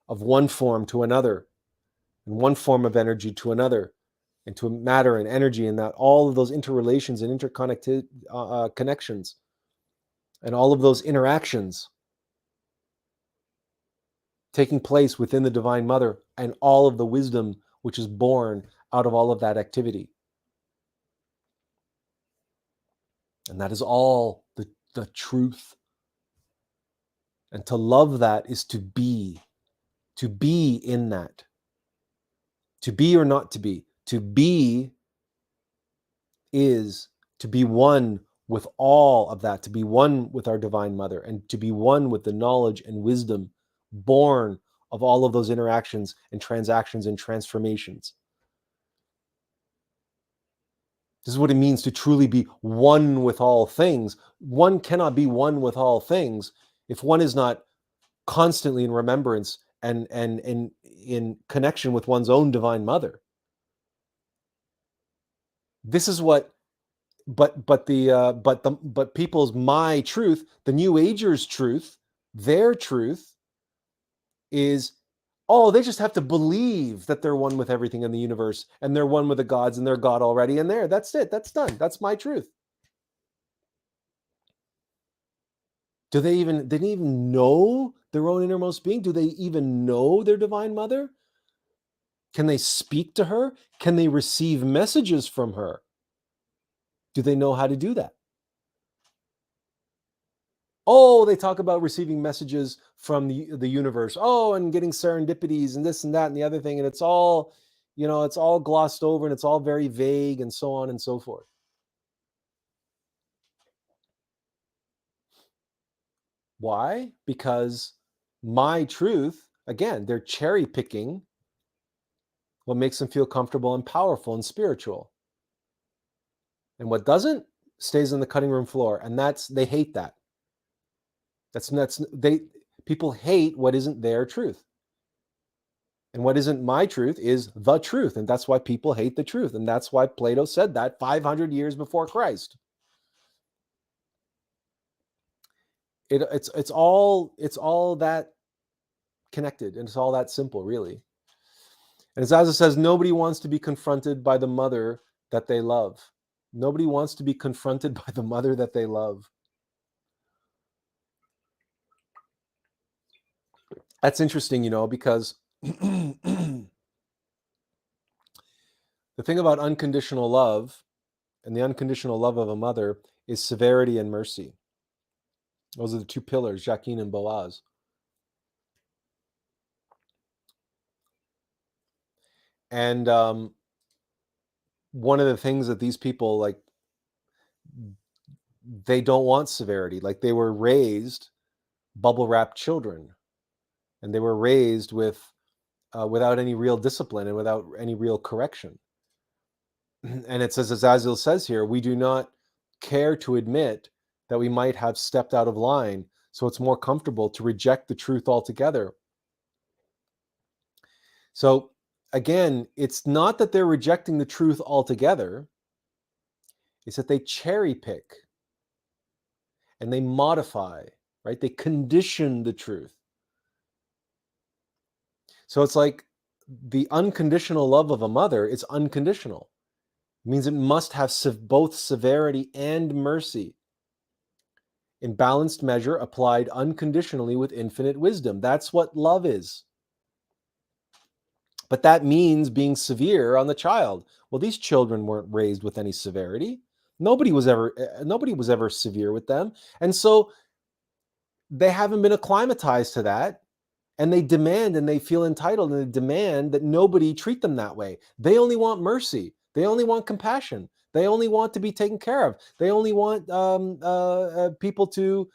of one form to another, and one form of energy to another, and to matter and energy, and that all of those interrelations and interconnected connections, and all of those interactions taking place within the Divine Mother, and all of the wisdom which is born out of all of that activity. And that is all the truth. And to love that is to be in that. To be or not to be. To be is to be one with all of that, to be one with our Divine Mother, and to be one with the knowledge and wisdom born of all of those interactions and transactions and transformations. This is what it means to truly be one with all things. One cannot be one with all things if one is not constantly in remembrance and in connection with one's own Divine Mother. This is what, but people's my truth, the New Agers' truth, their truth is, oh, they just have to believe that they're one with everything in the universe, and they're one with the gods, and they're God already, and there, that's it, that's done, that's my truth. Do they even know their own innermost being? Do they even know their Divine Mother? Can they speak to her? Can they receive messages from her? Do they know how to do that? Oh, they talk about receiving messages from the universe. Oh, and getting serendipities and this and that and the other thing. And it's all, it's all glossed over and it's all very vague and so on and so forth. Why? Because my truth, again, they're cherry picking what makes them feel comfortable and powerful and spiritual. And what doesn't stays on the cutting room floor. And they hate that. People hate what isn't their truth. And what isn't my truth is the truth. And that's why people hate the truth. And that's why Plato said that 500 years before Christ. It's all that connected, and it's all that simple, really. And as Attlas says, nobody wants to be confronted by the mother that they love. Nobody wants to be confronted by the mother that they love. That's interesting, because the thing about unconditional love and the unconditional love of a mother is severity and mercy. Those are the two pillars, Jacqueline and Boaz. And one of the things that these people, like, they don't want severity. Like, they were raised bubble wrapped children, and they were raised without any real discipline and without any real correction. And it says, as Azil says here, we do not care to admit that we might have stepped out of line, so it's more comfortable to reject the truth altogether. So again, it's not that they're rejecting the truth altogether, it's that they cherry pick and they modify, right? They condition the truth. So it's like the unconditional love of a mother is unconditional. It means it must have both severity and mercy in balanced measure, applied unconditionally with infinite wisdom. That's what love is. But that means being severe on the child. Well, these children weren't raised with any severity. Nobody was ever severe with them. And so they haven't been acclimatized to that. And they demand, and they feel entitled, and they demand that nobody treat them that way. They only want mercy. They only want compassion. They only want to be taken care of. They only want people to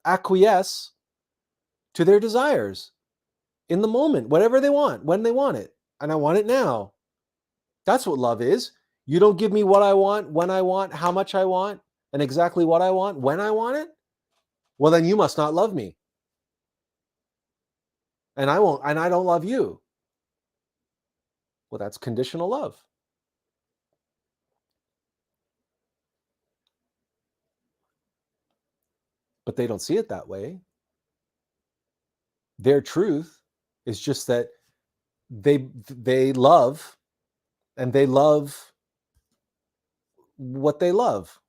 acquiesce to their desires in the moment, whatever they want, when they want it. And I want it now. That's what love is. You don't give me what I want, when I want, how much I want, and exactly what I want, when I want it. Well, then you must not love me. And I won't, and I don't love you. Well, that's conditional love. But they don't see it that way. Their truth is just that they love, and they love what they love.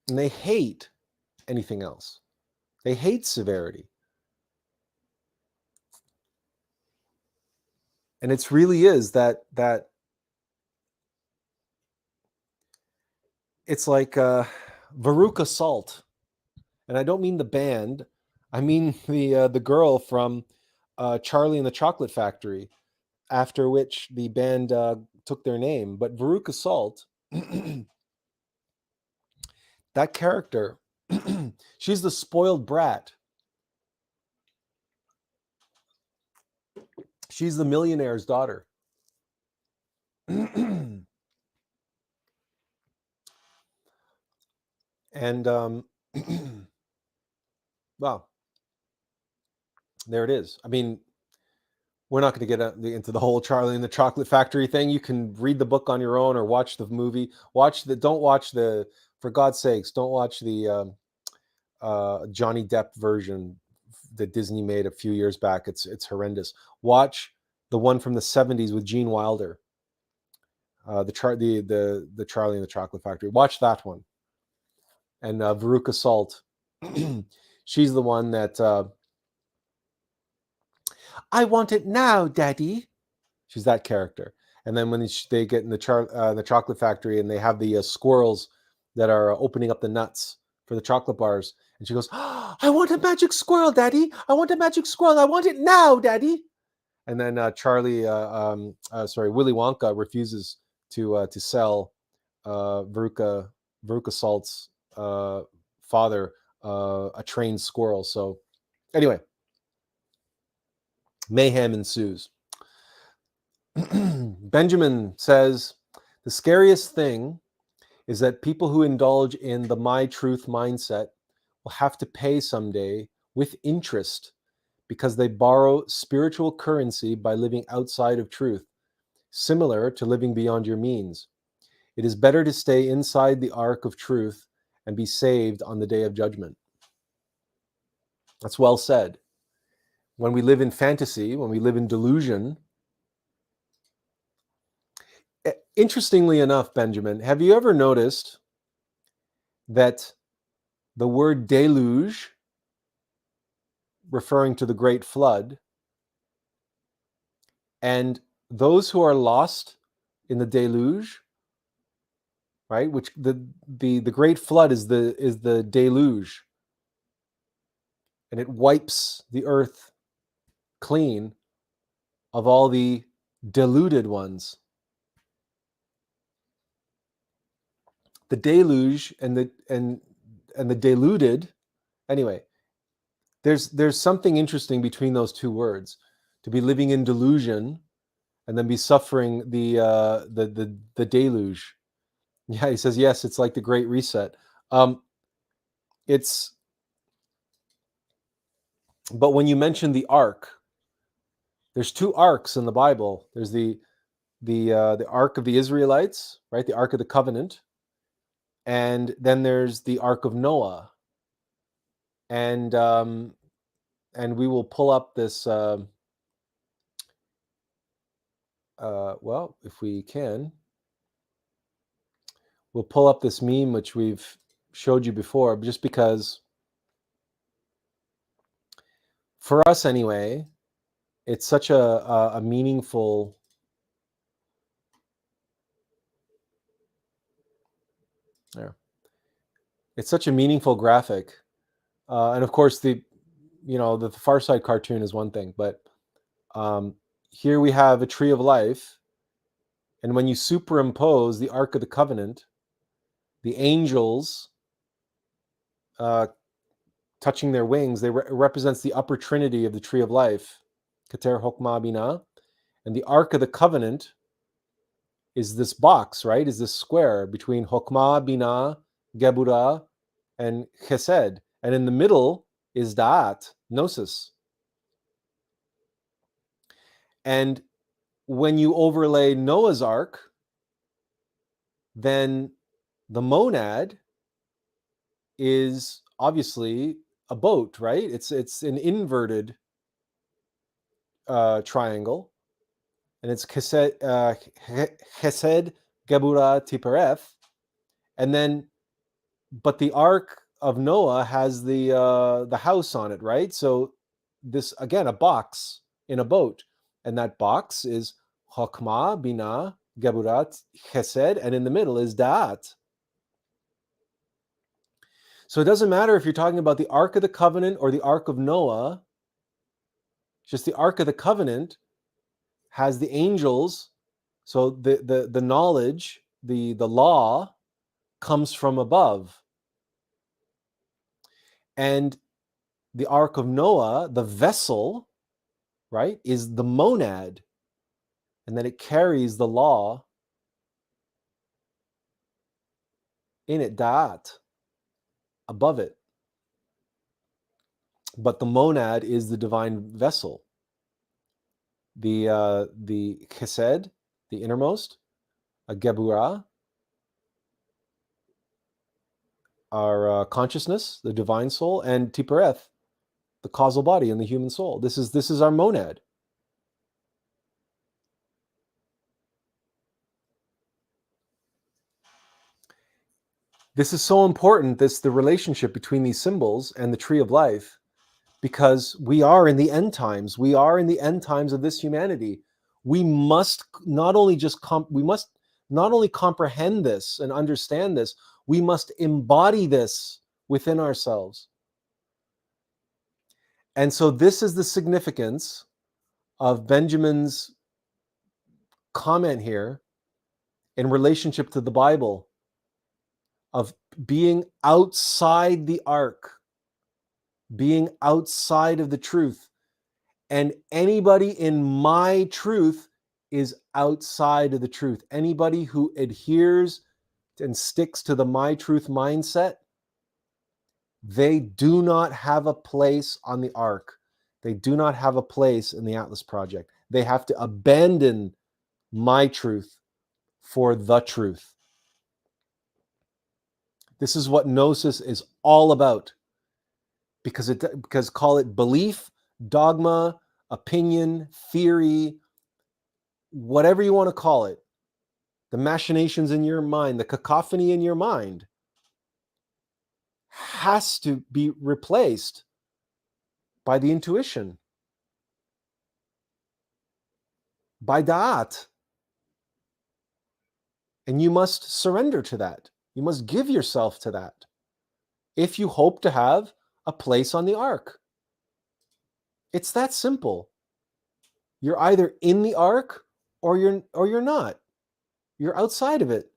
And they hate anything else. They hate severity. And it really is that it's like Veruca Salt. And I don't mean the band. I mean the girl from Charlie and the Chocolate Factory, after which the band took their name. But Veruca Salt, that character, she's the spoiled brat. She's the millionaire's daughter. And well, there it is. I mean, we're not going to get into the whole Charlie and the Chocolate Factory thing. You can read the book on your own or watch the movie. For God's sakes, don't watch the Johnny Depp version that Disney made a few years back. It's horrendous. Watch the one from the 70s with Gene Wilder. The Charlie and the Chocolate Factory. Watch that one. And Veruca Salt, she's the one that I want it now, Daddy. She's that character. And then when they get in the Chocolate Factory and they have the squirrels that are opening up the nuts for the chocolate bars, and she goes, oh, I want a magic squirrel, Daddy. I want a magic squirrel. I want it now, Daddy. And then Willy Wonka refuses to sell Veruca Salt's father a trained squirrel. So anyway, mayhem ensues. Benjamin says, the scariest thing is that people who indulge in the my truth mindset will have to pay someday with interest because they borrow spiritual currency by living outside of truth, similar to living beyond your means. It is better to stay inside the ark of truth and be saved on the day of judgment. That's well said. When we live in fantasy, when we live in delusion, interestingly enough, Benjamin, have you ever noticed that the word deluge, referring to the great flood, and those who are lost in the deluge, right? Which the great flood is the deluge, and it wipes the earth clean of all the deluded ones. The deluge and the deluded. Anyway, there's something interesting between those two words. To be living in delusion and then be suffering the deluge. Yeah, he says, yes, it's like the Great Reset. It's, but when you mention the ark, there's two arks in the Bible. There's the ark of the Israelites, right? The Ark of the Covenant, and then there's the Ark of Noah. And we will pull up this. Well, if we can, we'll pull up this meme which we've showed you before, just because, for us anyway, it's such a meaningful. There. It's such a meaningful graphic, and of course the Far Side cartoon is one thing, but here we have a tree of life, and when you superimpose the Ark of the Covenant, the angels touching their wings, they represents the upper trinity of the tree of life, Keter Hokmah Binah, and the Ark of the Covenant is this box, right? Is this square between Hokmah, Binah, Geburah, and Chesed, and in the middle is Da'at, Gnosis. And when you overlay Noah's Ark, then the monad is obviously a boat, right? It's an inverted triangle, and it's Chesed, Geburah, Tipereth, and then, but the Ark of Noah has the house on it, right? So this, again, a box in a boat, and that box is Chokmah, Binah, Geburah, Chesed, and in the middle is Da'at. So it doesn't matter if you're talking about the Ark of the Covenant or the Ark of Noah, just the Ark of the Covenant has the angels, so the knowledge, the law comes from above. And the Ark of Noah, the vessel, right, is the monad, and then it carries the law in it, Da'at, above it. But the monad is the divine vessel. The Chesed, the innermost, a Geburah, our consciousness, the divine soul, and Tipereth, the causal body and the human soul. This is our monad. This is so important, the relationship between these symbols and the tree of life, because we are in the end times. We are in the end times of this humanity. We must not only comprehend this and understand this, we must embody this within ourselves. And so this is the significance of Benjamin's comment here in relationship to the Bible. of being outside the ark, being outside of the truth. And anybody in my truth is outside of the truth. Anybody who adheres and sticks to the my truth mindset, they do not have a place on the ark. They do not have a place in the Atlas project. They have to abandon my truth for the truth. This is what gnosis is all about. Because call it belief, dogma, opinion, theory, whatever you want to call it, the machinations in your mind, the cacophony in your mind has to be replaced by the intuition, by da'at. And you must surrender to that. You must give yourself to that if you hope to have a place on the ark. It's that simple. You're either in the ark or you're not. You're outside of it.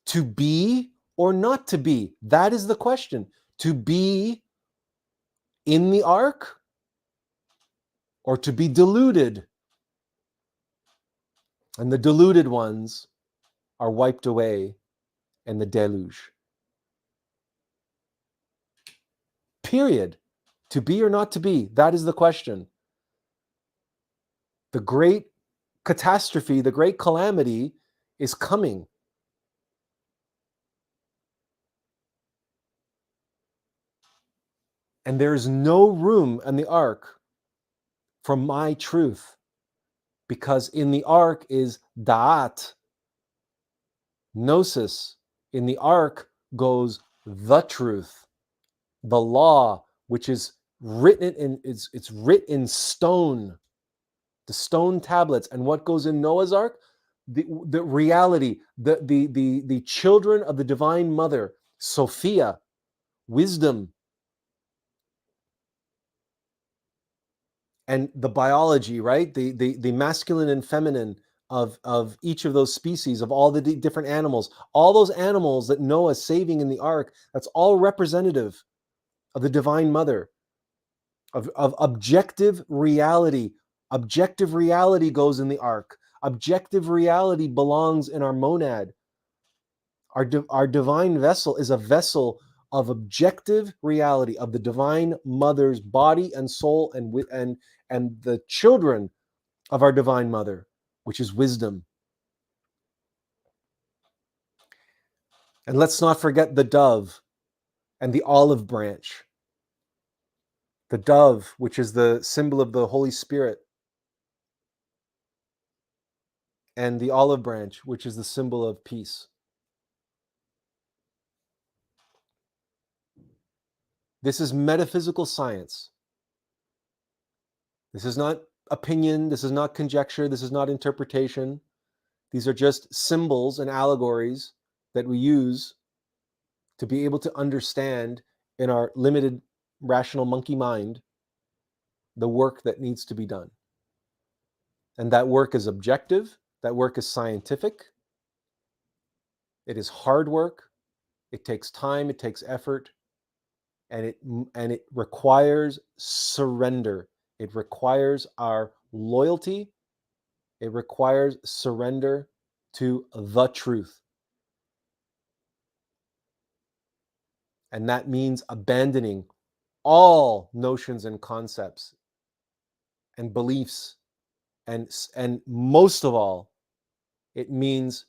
To be or not to be, that is the question. To be in the ark or to be deluded. And the deluded ones are wiped away in the deluge. Period. To be or not to be, that is the question. The great catastrophe, the great calamity is coming. And there is no room in the ark for my truth, because in the ark is da'at, gnosis. In the ark goes the truth, the law, which is written in, it's written in stone, the stone tablets. And what goes in Noah's ark? The reality, the children of the divine mother, Sophia, wisdom, and the biology, right? The masculine and feminine of each of those species, of all the different animals, all those animals that Noah is saving in the ark, that's all representative of the divine mother, of objective reality. Objective reality goes in the ark. Objective reality belongs in our monad. Our divine vessel is a vessel of objective reality, of the divine mother's body and soul, and the children of our divine mother, which is wisdom. And let's not forget the dove and the olive branch. The dove, which is the symbol of the Holy Spirit, and the olive branch, which is the symbol of peace. This is metaphysical science. This is not opinion. This is not conjecture. This is not interpretation. These are just symbols and allegories that we use to be able to understand in our limited rational monkey mind the work that needs to be done. And that work is objective. That work is scientific. It is hard work. It takes time. It takes effort. And it requires surrender. It requires our loyalty. It requires surrender to the truth. And that means abandoning all notions and concepts and beliefs. And most of all, it means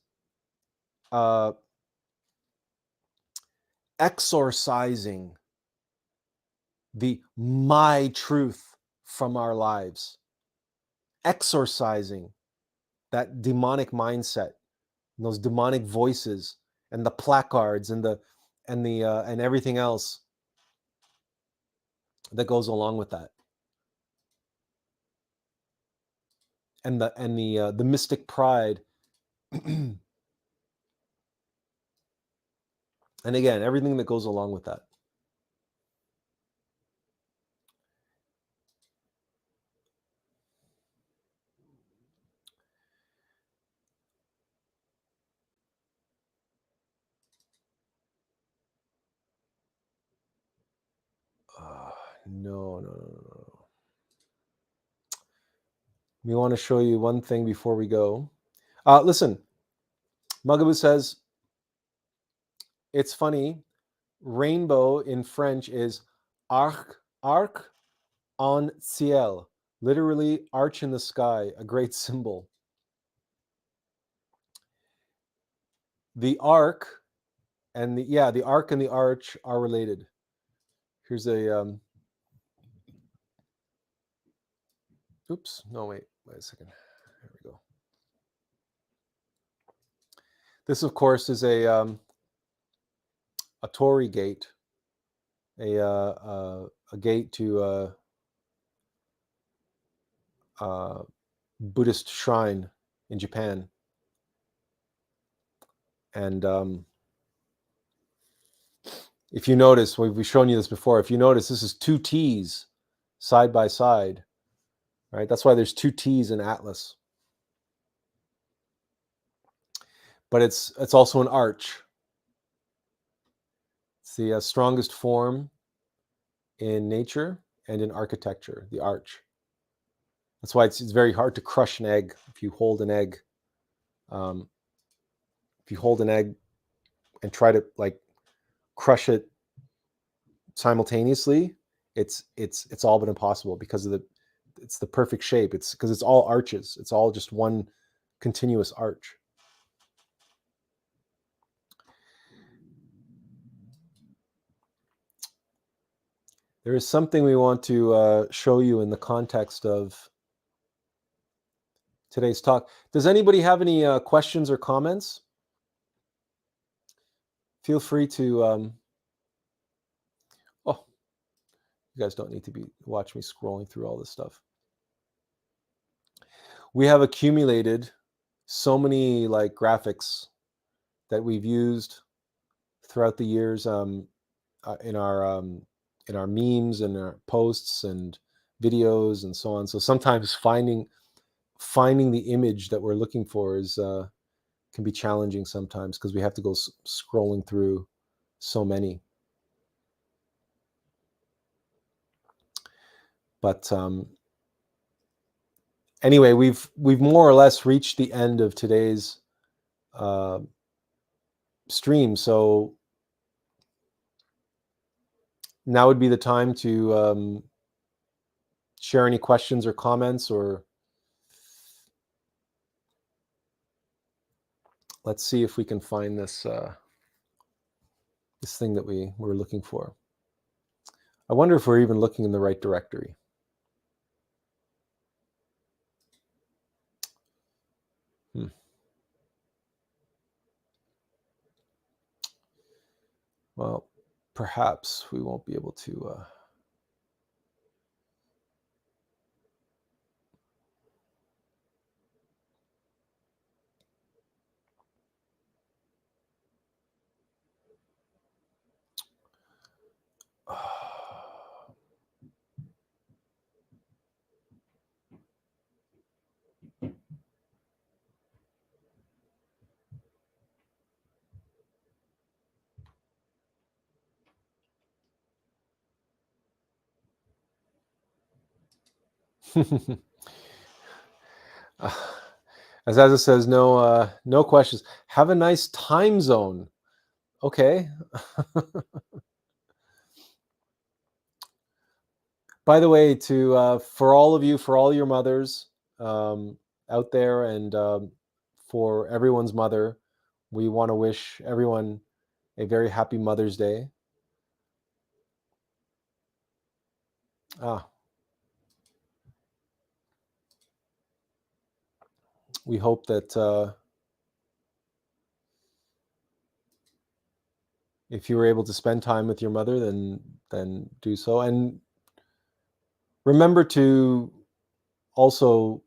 exorcising the my truth from our lives, exorcising that demonic mindset, and those demonic voices, and the placards, and and everything else that goes along with that, and the mystic pride, and again, everything that goes along with that. No. We want to show you one thing before we go. Listen, Mugaboo says, it's funny. Rainbow in French is arc en ciel, literally arch in the sky, a great symbol. The arc and the arc and the arch are related. Here's a oops, no, wait a second. There we go. This, of course, is a torii gate, a gate to a Buddhist shrine in Japan. And if you notice, we've shown you this before, if you notice, this is two T's side by side, right? That's why there's two T's in Attlas. But it's also an arch. It's the strongest form in nature and in architecture, the arch. That's why it's very hard to crush an egg. If you hold an egg, and try to like crush it simultaneously, it's all but impossible because of it's the perfect shape. It's because it's all arches. It's all just one continuous arch. There is something we want to show you in the context of today's talk. Does anybody have any questions or comments? Feel free to. Oh, you guys don't need to watch me scrolling through all this stuff. We have accumulated so many like graphics that we've used throughout the years in our memes and our posts and videos and so on. So sometimes finding the image that we're looking for is can be challenging sometimes because we have to go scrolling through so many. But anyway, we've more or less reached the end of today's stream. So now would be the time to share any questions or comments, or let's see if we can find this this thing that we were looking for. I wonder if we're even looking in the right directory. Well, perhaps we won't be able to. Azaza says no questions. Have a nice time zone. Okay. By the way, to for all of you, for all your mothers out there, and for everyone's mother, we want to wish everyone a very happy Mother's Day. We hope that if you were able to spend time with your mother, then do so, and remember to also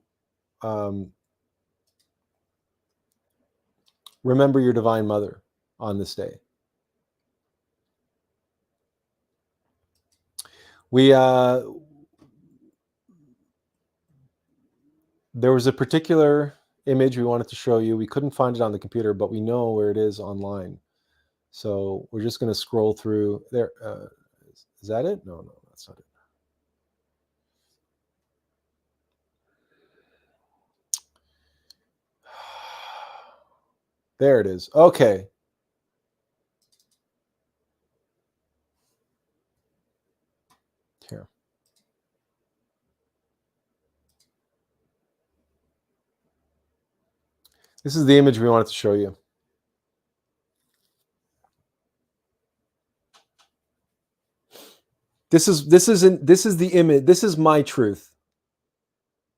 remember your Divine Mother on this day. We there was a particular image we wanted to show you. We couldn't find it on the computer, but we know where it is online. So we're just going to scroll through there. Is that it? No, that's not it. There it is. Okay. Here. This is the image we wanted to show you. This is the image. This is my truth.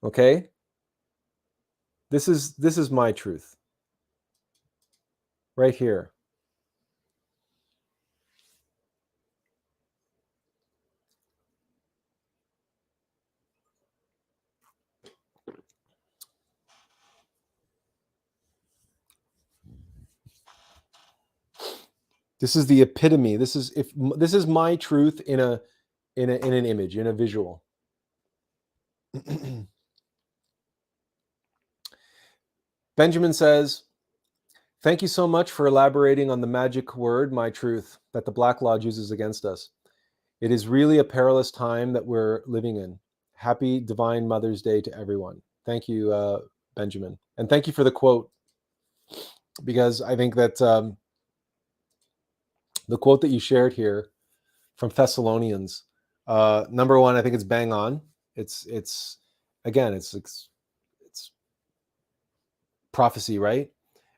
Okay? This is my truth. Right here. This is the epitome. This is my truth in an image, in a visual. Benjamin says, "Thank you so much for elaborating on the magic word, my truth, that the Black Lodge uses against us. It is really a perilous time that we're living in. Happy Divine Mother's Day to everyone." Thank you, Benjamin. And thank you for the quote, because I think that the quote that you shared here from Thessalonians, number one, I think it's bang on. It's again, it's prophecy, right?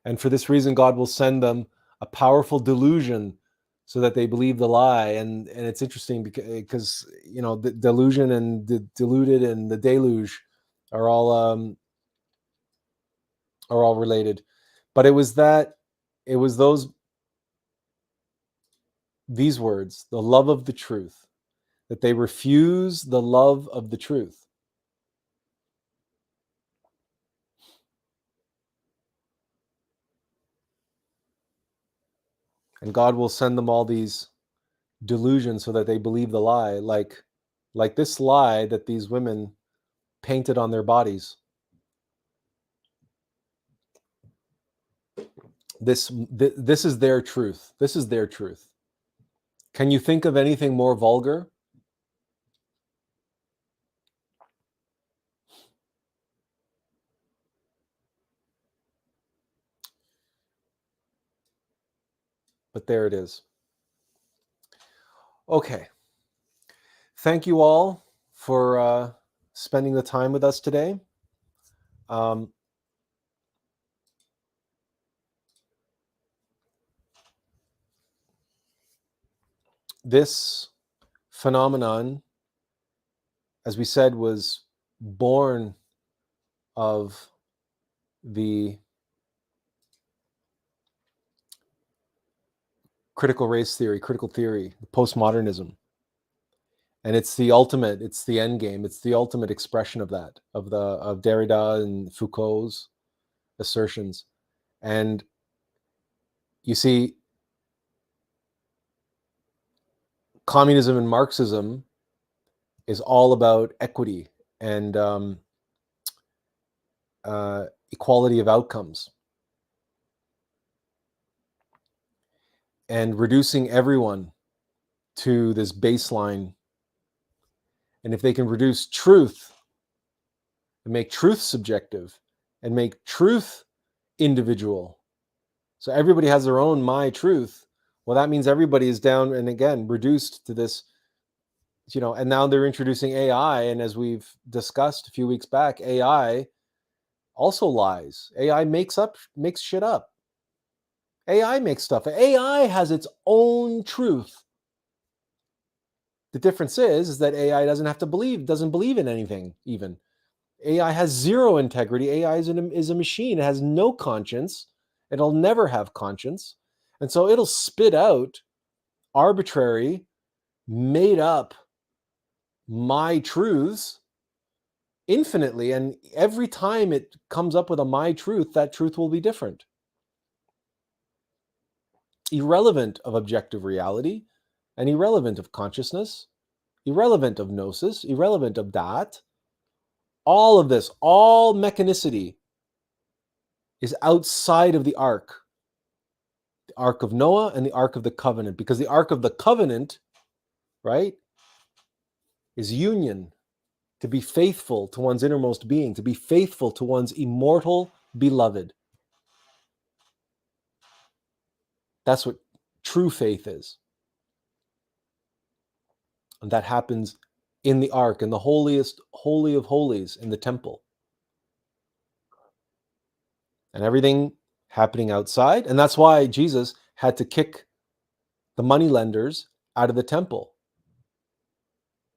And for this reason, God will send them a powerful delusion so that they believe the lie. And it's interesting because you know, the delusion and the deluded and the deluge are all related. But it was these words, the love of the truth, that they refuse the love of the truth. And God will send them all these delusions so that they believe the lie, like this lie that these women painted on their bodies. This is their truth. This is their truth. Can you think of anything more vulgar? But there it is. Okay. Thank you all for spending the time with us today. This phenomenon, as we said, was born of the critical race theory, critical theory, post-modernism. And it's the ultimate, it's the end game, it's the ultimate expression of that, of Derrida and Foucault's assertions. And you see, communism and Marxism is all about equity and equality of outcomes, and reducing everyone to this baseline. And if they can reduce truth and make truth subjective and make truth individual, so everybody has their own my truth, well, that means everybody is down and again reduced to this, you know. And now they're introducing AI, and as we've discussed a few weeks back, AI also lies. AI makes shit up. AI makes stuff. AI has its own truth. The difference is that AI doesn't believe in anything. Even AI has zero integrity. AI is a machine. It has no conscience. It'll never have conscience, and so it'll spit out arbitrary, made up my truths infinitely. And every time it comes up with a my truth, that truth will be different, irrelevant of objective reality, and irrelevant of consciousness, irrelevant of gnosis, irrelevant of dat. All of this, all mechanicity is outside of the ark of Noah and the Ark of the Covenant, because the Ark of the Covenant, right, is union, to be faithful to one's innermost being, to be faithful to one's immortal beloved. That's what true faith is. And that happens in the ark, in the holiest, holy of holies, in the temple. And everything happening outside. And that's why Jesus had to kick the moneylenders out of the temple.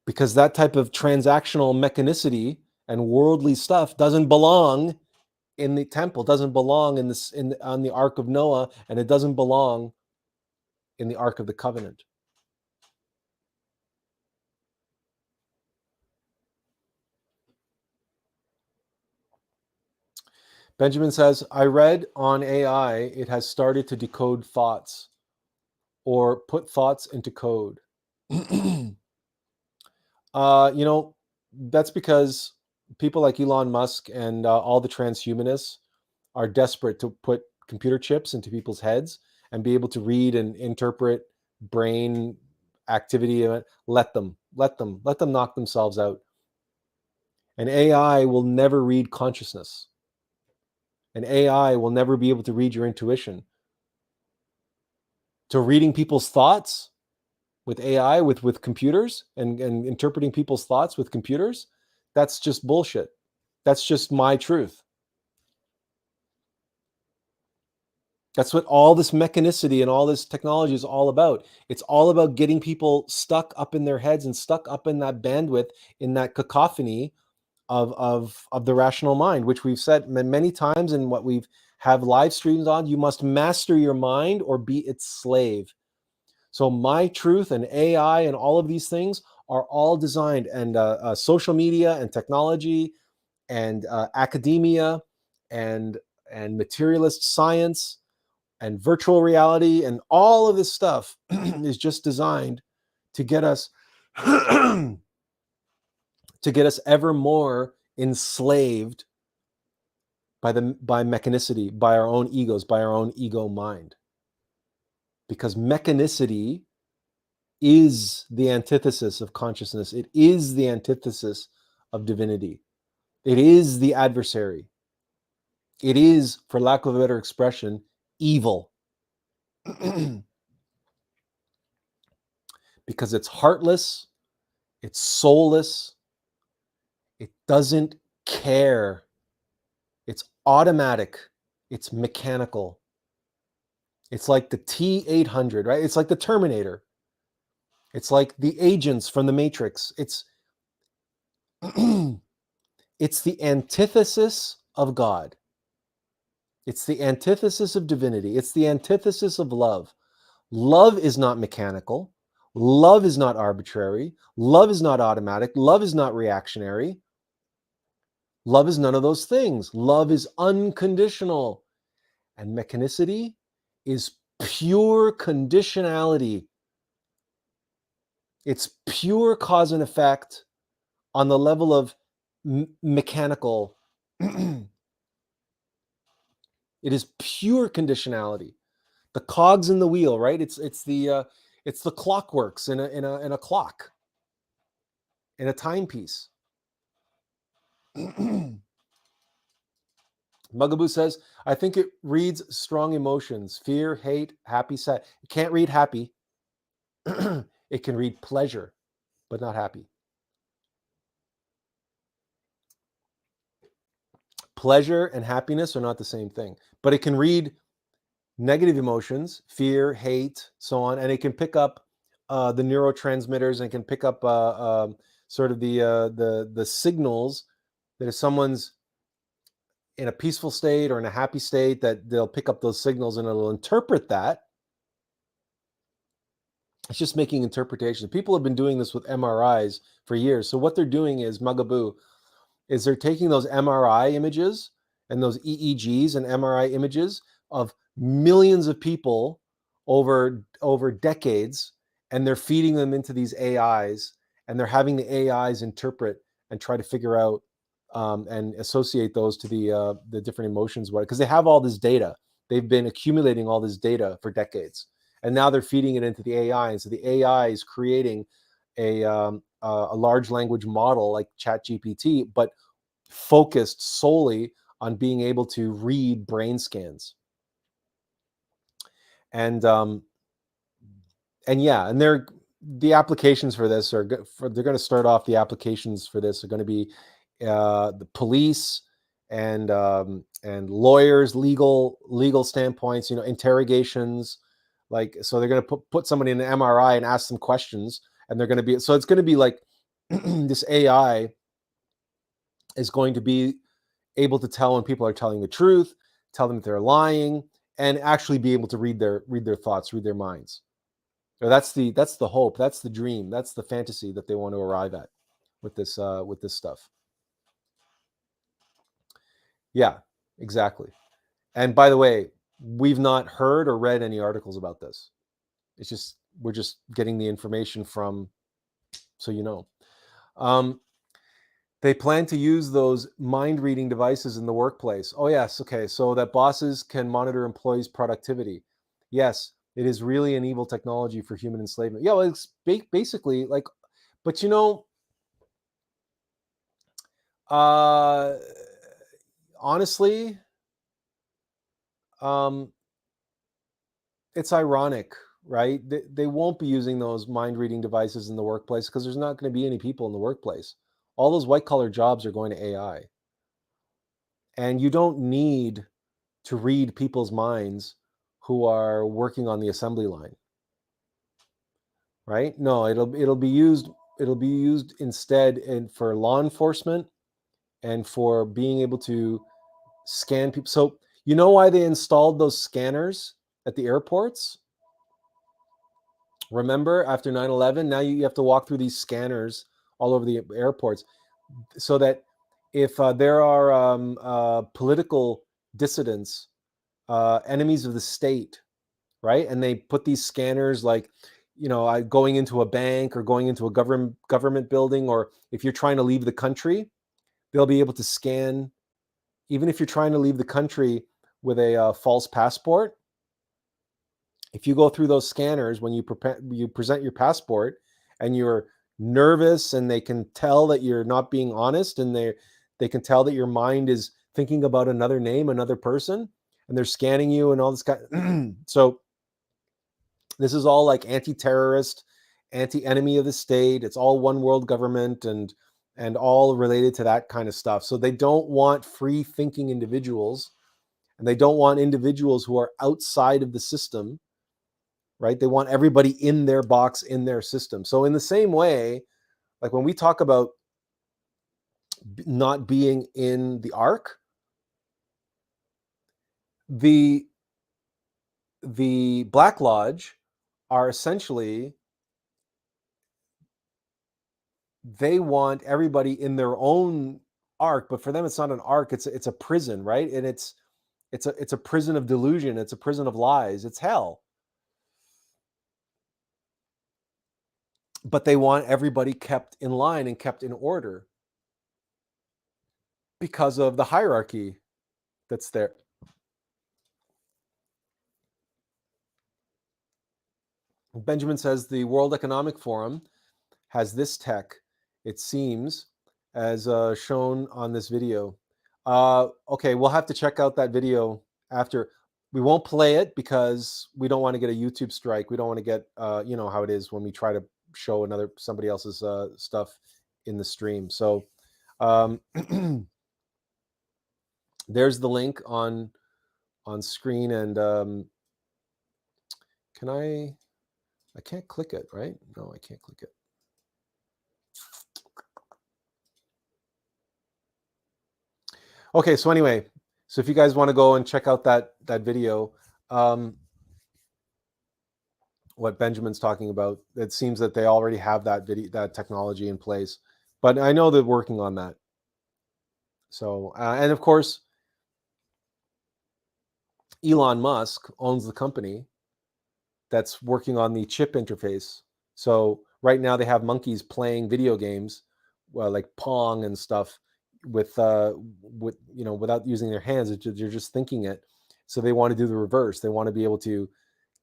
Because that type of transactional mechanicity and worldly stuff doesn't belong in the temple, doesn't belong on the Ark of Noah, and it doesn't belong in the Ark of the Covenant. Benjamin says, I read on AI it has started to decode thoughts or put thoughts into code. You know, that's because people like Elon Musk and all the transhumanists are desperate to put computer chips into people's heads and be able to read and interpret brain activity. Let them knock themselves out. And AI will never read consciousness. And AI will never be able to read your intuition. So reading people's thoughts with AI, with computers, and interpreting people's thoughts with computers, that's just bullshit. That's just my truth. That's what all this mechanicity and all this technology is all about. It's all about getting people stuck up in their heads and stuck up in that bandwidth, in that cacophony of the rational mind, which we've said many times and what we've have live streams on. You must master your mind or be its slave. So my truth and AI and all of these things are all designed, and social media and technology and academia and materialist science and virtual reality and all of this stuff is just designed to get us to get us ever more enslaved by mechanicity, by our own egos, by our own ego mind. Because mechanicity is the antithesis of consciousness. It is the antithesis of divinity. It is the adversary. It is, for lack of a better expression, evil. Because it's heartless, it's soulless, it doesn't care. It's automatic, it's mechanical. It's like the T-800, right? It's like the Terminator. It's like the agents from the Matrix. It's it's the antithesis of God. It's the antithesis of divinity. It's the antithesis of love. Love is not mechanical. Love is not arbitrary. Love is not automatic. Love is not reactionary. Love is none of those things. Love is unconditional. And mechanicity is pure conditionality. It's pure cause and effect on the level of mechanical. It is pure conditionality. The cogs in the wheel, right? It's the clockworks in a clock, in a timepiece. Mugaboo says, I think it reads strong emotions: fear, hate, happy, sad. It can't read happy. It can read pleasure, but not happy. Pleasure and happiness are not the same thing, but it can read negative emotions, fear, hate, so on, and it can pick up the neurotransmitters, and it can pick up sort of the signals that if someone's in a peaceful state or in a happy state, that they'll pick up those signals and it'll interpret that. It's just making interpretations. People have been doing this with MRIs for years. So what they're doing is, Mugaboo, is they're taking those MRI images and those EEGs and MRI images of millions of people over decades, and they're feeding them into these AIs, and they're having the AIs interpret and try to figure out and associate those to the different emotions. Because they have all this data, they've been accumulating all this data for decades, and now they're feeding it into the AI, and so the AI is creating a large language model like ChatGPT, but focused solely on being able to read brain scans. And yeah, and the applications for this are they're going to start off. The applications for this are going to be the police and lawyers, legal standpoints, interrogations. Like, so they're going to put somebody in an MRI and ask them questions, and they're going to be, so it's going to be like this AI is going to be able to tell when people are telling the truth, tell them if they're lying, and actually be able to read their thoughts, read their minds. So that's the hope, that's the dream, that's the fantasy that they want to arrive at with this stuff. Yeah, exactly. And by the way, we've not heard or read any articles about this. It's just, we're just getting the information from, so they plan to use those mind reading devices in the workplace. Oh yes, okay, so that bosses can monitor employees' productivity. Yes, it is really an evil technology for human enslavement. Yeah, well, it's basically like, but honestly, it's ironic, right? They won't be using those mind reading devices in the workplace because there's not going to be any people in the workplace. All those white collar jobs are going to AI. And you don't need to read people's minds who are working on the assembly line, right? No, it'll be used instead for law enforcement and for being able to scan people. So you know why they installed those scanners at the airports? Remember, after 9/11, now you have to walk through these scanners all over the airports, so that if there are political dissidents, enemies of the state, right? And they put these scanners, like, going into a bank or going into a government building, or if you're trying to leave the country, they'll be able to scan. Even if you're trying to leave the country with a false passport, if you go through those scanners when you present your passport and you're nervous, and they can tell that you're not being honest, and they can tell that your mind is thinking about another name, another person, and they're scanning you and all this kind. So this is all like anti-terrorist, anti-enemy of the state. It's all one world government, and all related to that kind of stuff. So they don't want free thinking individuals, and they don't want individuals who are outside of the system, right? They want everybody in their box, in their system. So in the same way, like when we talk about not being in the ark, the Black Lodge are essentially, they want everybody in their own ark, but for them it's not an ark, it's a prison, right? And it's a prison of delusion, it's a prison of lies, it's hell. But they want everybody kept in line and kept in order because of the hierarchy that's there. Benjamin says the World Economic Forum has this tech, it seems, as shown on this video. Okay, we'll have to check out that video after. We won't play it because we don't want to get a YouTube strike. We don't want to get, you know how it is when we try to show somebody else's stuff in the stream. So there's the link on screen, and can I can't click it, right? No, I can't click it. Okay, so anyway, so if you guys want to go and check out that video, what Benjamin's talking about, it seems that they already have that technology in place, but I know they're working on that. So, and of course, Elon Musk owns the company that's working on the chip interface. So right now they have monkeys playing video games, well, like Pong and stuff, with without using their hands. They're just thinking it. So they want to do the reverse. They want to be able to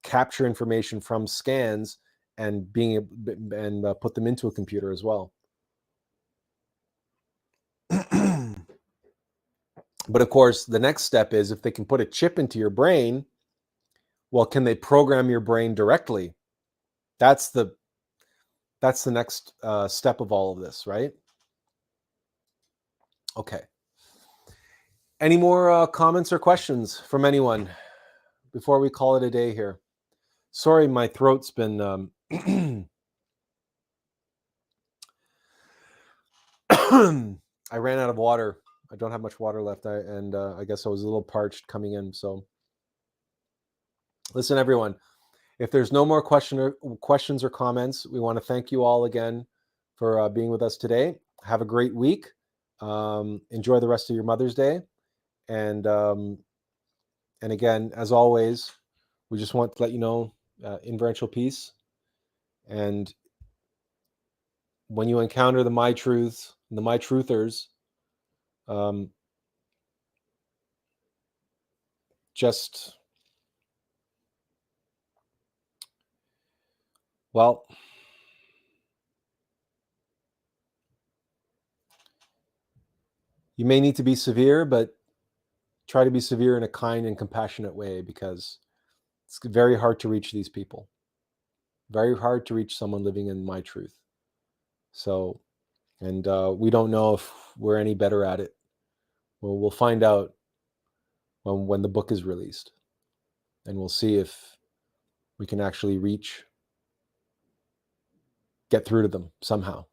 capture information from scans and put them into a computer as well. But of course, the next step is, if they can put a chip into your brain, Well, can they program your brain directly? That's the next step of all of this, right? Okay. Any more comments or questions from anyone before we call it a day here? Sorry, my throat's been I ran out of water. I don't have much water left, and I guess I was a little parched coming in. So listen, everyone, if there's no more questions or comments, we want to thank you all again for being with us today. Have a great week. Enjoy the rest of your Mother's Day. And again, as always, we just want to let you know, inferential peace. And when you encounter the My Truths, the My Truthers, just, well, you may need to be severe, but try to be severe in a kind and compassionate way, because it's very hard to reach these people. Very hard to reach someone living in My Truth. So, and we don't know if we're any better at it. Well, we'll find out when the book is released, and we'll see if we can actually get through to them somehow.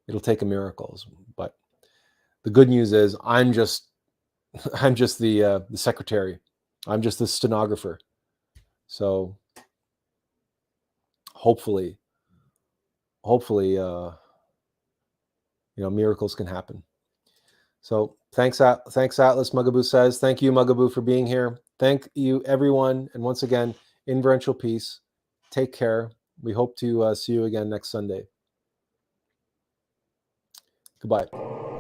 It'll take a miracle, but the good news is I'm just the secretary. I'm just the stenographer. So hopefully, miracles can happen. So thanks, Attlas. Mugaboo says, thank you, Mugaboo, for being here. Thank you, everyone. And once again, inferential peace. Take care. We hope to see you again next Sunday. Goodbye.